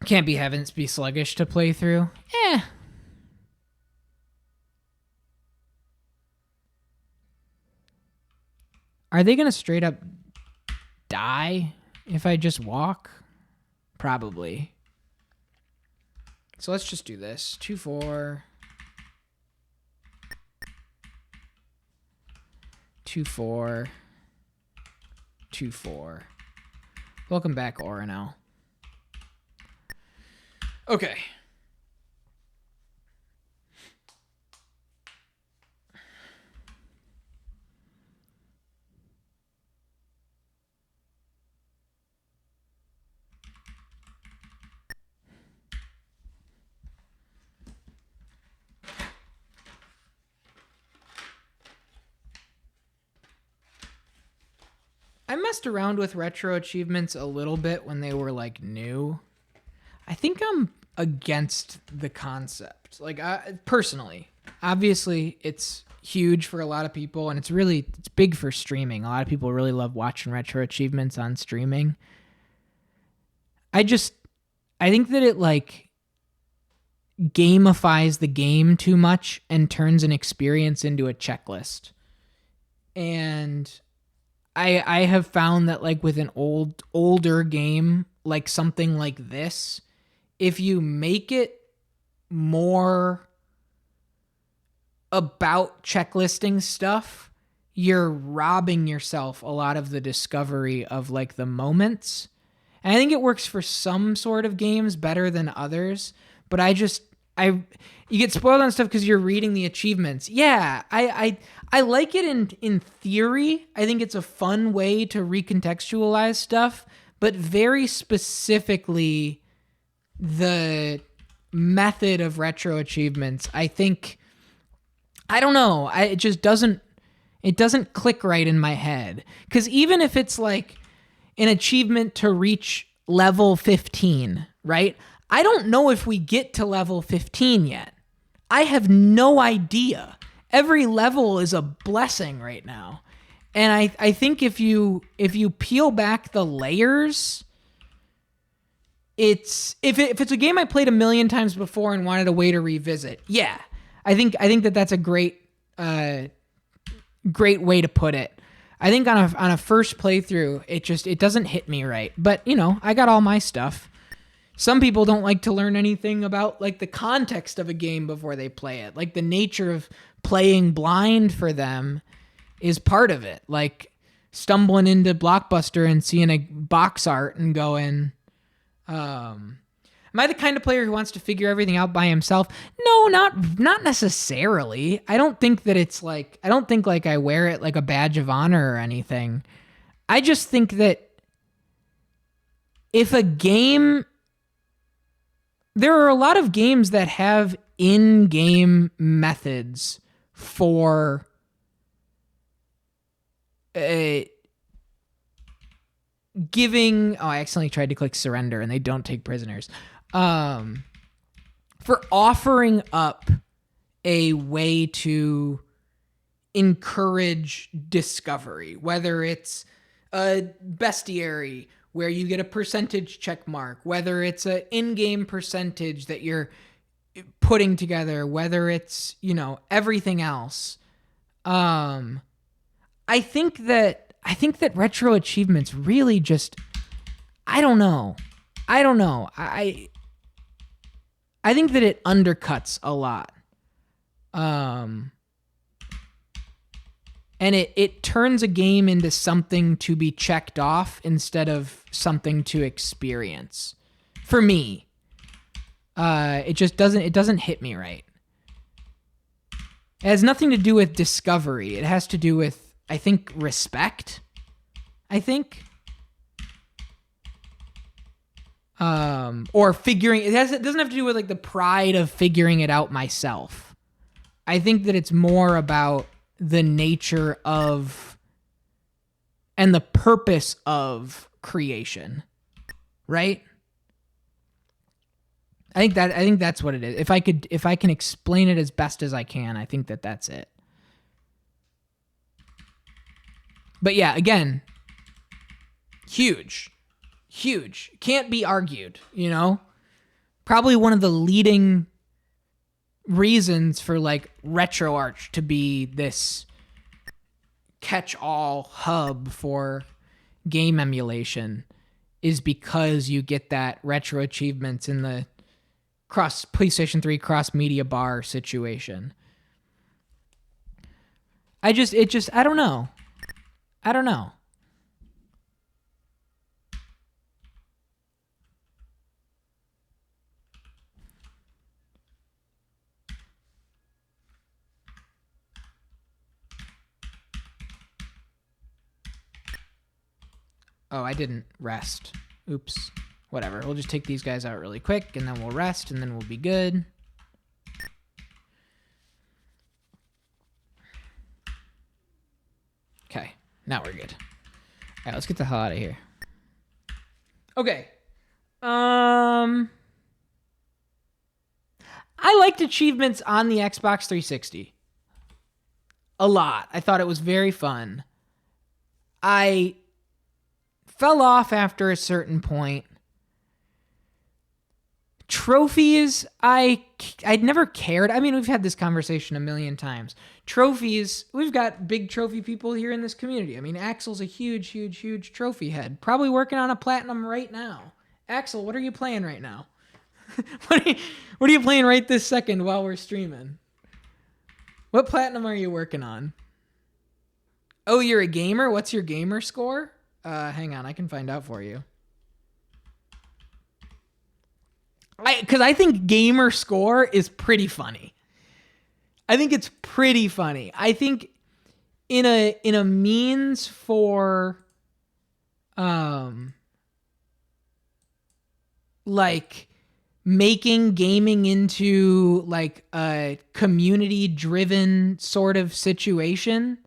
[SPEAKER 1] Can't be heavens be sluggish to play through. Are they gonna straight up die if I just walk? Probably. So let's just do this. 2-4. 2-4. 2-4. Welcome back, Oronel. Okay. I messed around with retro achievements a little bit when they were like new. I think I'm against the concept. Like, personally, obviously it's huge for a lot of people and it's big for streaming. A lot of people really love watching retro achievements on streaming. I think that it like gamifies the game too much and turns an experience into a checklist. And I have found that like with an older game, like something like this, if you make it more about checklisting stuff, you're robbing yourself a lot of the discovery of like the moments. And I think it works for some sort of games better than others, but you get spoiled on stuff because you're reading the achievements. Yeah, I like it in theory. I think it's a fun way to recontextualize stuff, but very specifically the method of retro achievements, I think, I don't know, it doesn't click right in my head. Because even if it's like an achievement to reach level 15, right? I don't know if we get to level 15 yet. I have no idea. Every level is a blessing right now. And I think if you peel back the layers, if it's a game I played a million times before and wanted a way to revisit, yeah, I think that's a great way to put it. I think on a first playthrough, it doesn't hit me right. But I got all my stuff. Some people don't like to learn anything about like the context of a game before they play it. Like the nature of playing blind for them is part of it. Like stumbling into Blockbuster and seeing a box art and going, am I the kind of player who wants to figure everything out by himself? No, not necessarily. I don't think that it's like, I don't think like I wear it like a badge of honor or anything. I just think that if a game, there are a lot of games that have in-game methods for giving, I accidentally tried to click surrender and they don't take prisoners. For offering up a way to encourage discovery, whether it's a bestiary where you get a percentage check mark, whether it's an in-game percentage that you're putting together, whether it's, everything else. I think that retro achievements really just, I don't know. I think that it undercuts a lot. And it turns a game into something to be checked off instead of something to experience. For me, it just doesn't hit me right. It has nothing to do with discovery. It has to do with, I think, respect. I think. Or figuring, it doesn't have to do with like the pride of figuring it out myself. I think that it's more about the nature of and the purpose of creation, right? I think that's what it is. If I can explain it as best as I can, I think that that's it. But yeah, again, huge, can't be argued, probably one of the leading reasons for like RetroArch to be this catch-all hub for game emulation is because you get that retro achievements in the cross PlayStation 3 cross media bar situation. I don't know. Oh, I didn't rest. Oops. Whatever. We'll just take these guys out really quick, and then we'll rest, and then we'll be good. Okay. Now we're good. All right, let's get the hell out of here. Okay. I liked achievements on the Xbox 360. A lot. I thought it was very fun. I fell off after a certain point. Trophies, I'd never cared. I mean, we've had this conversation a million times. Trophies, we've got big trophy people here in this community. I mean, Axel's a huge trophy head. Probably working on a platinum right now. Axel, what are you playing right now? What are you playing right this second while we're streaming? What platinum are you working on? Oh, you're a gamer? What's your gamer score? Hang on, I can find out for you. Because I think gamer score is pretty funny. I think it's pretty funny. I think in a means for like making gaming into like a community driven sort of situation,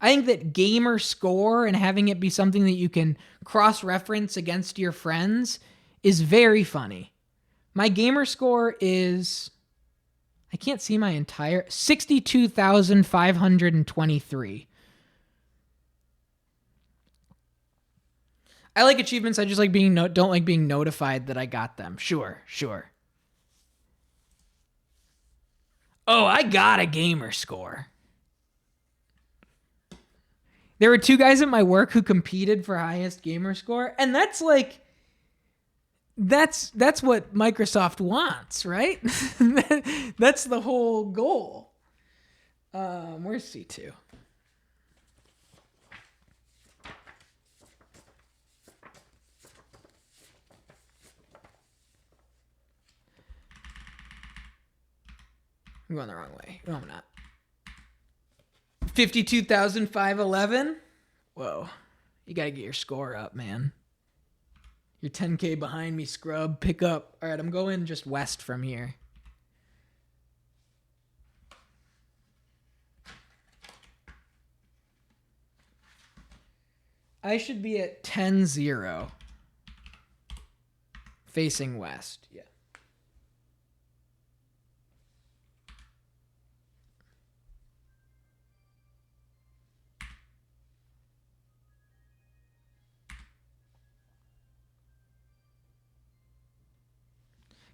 [SPEAKER 1] I think that gamer score and having it be something that you can cross-reference against your friends is very funny. My gamer score is, I can't see my entire, 62,523. I like achievements. I just like don't like being notified that I got them. Sure. Oh, I got a gamer score. There were 2 guys at my work who competed for highest gamer score, and that's like, that's what Microsoft wants, right? That's the whole goal. Where's C2? I'm going the wrong way. No, I'm not. 52,511? Whoa. You got to get your score up, man. You're 10K behind me, scrub. Pick up. All right, I'm going just west from here. I should be at 10-0. Facing west. Yeah.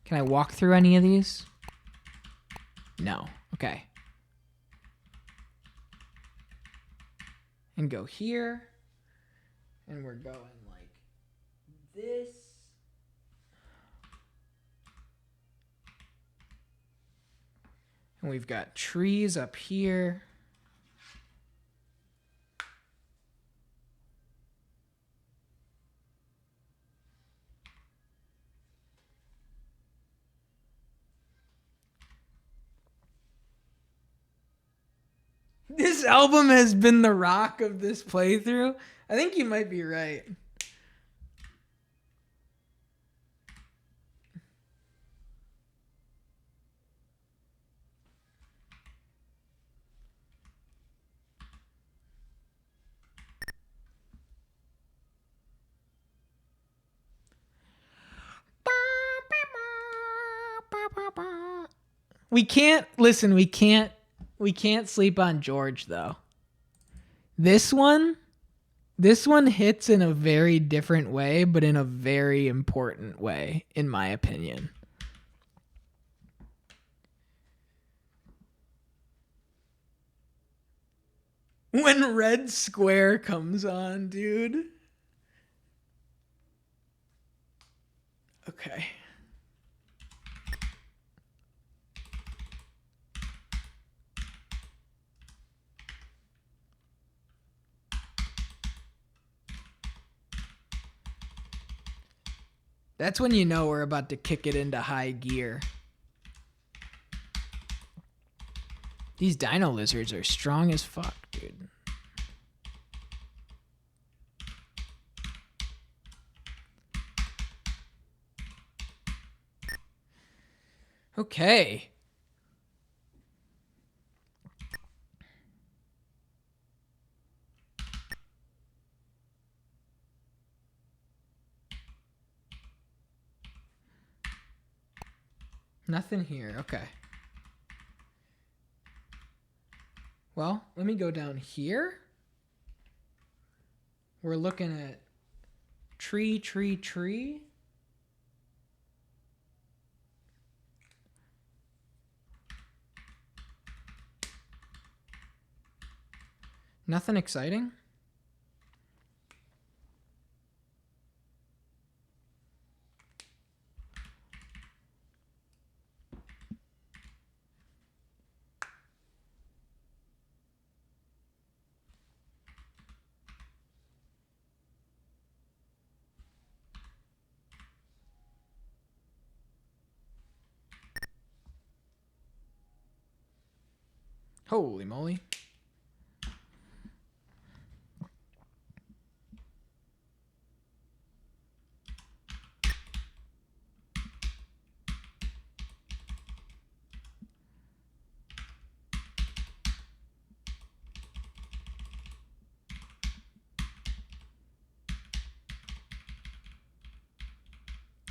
[SPEAKER 1] Can I walk through any of these? No. Okay. And go here. And we're going like this. And we've got trees up here. This album has been the rock of this playthrough. I think you might be right. We can't sleep on George though. This one hits in a very different way, but in a very important way, in my opinion. When Red Square comes on, dude. Okay. That's when you know we're about to kick it into high gear. These dino lizards are strong as fuck, dude. Okay. Nothing here. Okay. Well, let me go down here. We're looking at tree, tree, tree. Nothing exciting. Holy moly.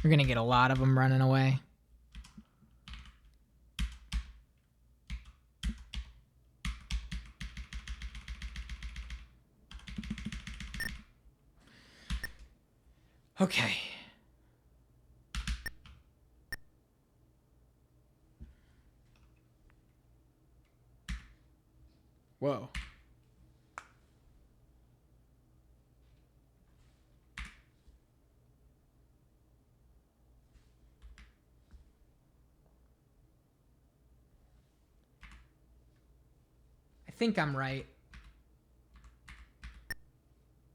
[SPEAKER 1] We're going to get a lot of them running away. Okay. Whoa. I think I'm right.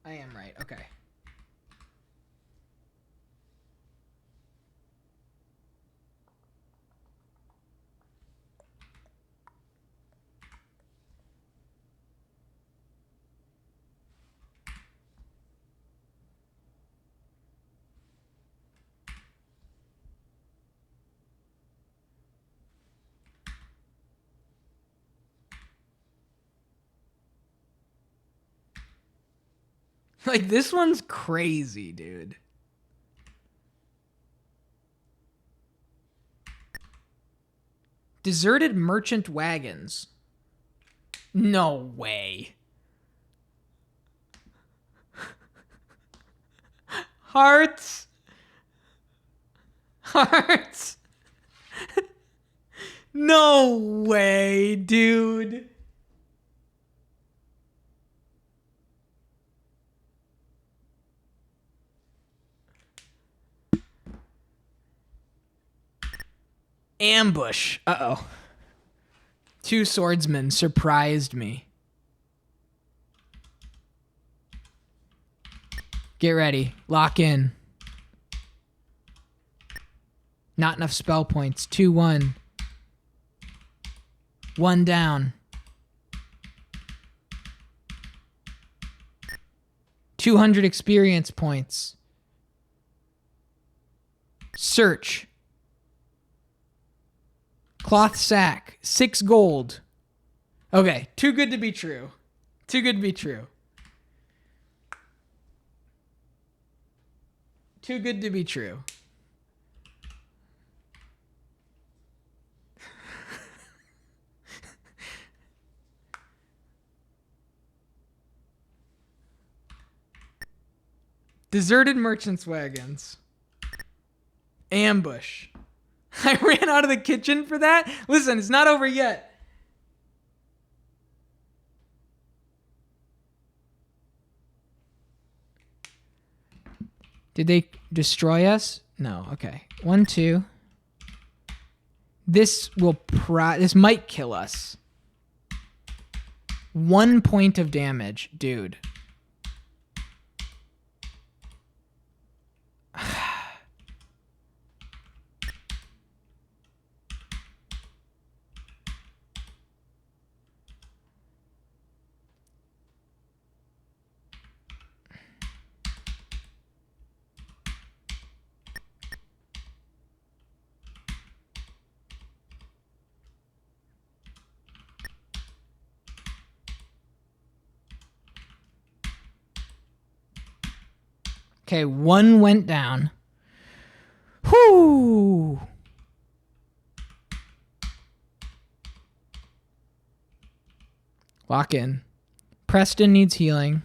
[SPEAKER 1] I am right. Okay. Like, this one's crazy, dude. Deserted merchant wagons. No way. Hearts. Hearts. No way, dude. Ambush. Uh-oh. Two swordsmen surprised me. Get ready. Lock in. Not enough spell points. 2-1. 1 down. 200 experience points. Search. Cloth sack. 6 gold. Okay, too good to be true. Too good to be true. Too good to be true. Deserted merchants' wagons. Ambush. I ran out of the kitchen for that. Listen, it's not over yet. Did they destroy us? No. Okay. 1, 2. This will this might kill us. 1 point of damage, dude. Okay, 1 went down. Whoo! Lock in. Preston needs healing.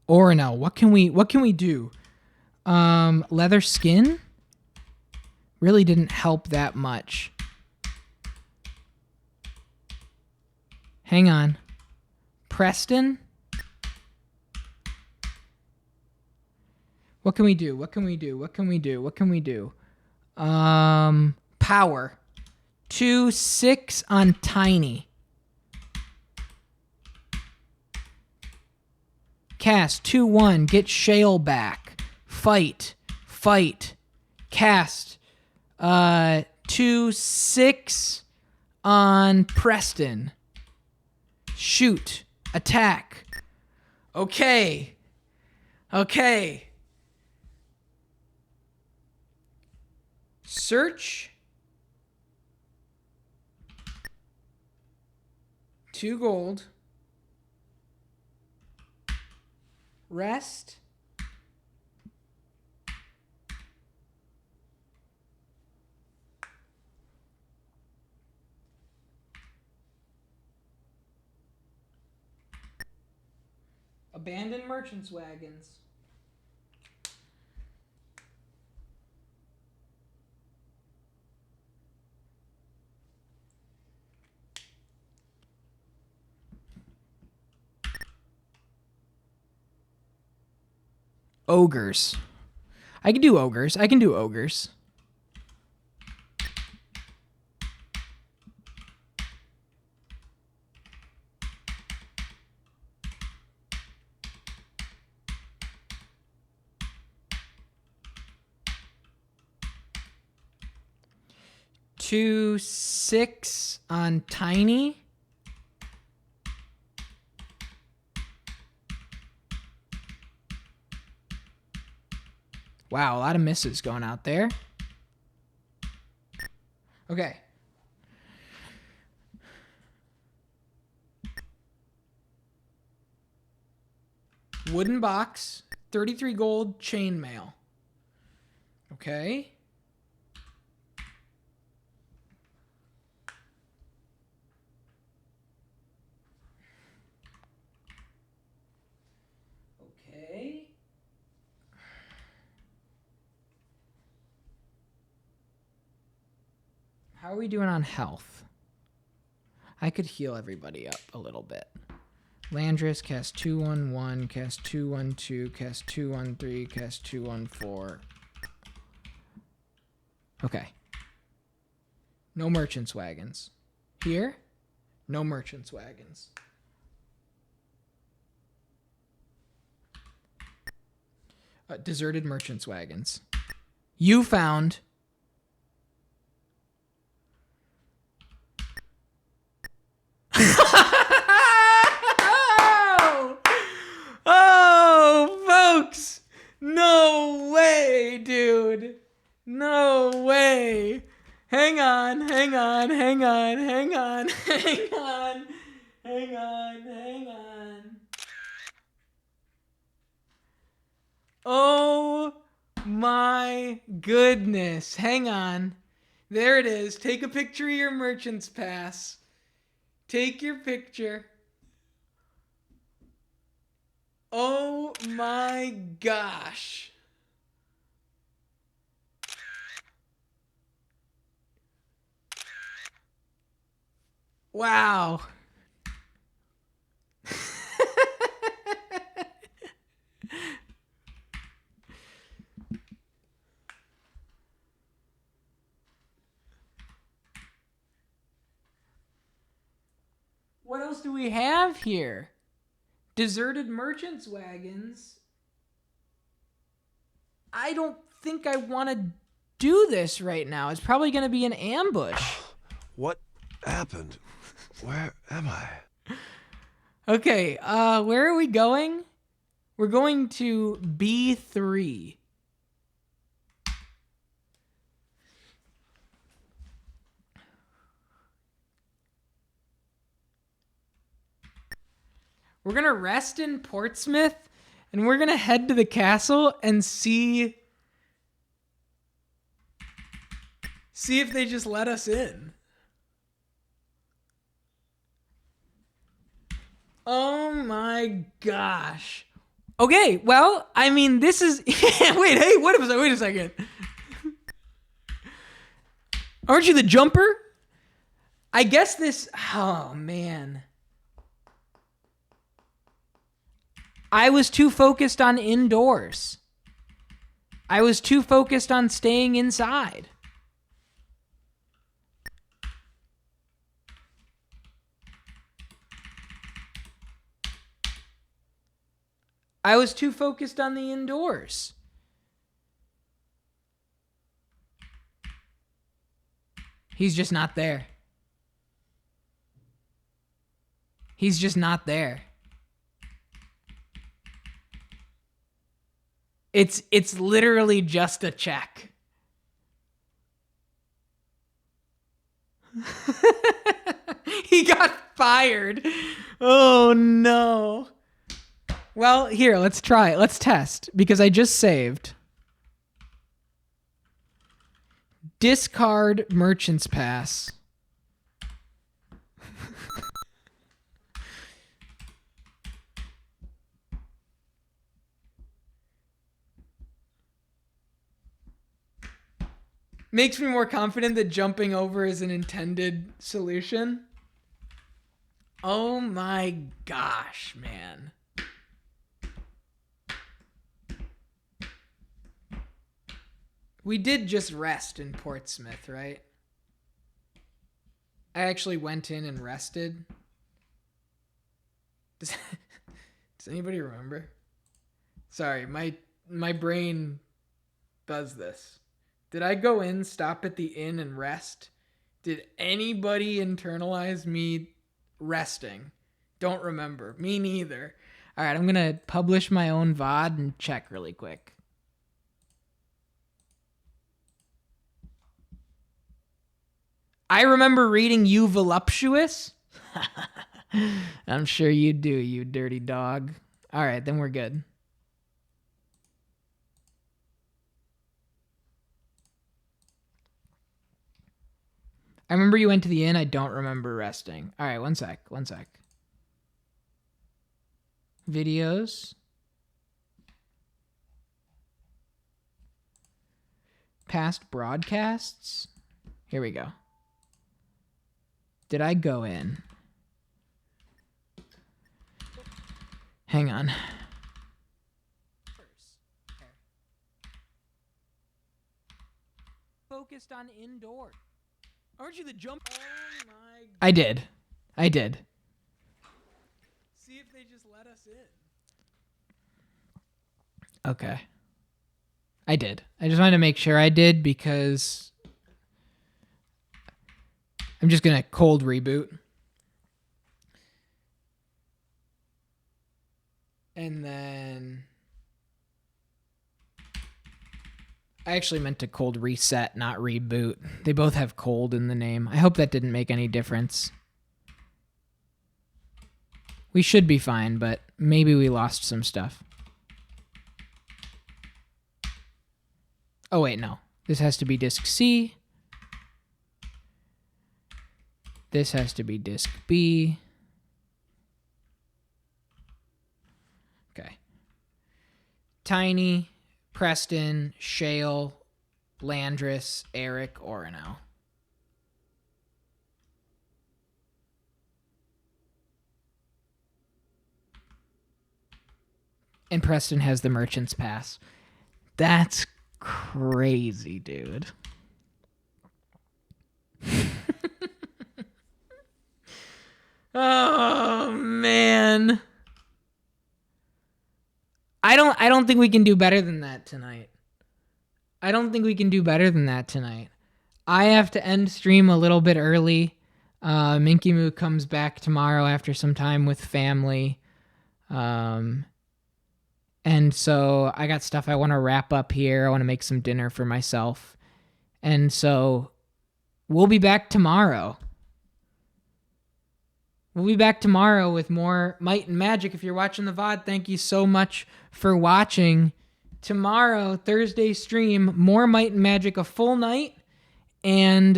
[SPEAKER 1] Orinel, what can we do? Leather skin? Really didn't help that much. Hang on. Preston? What can we do? What can we do? What can we do? What can we do? Power. 2, 6 on Tiny. Cast. 2, 1. Get Shale back. Fight. Fight. Cast. 2, 6 on Preston. Shoot. Attack. Okay. Okay. Search. 2 gold. Rest. Abandoned merchants' wagons. Ogres. I can do ogres. I can do ogres. Two, 6 on Tiny. Wow, a lot of misses going out there. Okay. Wooden box, 33 gold, chainmail. Okay. Okay. How are we doing on health? I could heal everybody up a little bit. Landris, cast 2/1/1, cast 2/1/2, cast 2/1/3, cast 2/1/4. Okay. No merchant's wagons. Here, no merchant's wagons. Deserted merchant's wagons. You found... Oh, folks! No way, dude! No way! Hang on, hang on, hang on, hang on, hang on, hang on, hang on. Oh my goodness. Hang on. There it is. Take a picture of your merchant's pass. Take your picture. Oh my gosh. Wow. What else do we have here? Deserted merchants' wagons. I don't think I want to do this right now. It's probably going to be an ambush.
[SPEAKER 2] What happened? Where am I?
[SPEAKER 1] Okay, where are we going? We're going to B3. We're going to rest in Portsmouth, and we're going to head to the castle and see if they just let us in. Oh my gosh. Okay, well, I mean, this is... wait a second. Aren't you the jumper? I guess this... Oh, man. I was too focused on indoors. I was too focused on staying inside. I was too focused on the indoors. He's just not there. He's just not there. It's literally just a check. He got fired. Oh no. Well, here, let's try it. Let's test because I just saved. Discard merchant's pass. Makes me more confident that jumping over is an intended solution. Oh my gosh, man. We did just rest in Portsmouth, right? I actually went in and rested. Does anybody remember? Sorry, my brain does this. Did I go in, stop at the inn, and rest? Did anybody internalize me resting? Don't remember. Me neither. All right, I'm going to publish my own VOD and check really quick. I remember reading You Voluptuous. I'm sure you do, you dirty dog. All right, then we're good. I remember you went to the inn. I don't remember resting. All right, one sec. Videos. Past broadcasts. Here we go. Did I go in? Hang on. Focused on indoor. Aren't you the jump? Oh my God. I did. See if they just let us in. Okay. I did. I just wanted to make sure I did because I'm just going to cold reboot. And then I actually meant to cold reset, not reboot. They both have cold in the name. I hope that didn't make any difference. We should be fine, but maybe we lost some stuff. Oh, wait, no. This has to be disk C. This has to be disk B. Okay. Tiny, Preston, Shale, Landris, Eric, Orono. And Preston has the Merchant's Pass. That's crazy, dude. Oh, man. I don't think we can do better than that tonight. I have to end stream a little bit early. Minky Moo comes back tomorrow after some time with family. And so I got stuff I want to wrap up here. I want to make some dinner for myself. And so we'll be back tomorrow. With more Might and Magic. If you're watching the VOD, thank you so much for watching. Tomorrow, Thursday stream, more Might and Magic, a full night. And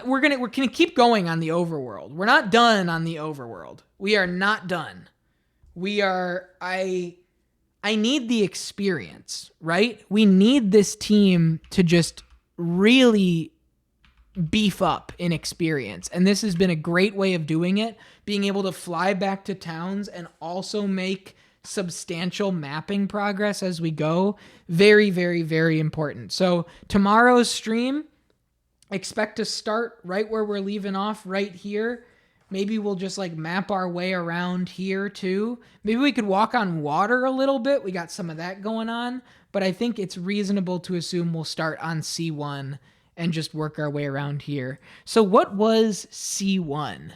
[SPEAKER 1] we're gonna keep going on the overworld. We're not done on the overworld. We are not done. I need the experience, right? We need this team to just really beef up in experience. And this has been a great way of doing it, being able to fly back to towns and also make substantial mapping progress as we go. Very, very, very important. So tomorrow's stream, expect to start right where we're leaving off, right here. Maybe we'll just like map our way around here too. Maybe we could walk on water a little bit. We got some of that going on, but I think it's reasonable to assume we'll start on C1 and just work our way around here. So what was C1?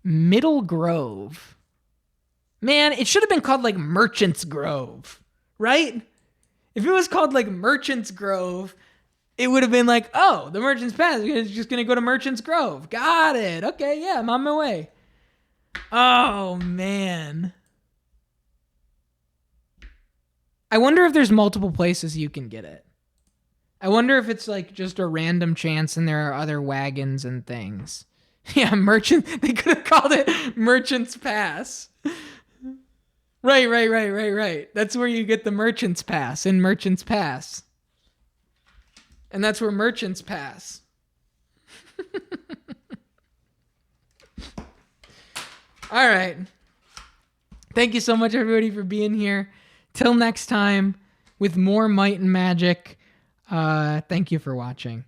[SPEAKER 1] Middle Grove. Man, it should have been called like Merchant's Grove, right? If it was called like Merchant's Grove, it would have been like, oh, the Merchant's Pass is just going to go to Merchant's Grove. Got it. Okay, yeah, I'm on my way. Oh, man. I wonder if there's multiple places you can get it. I wonder if it's like just a random chance and there are other wagons and things. Yeah, they could have called it Merchant's Pass. Right. That's where you get the Merchant's Pass in Merchant's Pass. And that's where Merchants pass. All right. Thank you so much, everybody, for being here. Till next time, with more Might and Magic. Thank you for watching.